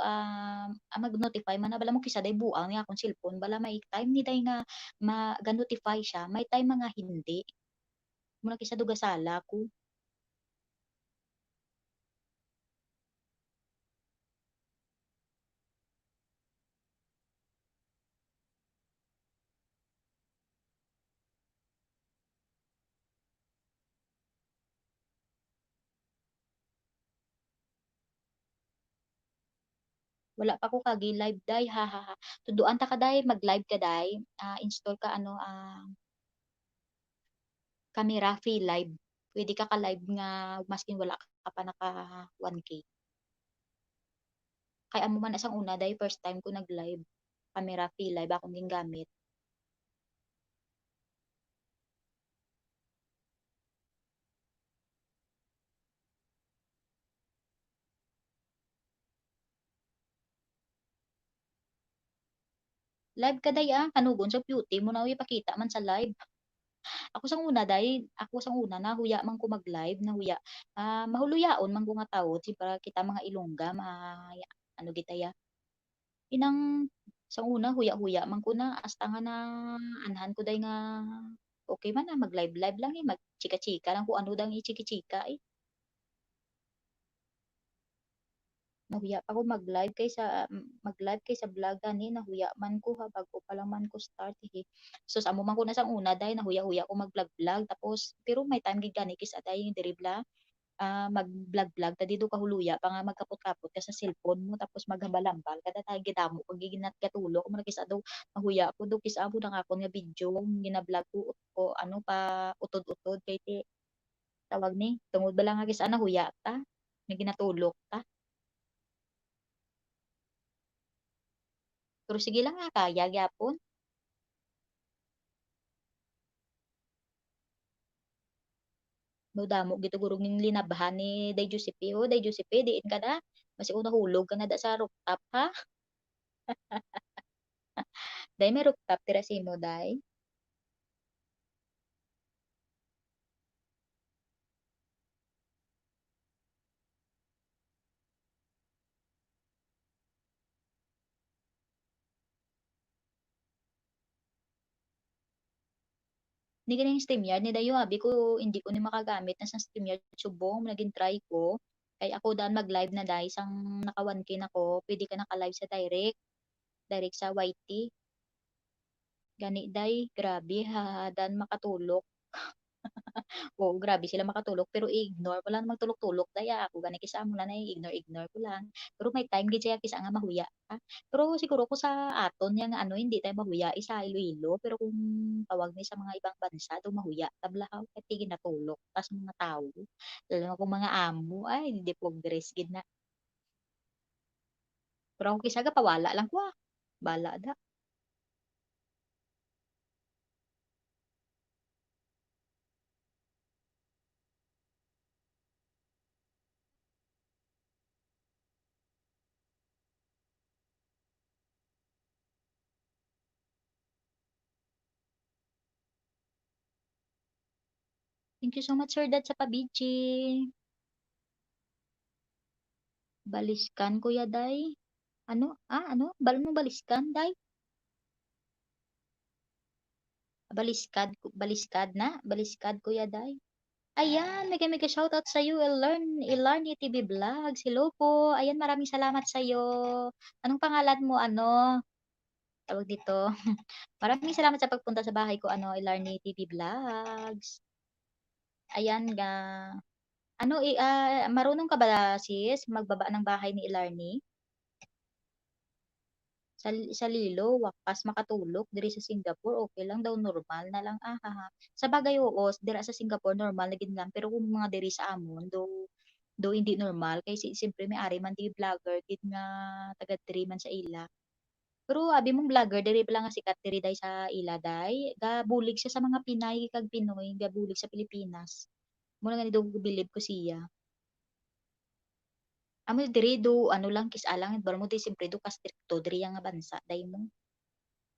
mag-notify man na bala mo kisa day buang ni akong cellphone bala may time ni day nga maga-notify siya, may time nga hindi. Muna kisa duga sala ko. Wala pa ko kagi live day, ha, ha, ha. Tuduan ta ka day mag-live ka day, install ka ano, camera free live. Pwede ka ka-live nga maskin wala ka pa naka 1K. Kay amo man asang una day first time ko nag-live. Camera free live akong gingamit. Live ka day kanugon sa beauty mo na ipakita man sa live. Ako sang una nahuya man ko mag-live, nahuya. Mahuluyaon man ko nga tawo, di para kita mga Ilongga, ano gitaya. Inang sang una huya-huya man ko na hasta nga na anhan ko day nga okay man na mag-live-live lang magchika-chika lang kung ano dang ichiki-chika Nahuya pa ko mag-live kaysa vlog ani nahuya man ko ha bago pa lang man ko start sus amo man ko na sang una day nahuya-huya ko mag-vlog-vlog tapos pero may time gid gani kis aday diri mag-vlog-vlog ta dito kahuluya pa nga magkapot-kapot ka sa cellphone mo tapos maghambalambal kada tayo gidamo pag giginat katulo ko kis adaw mahuya ko do kis amo na ako nga video gina-vlog ko ano pa utod-utod kay ti tawag ni tungod bala nga kis nahuya ta nga ginatulok ta pero sige lang kaya gyapon. Madamo gito gurog ning linabhan ni Day Giuseppe, "Oh, Day Giuseppe diin ka na, basi una hulog ka na da sa rooftop ha." Day may rooftop dira sa imo day? Ni ganing StreamYard ni dayo abi ko hindi ko ni makagamit na sa StreamYard subong naging try ko. Kay ako daan mag-live na day sang naka 1K na ko, pwede ka naka-live sa direct sa YT. Gani day, grabe ha, daan makatulog. Oo, grabe sila makatulog pero i-ignore wala namang tulok-tulok daya ako gani kisa mo na i-ignore ko lang. Pero may time gid siya kisa nga mahuya ka. Pero siguro ko sa aton yang ano hindi tayo mahuya sa Iloilo pero kung tawag ni sa mga ibang bansa do mahuya tablahaw kay tigin natulog tas mga tawo lalo na kung mga amo ay hindi progress gid na. Pero ako kisa pawala lang ko bala da. Thank you so much Sir Dad sa pabiji. Baliskan kuya day. Ano? Ano? Bal mo baliskan day? Baliskad na? Baliskad kuya day? Ayan, mega mega shoutout sa iyo, Ilarni TV Vlogs. Hello po. Ayan, maraming salamat sa iyo. Anong pangalan mo? Ano? Tawag dito. Maraming salamat sa pagpunta sa bahay ko, Ilarni TV Vlogs. Ayan, marunong ka ba sis magbaba ng bahay ni Ilarni? Sa Lilo, wakas makatulog diri sa Singapore, okay lang daw normal na lang ha. Sabagay oo, dira sa Singapore normal na gid lang pero kung mga diri sa amon do hindi normal kay siyempre may ari man di vlogger gid nga taga diri man sa ila. Pero abi mong vlogger diri pa lang nga sikat diri day sa ila day, gabulig siya sa mga Pinay kag Pinoy, gabulig sa Pilipinas. Muna nga ni do bilib ko siya. Amo diri do ano lang kis alang baro mo di siyempre do kastrikto diri nga bansa day mo.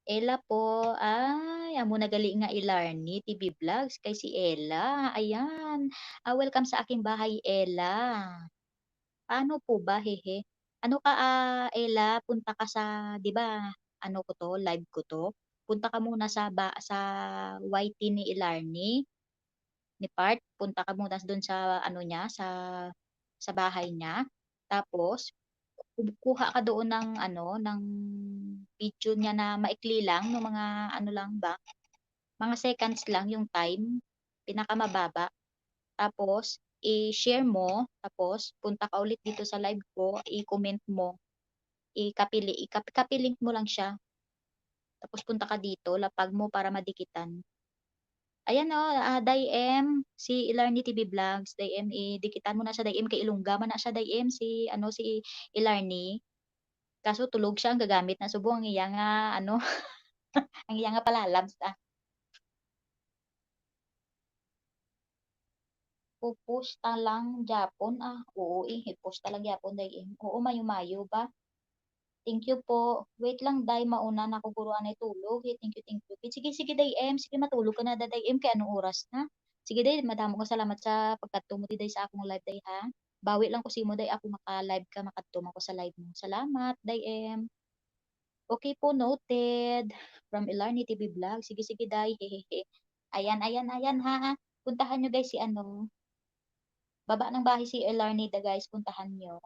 Ella po, ay amo na gali nga Ilarni TV Vlogs kay si Ella, ayan. Welcome sa aking bahay Ella. Paano po ba, hehe? Ano ka, Ella, punta ka sa, 'di ba, ano ko 'to, live ko 'to. Punta ka muna sa YT ni Ilarny, ni Part. Punta ka muna dun sa ano niya, sa bahay niya. Tapos, kuha ka doon ng ano, ng video niya na maikli lang, ng mga ano lang ba, mga seconds lang yung time, pinakamababa. Tapos, i-share mo, tapos punta ka ulit dito sa live ko, i-comment mo, copy link mo lang siya. Tapos punta ka dito, lapag mo para madikitan. Ayan o, Dayem, si Ilarny TV Vlogs, Dayem, dikitan mo na siya, Dayem, kay Ilongga man na siya, Dayem, si Ilarny. Kaso tulog siya, ang gagamit na subo, ang iya nga, ano, ang iya nga palalabs, pupusta lang Japon, oo, i-post lang Japon, Dayem. Oo, mayo-mayo ba? Thank you po. Wait lang, day, mauna na ako guruan ay tulog. Thank you, thank you. Sige, sige, day, sige, matulog ka na, day, kaya anong oras na? Sige, day, madamo ko salamat sa pagkatumo di day sa akong live, day, ha? Bawi lang ko simo, day, ako maka-live ka, makatuma ko sa live mo. Salamat, day, Okay po, noted. From Ilarny TV Vlog. Sige, sige, day, hehehe. Ayan, ayan, ayan, ha? Puntahan nyo, guys, si ano, baba ng bahay si Ilarny, da, guys, puntahan nyo.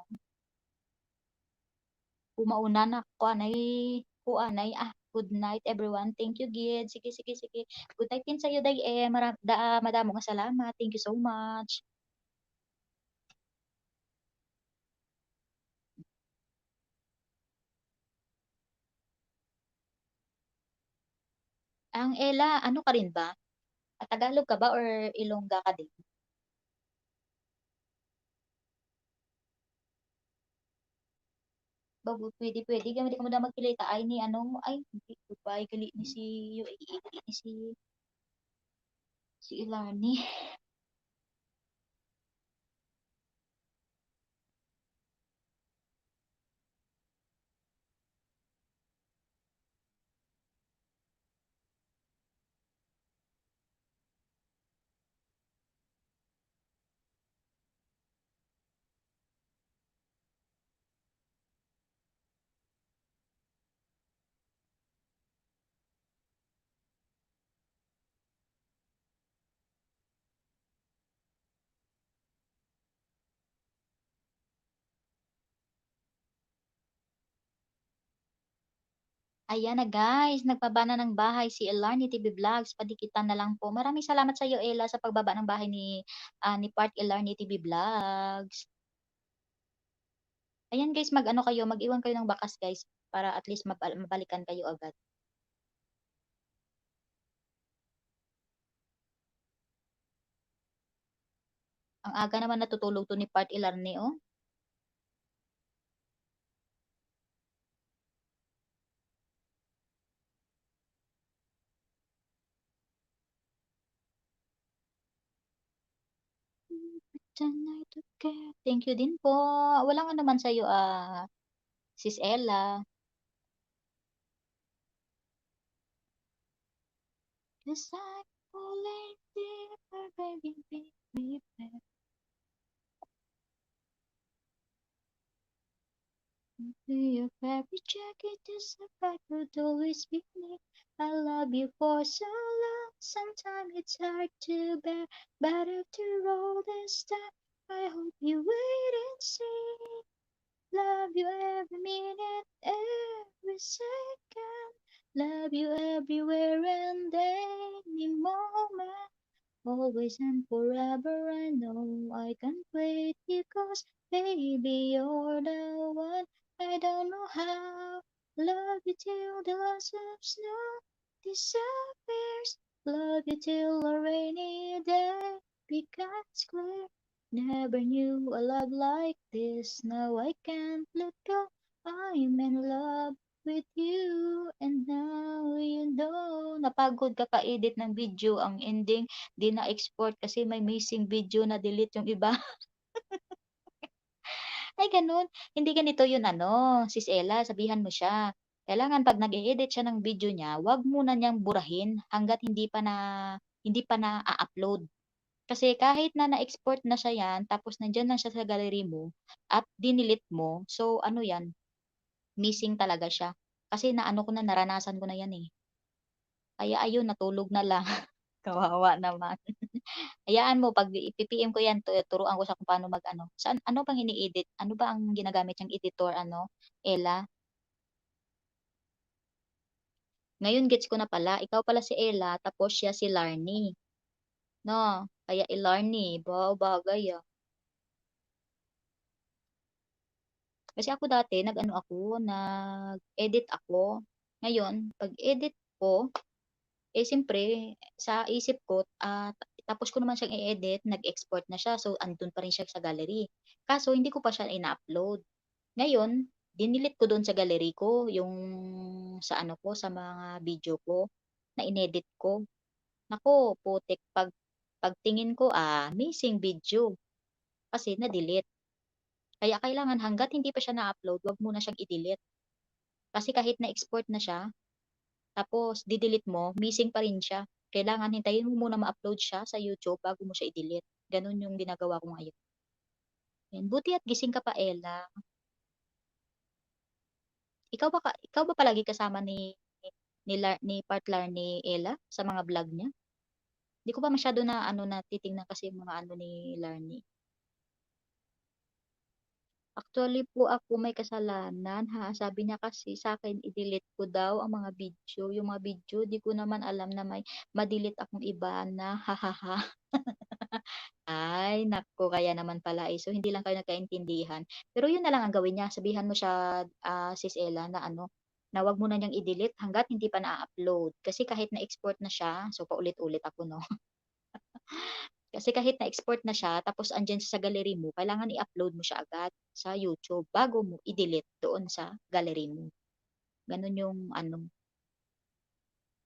Pumauna na kuanay, good night everyone. Thank you, Gid. Sige, sige, sige. Good night din sa'yo, day, madamo nga salamat. Thank you so much. Ang Ella, ano ka rin ba? Tagalog ka ba or Ilongga ka din? Bago, pwede, pwede. Gamit ka mo na magkilita. Ay, ni ano, ay, hindi, goodbye, gali ni si UAE, gali ni si Ilani. Ayan na guys, nagbaba ng bahay si Elarny TV Vlogs. Padikitan na lang po. Maraming salamat sa iyo, Ella, sa pagbaba ng bahay ni Part Elarny TV Vlogs. Ayan guys, mag-ano kayo, mag-iwan kayo ng bakas guys para at least mabalikan kayo agad. Ang aga naman natutulog to ni Part Elarny, oh. Tonight, okay. Thank you din po. Walang ano man sa'yo, Sis Ella. Cause I'm falling deeper, baby, be prepared. Your favorite jacket is a fact would always be me. I love you for so long, sometimes it's hard to bear. But after all this time, I hope you wait and see. Love you every minute, every second. Love you everywhere and any moment. Always and forever, I know I can't wait because baby you're the one. I don't know how. Love you till the last of snow disappears. Love you till a rainy day becomes clear. Never knew a love like this. Now I can't let go. I'm in love with you and now you know. Napagod ka ka-edit ng video, ang ending di na-export kasi may missing video na delete yung iba. Ay ganun. Hindi ganito yun ano, Sis Ella, sabihan mo siya. Kailangan pag nag-edit siya ng video niya, wag muna niyang burahin hanggat hindi pa na upload. Kasi kahit na na-export na siya yan, tapos nandiyan lang siya sa gallery mo, at dinilit mo, so ano yan, missing talaga siya. Kasi naano ko na, naranasan ko na yan eh. Kaya ayun, natulog na lang. Kawawa naman. Hayaan mo, pag i-PM ko yan, turuan ko siya kung paano mag-ano. Saan, ano bang ini-edit? Ano ba ang ginagamit niyang editor, ano, Ella? Ngayon gets ko na pala, ikaw pala si Ella, tapos siya si Larny. No, kaya i-Larny, bagay ah. Kasi ako dati, nag-ano ako, nag-edit ako. Ngayon, pag-edit ko, eh siyempre, sa isip ko, tapos ko naman siyang i-edit, nag-export na siya, so andun pa rin siya sa gallery. Kaso, hindi ko pa siya ina-upload. Ngayon, dinilit ko doon sa gallery ko, yung sa ano ko, sa mga video ko, na inedit ko. Nako, putik, pagtingin ko, missing video. Kasi na-delete. Kaya kailangan hanggat hindi pa siya na-upload, wag mo na siyang i-delete. Kasi kahit na-export na siya, tapos di-delete mo, missing pa rin siya. Kailangan hintayin mo muna ma-upload siya sa YouTube bago mo siya i-delete. Ganun yung ginagawa ko ngayon. Yan. Buti at gising ka pa, Ella. Ikaw ba palagi kasama ni Partlar ni Ella sa mga vlog niya? Hindi ko pa masyado na ano na titingnan kasi yung mga ano ni Larny. Actually po ako may kasalanan ha. Sabi niya kasi sa akin i-delete ko daw ang mga video. Yung mga video, di ko naman alam na may ma-delete akong iba na hahaha. Ay, naku, kaya naman pala eh. So, hindi lang kayo nagkaintindihan. Pero yun na lang ang gawin niya. Sabihan mo siya, Sis Ella, na ano, na wag mo na niyang i-delete hanggat hindi pa na-upload. Kasi kahit na-export na siya, so paulit-ulit ako, no? Kasi kahit na-export na siya, tapos andyan siya sa gallery mo, kailangan i-upload mo siya agad sa YouTube bago mo i-delete doon sa gallery mo. Ganun yung ano.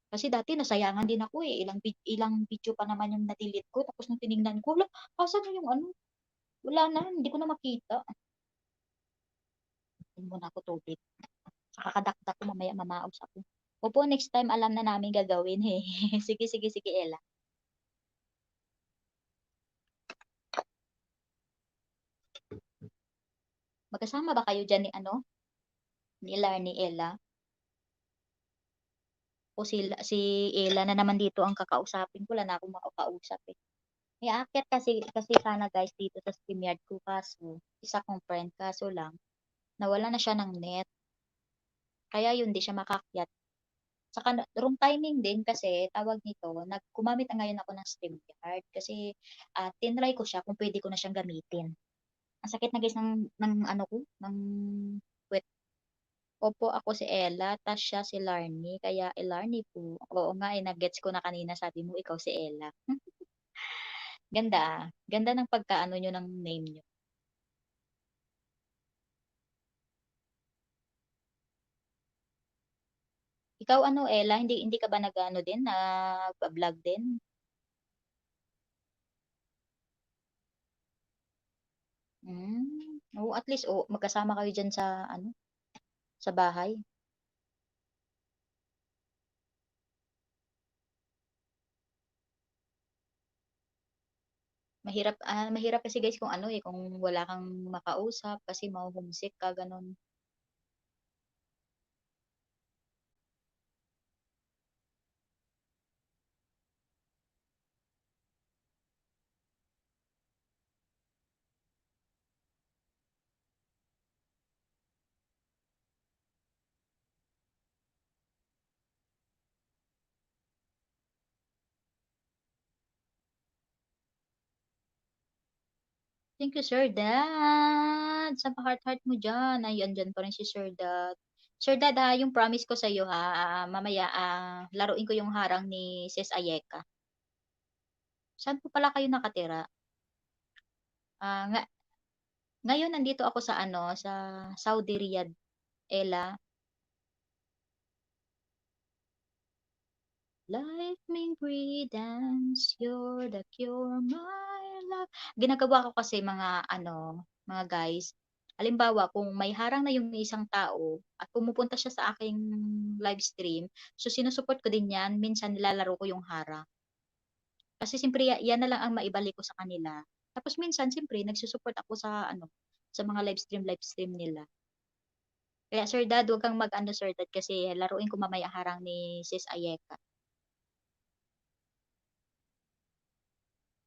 Kasi dati nasayangan din ako eh. Ilang video pa naman yung na-delete ko. Tapos nung tinignan ko, wala, asan na yung ano? Wala na, hindi ko na makita. Hindi mo na ako tubig. Kakadakdak ko mamaya mamaos ako. Opo, next time alam na namin gagawin eh. Sige, sige, sige, Ella. Magkasama ba kayo dyan ni ano? Ni Ella, ni Ella? O si Ella na naman dito ang kakausapin ko. Wala na akong makakausap eh. May aakyat kasi sana guys dito sa StreamYard ko kaso isa kong friend kaso lang nawala na siya ng net. Kaya yun di siya makakyat. Saka wrong timing din kasi tawag nito, gumamit na ngayon ako ng StreamYard kasi tinry ko siya kung pwede ko na siyang gamitin. Ang sakit na guys ng ano ko, ng puwet. Opo, ako si Ella, tas siya si Larny, kaya Larny po. Oo nga eh, nag-gets ko na kanina sabi mo ikaw si Ella. Ganda ah. Ganda ng pagkaano nyo ng name nyo. Ikaw ano, Ella, hindi hindi ka ba nag-ano din, nag-vlog din? Oo, at least magkasama kayo diyan sa ano, sa bahay. Mahirap kasi guys kung ano eh, kung wala kang makausap kasi maho-homesick ka gano'n. Thank you, Sir Dad. Sa pa-heart-heart mo diyan. Ay, andiyan pa rin si Sir Dad. Sir Dad, yung promise ko sa iyo ha, mamaya laruin ko yung harang ni Sis Ayeka. Saan po pala kayo nakatira? Ah, nga, ngayon nandito ako sa ano, sa Saudi Riyadh, Ella. Life may dance, you're the cure, my love. Ginagawa ko kasi mga ano, mga guys. Halimbawa, kung may harang na yung isang tao at pumupunta siya sa aking live stream, so sinusuport ko din yan. Minsan nilalaro ko yung harang. Kasi siyempre yan na lang ang maibalik ko sa kanila. Tapos minsan siyempre nagsusupport ako sa ano, sa mga live stream nila. Kaya Sir Dad, huwag kang mag-ano Sir Dad kasi laruin ko mamaya harang ni Sis Ayeka.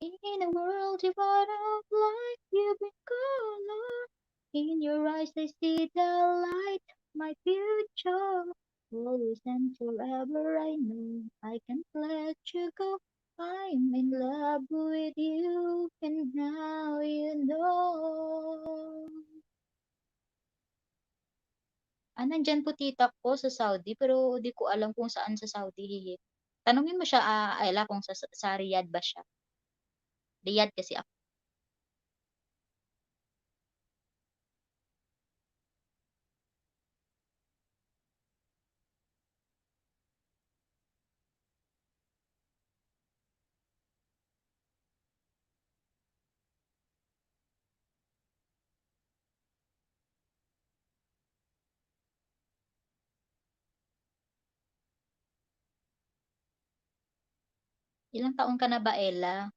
In a world devoid of light, you bring color. In your eyes I see the light, my future. Always and forever I know I can't let you go. I'm in love with you, and now you know. Nandyan po tita ko sa Saudi, pero di ko alam kung saan sa Saudi. Tanungin mo siya, Ayla, kung sa Riyadh ba siya. Riyadh kasi ako. Ilang taon ka na ba, Ella?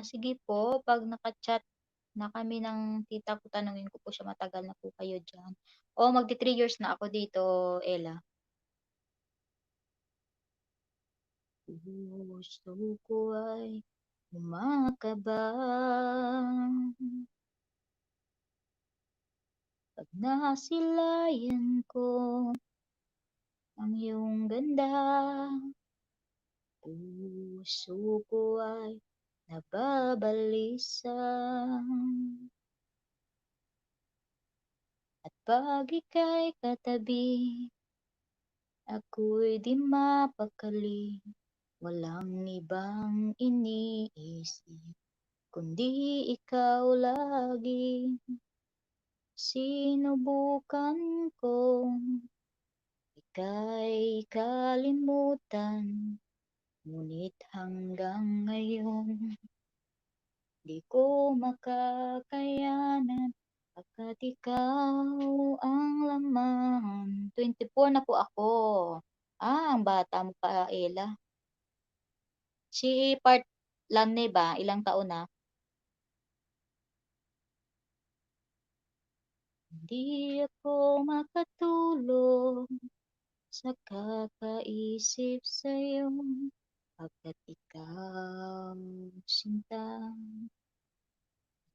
Sige po, pag naka-chat na kami ng tita ko, tanungin ko po siya, matagal na po kayo dyan. O, magti 3 years na ako dito, Ella. Gusto ko ay umakabang pag nasilayan ko ang iyong ganda. Puso ko ay nababalisa at pag ika'y katabi, ako'y di mapakali. Walang ibang iniisip, kundi ikaw lagi. Sinubukan kong ika'y kalimutan, ngunit hanggang ngayon di ko makakayanan, pagkat ikaw ang laman. 24 na po ako. Ang bata mo pa, Ella. Si Part Lamne ba, ilang taon na? Hindi ako makatulog sa kakaisip sa'yo, pagkat ikaw, sinta,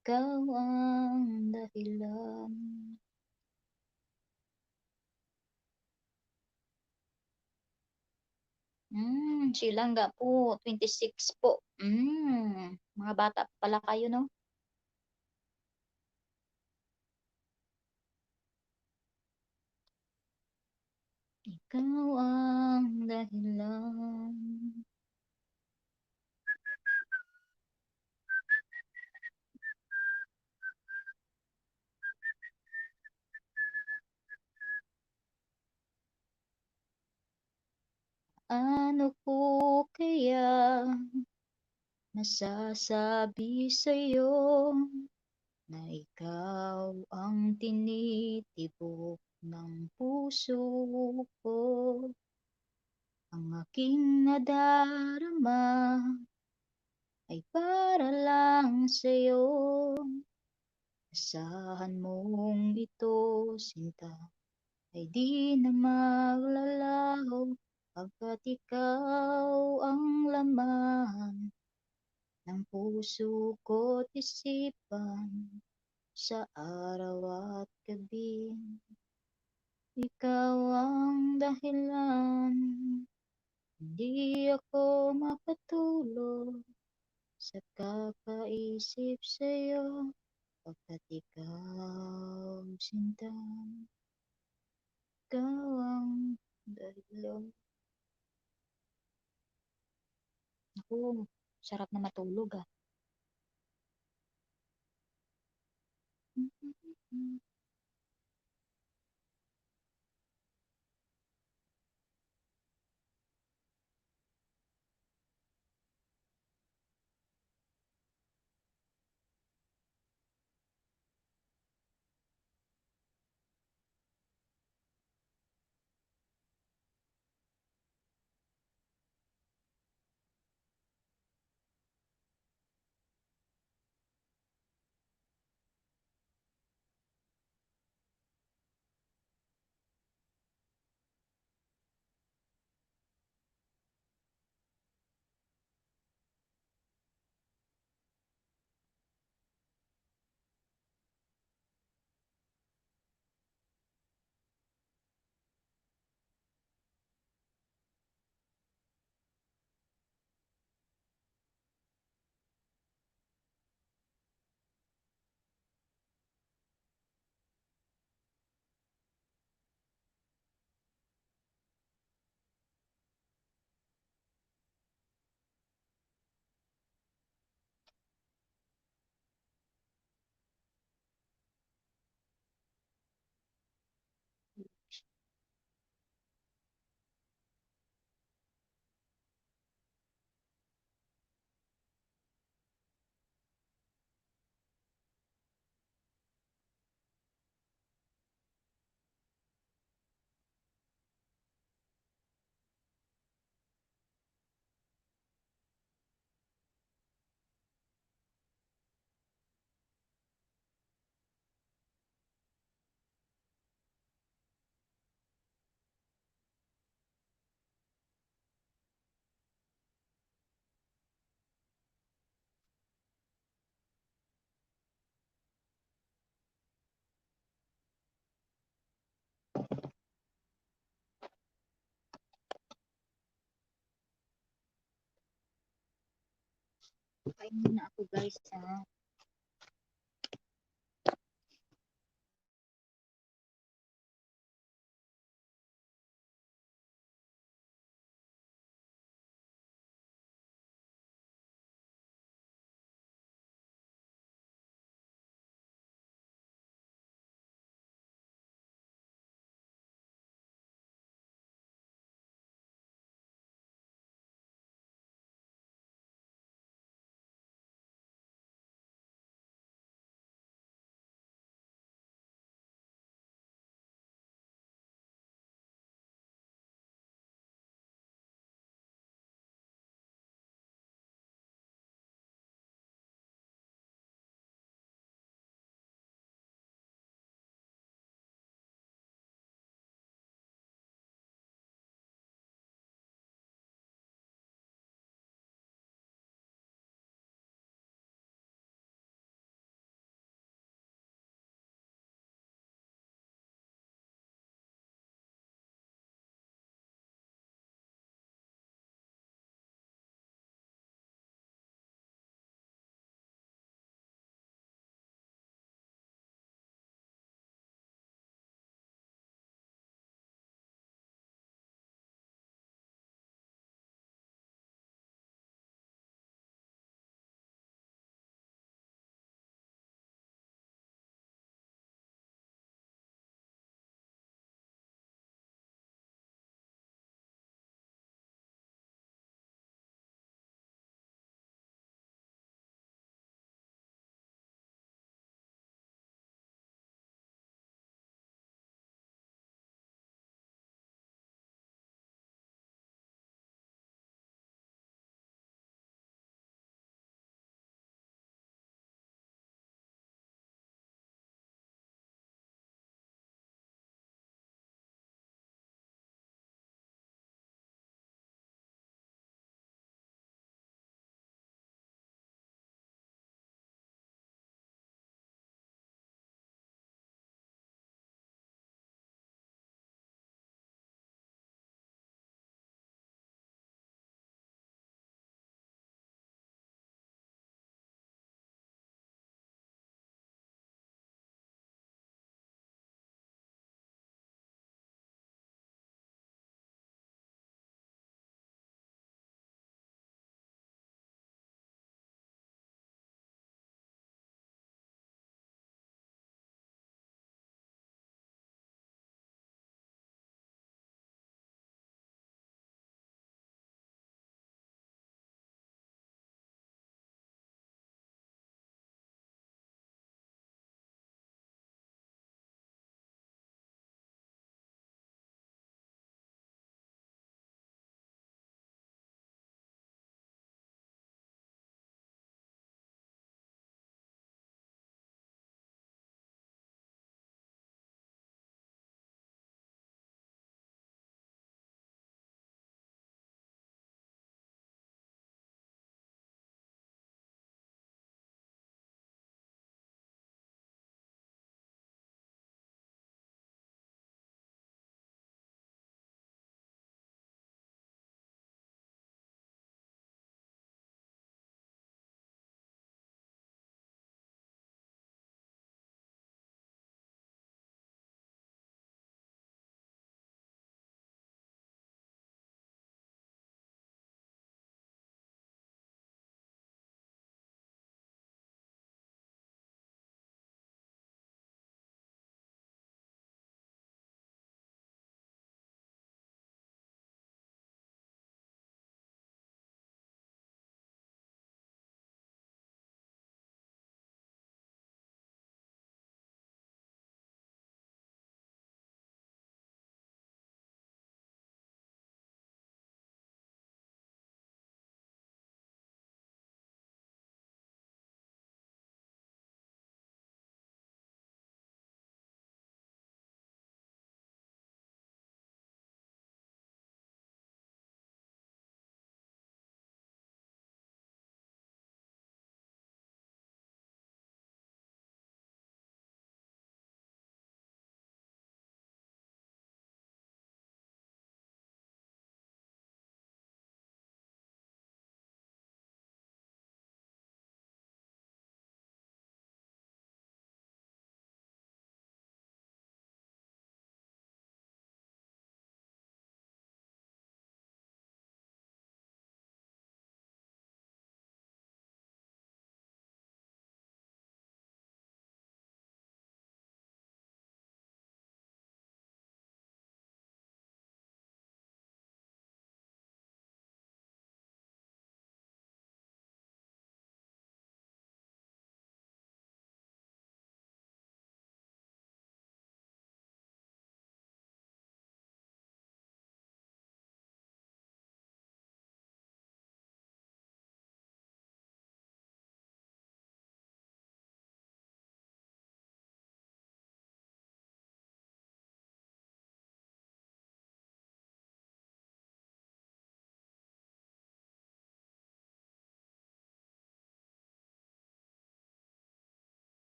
ikaw ang dahilan. Silangga po, 26 po. Mga bata pa pala kayo, no? Ikaw ang dahilan. Ano po kaya nasasabi sa'yo na ikaw ang tinitibok ng puso ko? Ang aking nadarama ay para lang sa'yo. Asahan mong ito, sinta, ay di na maglalaho, pagkat ikaw ang laman ng puso ko't isipan sa araw at gabi. Ikaw ang dahilan, hindi ako makatulog sa kakaisip sa'yo, pagkat ikaw, sinta, ikaw ang dahilan. Ako, sarap na matulog. Kain muna ako guys ha.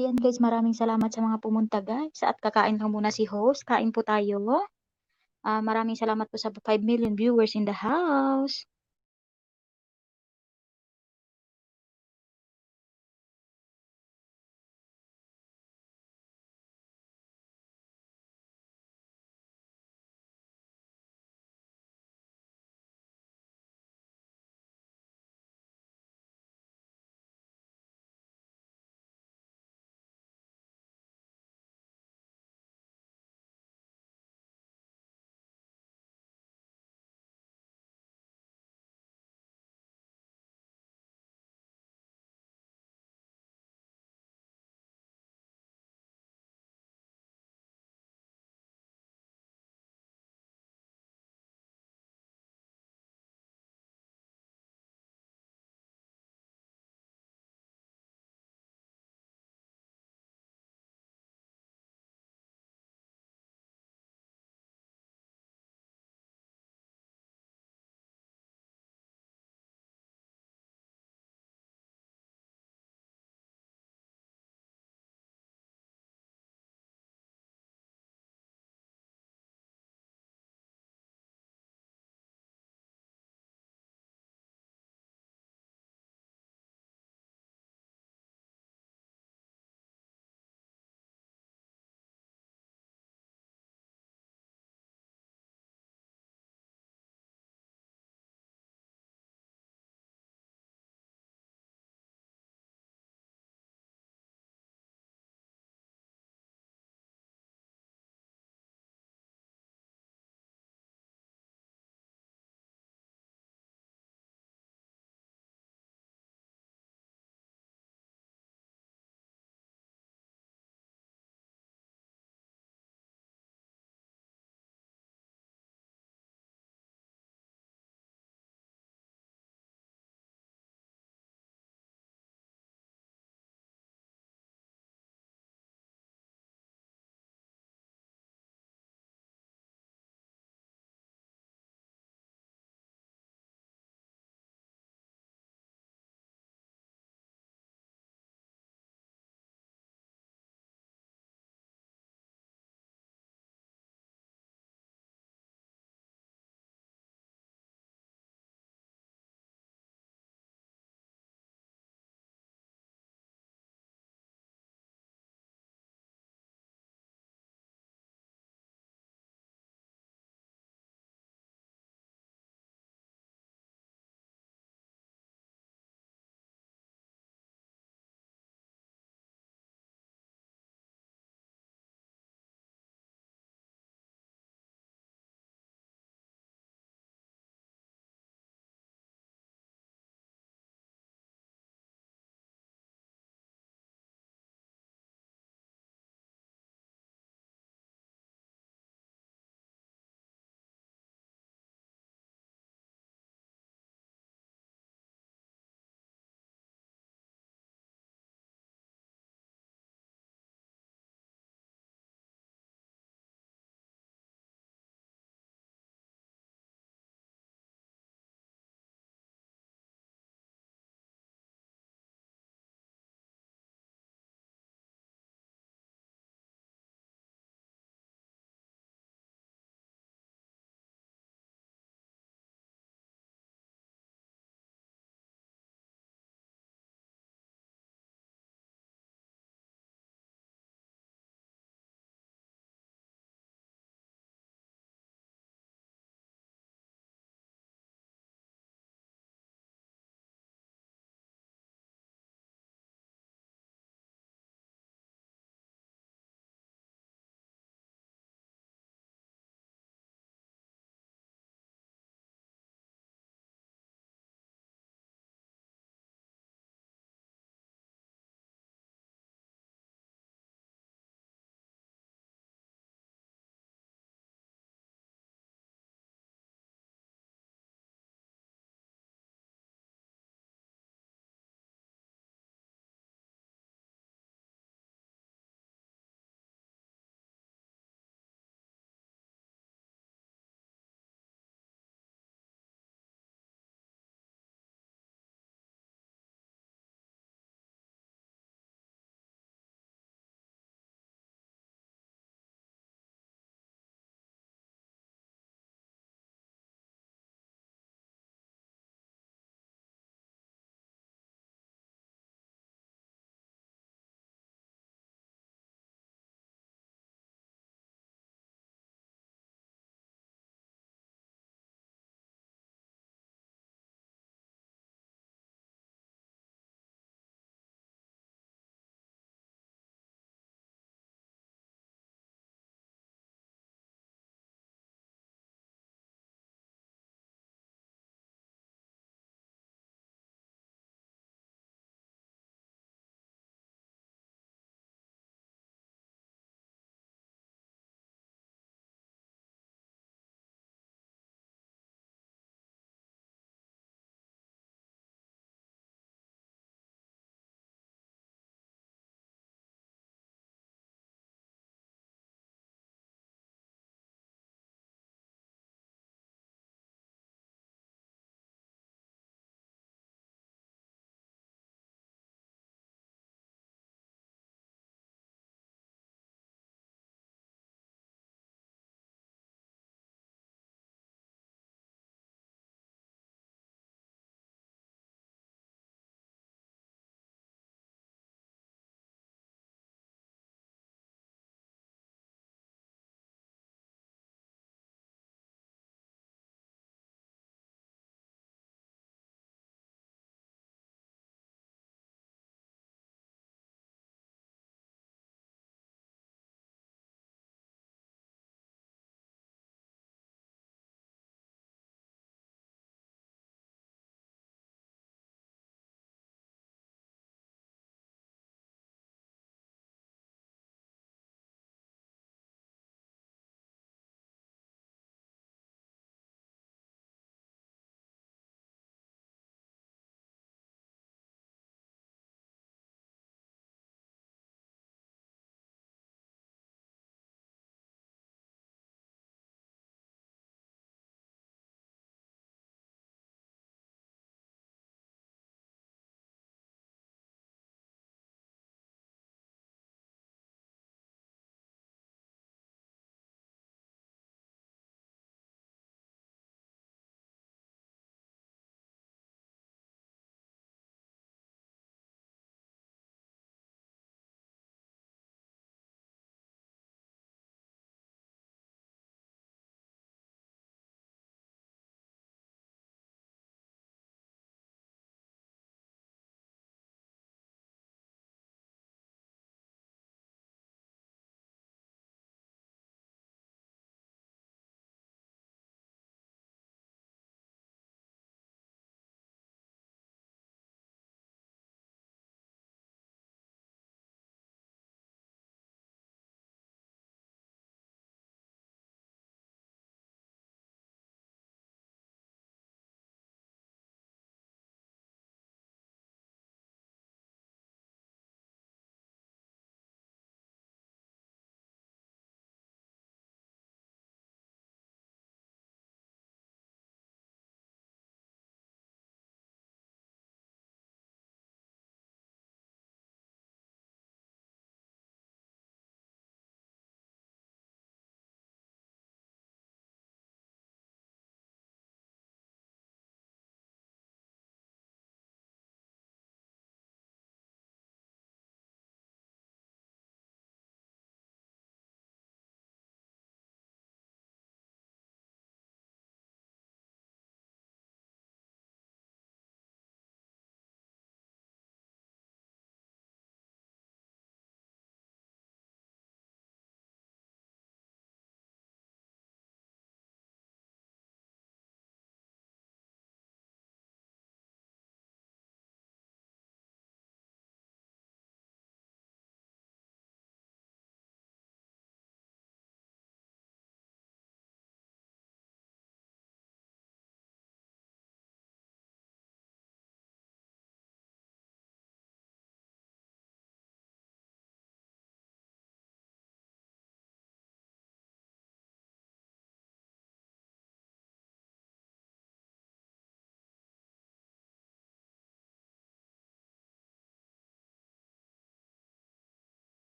Ayan guys, maraming salamat sa mga pumunta guys. At kakain lang muna si host. Kain po tayo. Maraming salamat po sa 5 million viewers in the house.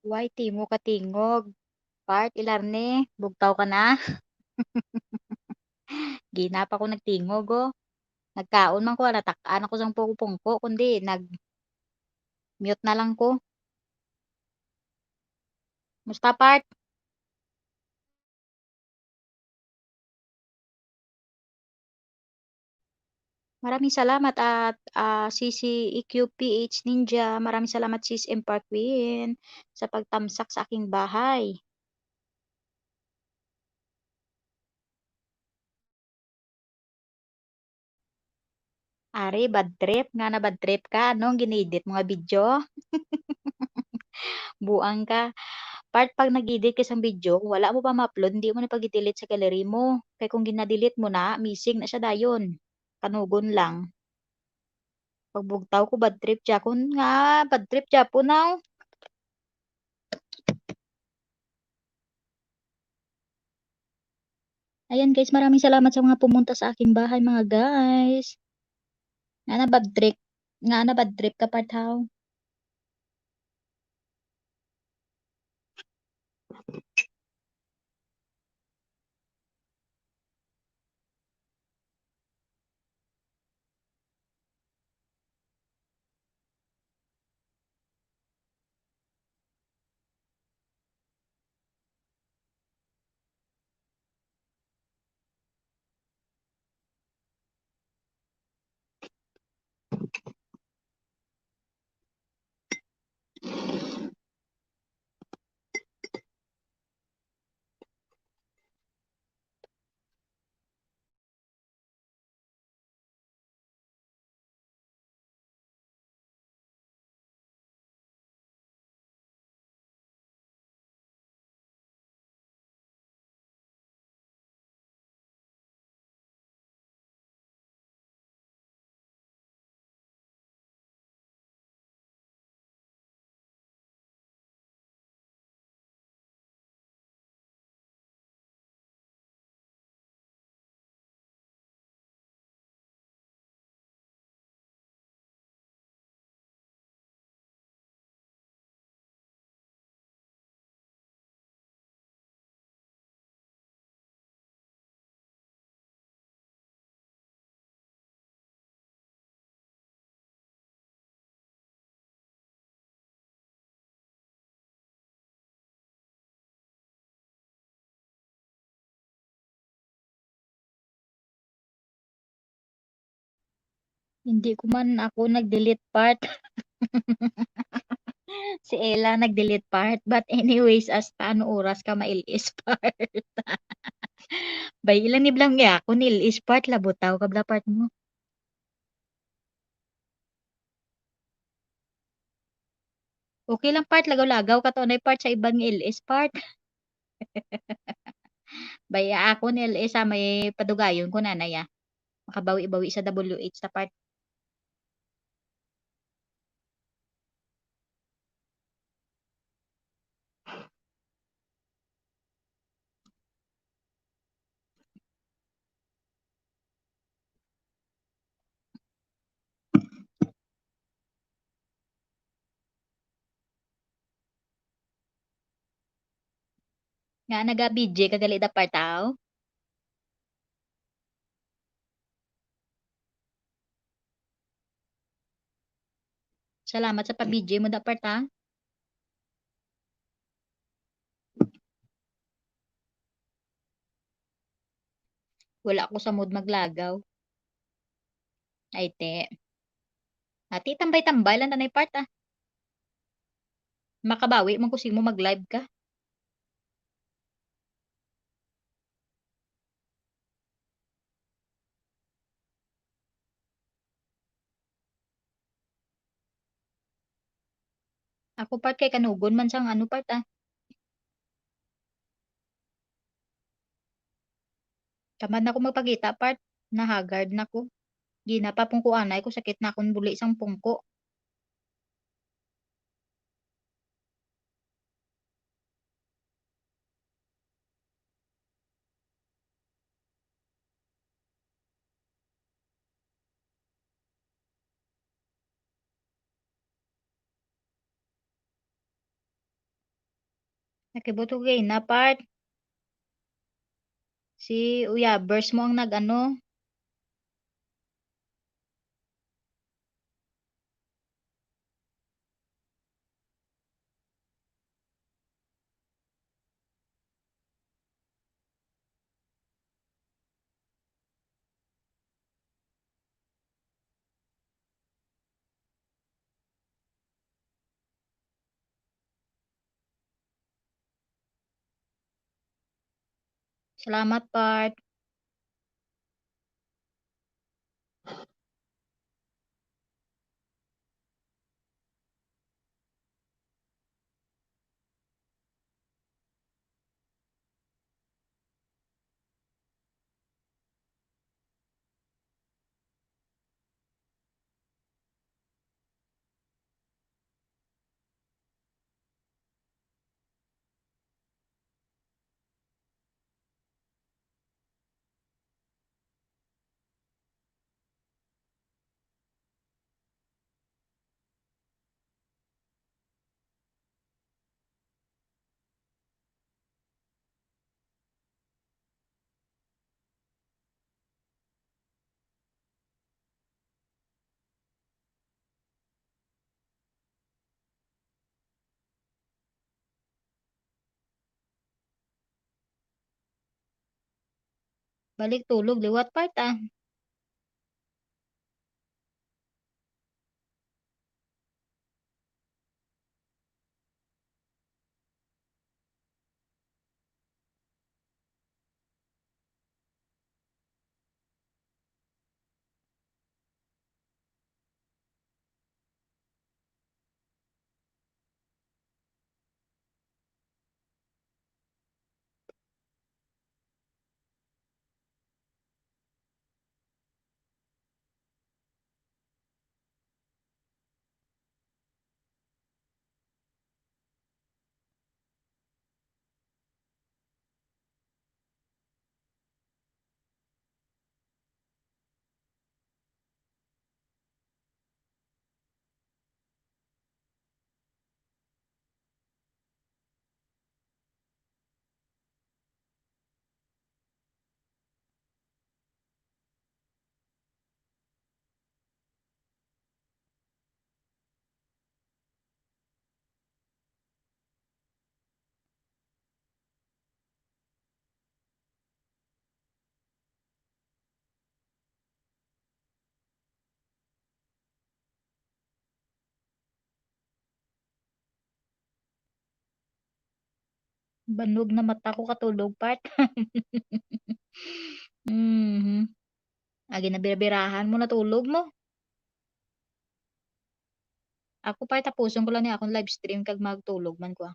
Why timo ka tingog? Part ilarne, bugtaw ka na. Gina pa ko nagtingog oh. Nagkaon man ko, natak-an ako sang pungko kundi nag-mute na lang ko. Musta part? Maraming salamat at CCEQPH Ninja. Maraming salamat Sis Empar Queen sa pagtamsak sa aking bahay. Ari, bad trip. Nga na bad trip ka. Anong ginidit mga video? Buang ka. Part pag nag-edit ka sa video, kung wala mo pa ma-upload, hindi mo na pag-delete sa gallery mo. Kaya kung gina-delete mo na, missing na siya dayon. Kanugon lang. Pagbugtaw ko, bad trip Japon nga. Bad trip Japon now. Ayan guys, maraming salamat sa mga pumunta sa aking bahay mga guys. Nga na bad trip. Nga na bad trip ka partaw. Hindi ko man ako nag-delete part. Si Ella nag-delete part. But anyways, as paano oras ka mailis part? Bay ilan ni blang ya ako nilis part labutaw kabla part mo. Okay lang part lagaw-lagaw ka to na part sa ibang LS part. Bay ako ni LS sa may padugayon ko na ya. Makabawi-bawi sa WH sa part. Nga naga-BJ kagali da part aw. Salamat sa pa-BJ mo da part ha. Wala ako sa mood maglagaw. Ay te. Ati tambay-tambay lang tanay part ah. Makabawi man kusing mo mag-live ka. Ako part kay kanugon man sang ano part ah. Tamad na ako magpagita part. Nahagard na ko. Gina pa pong kuanay ko sakit na akong buli sang pungko. Nakibutugay na part. Si Uyabers mo ang nag-ano. Salamat part. Balik tulog liwat part ah. Banog na mata ko katulog part. Mhm. Agi na birabirahan mo natulog mo. Ako part tapuson ko lang ni akong live stream kag magtulog man ko.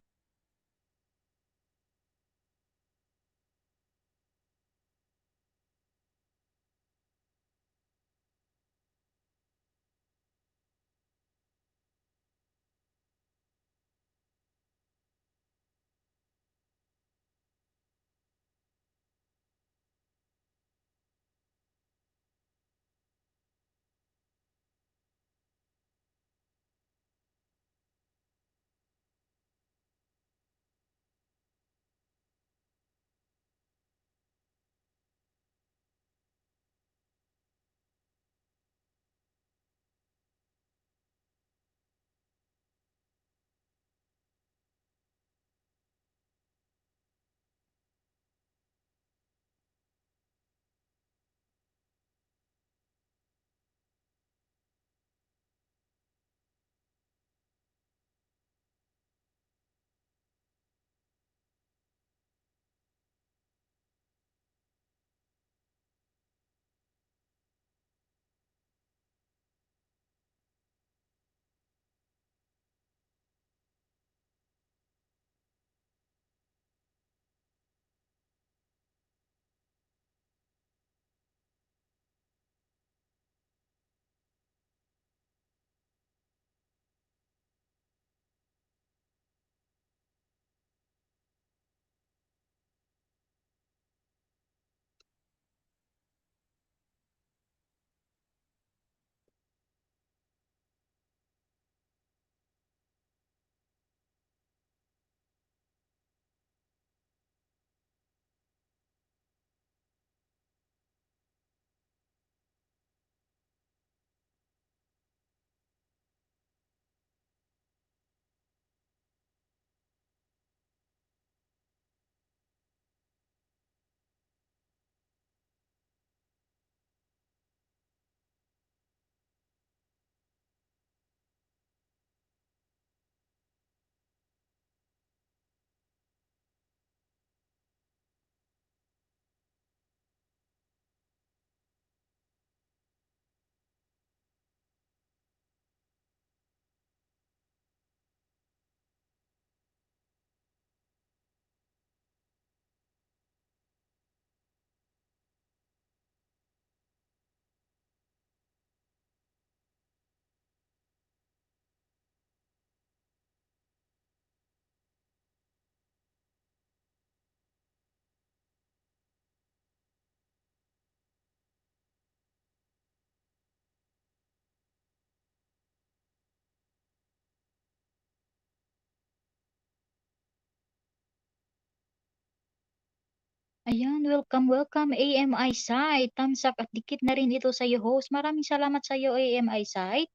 Ayan, welcome, welcome AMI site. Tamsak at dikit na rin ito sa iyo, host. Maraming salamat sa iyo, AMI site.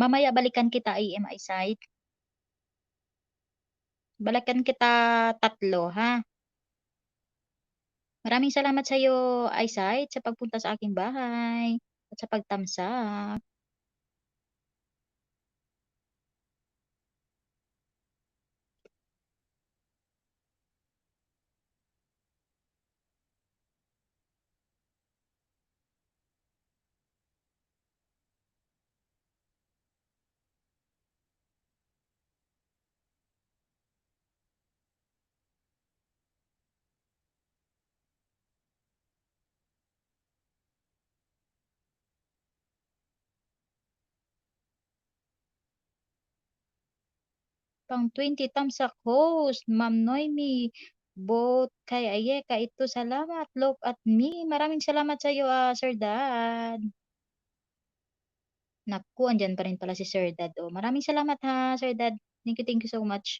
Mamaya balikan kita, AMI site. Balikan kita tatlo, ha? Maraming salamat sa iyo, eyesight, sa pagpunta sa aking bahay at sa pagtamsak. Pang 20 tamsak host, Ma'am Noemi. Bot kay Ayeka, ito salamat. Look at me. Maraming salamat sa iyo, Sir Dad. Naku, andyan pa rin pala si Sir Dad. Oh, maraming salamat ha, Sir Dad. Thank you so much.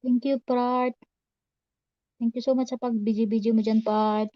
Thank you, Part. Thank you so much sa pag-busy-busy mo dyan, Part.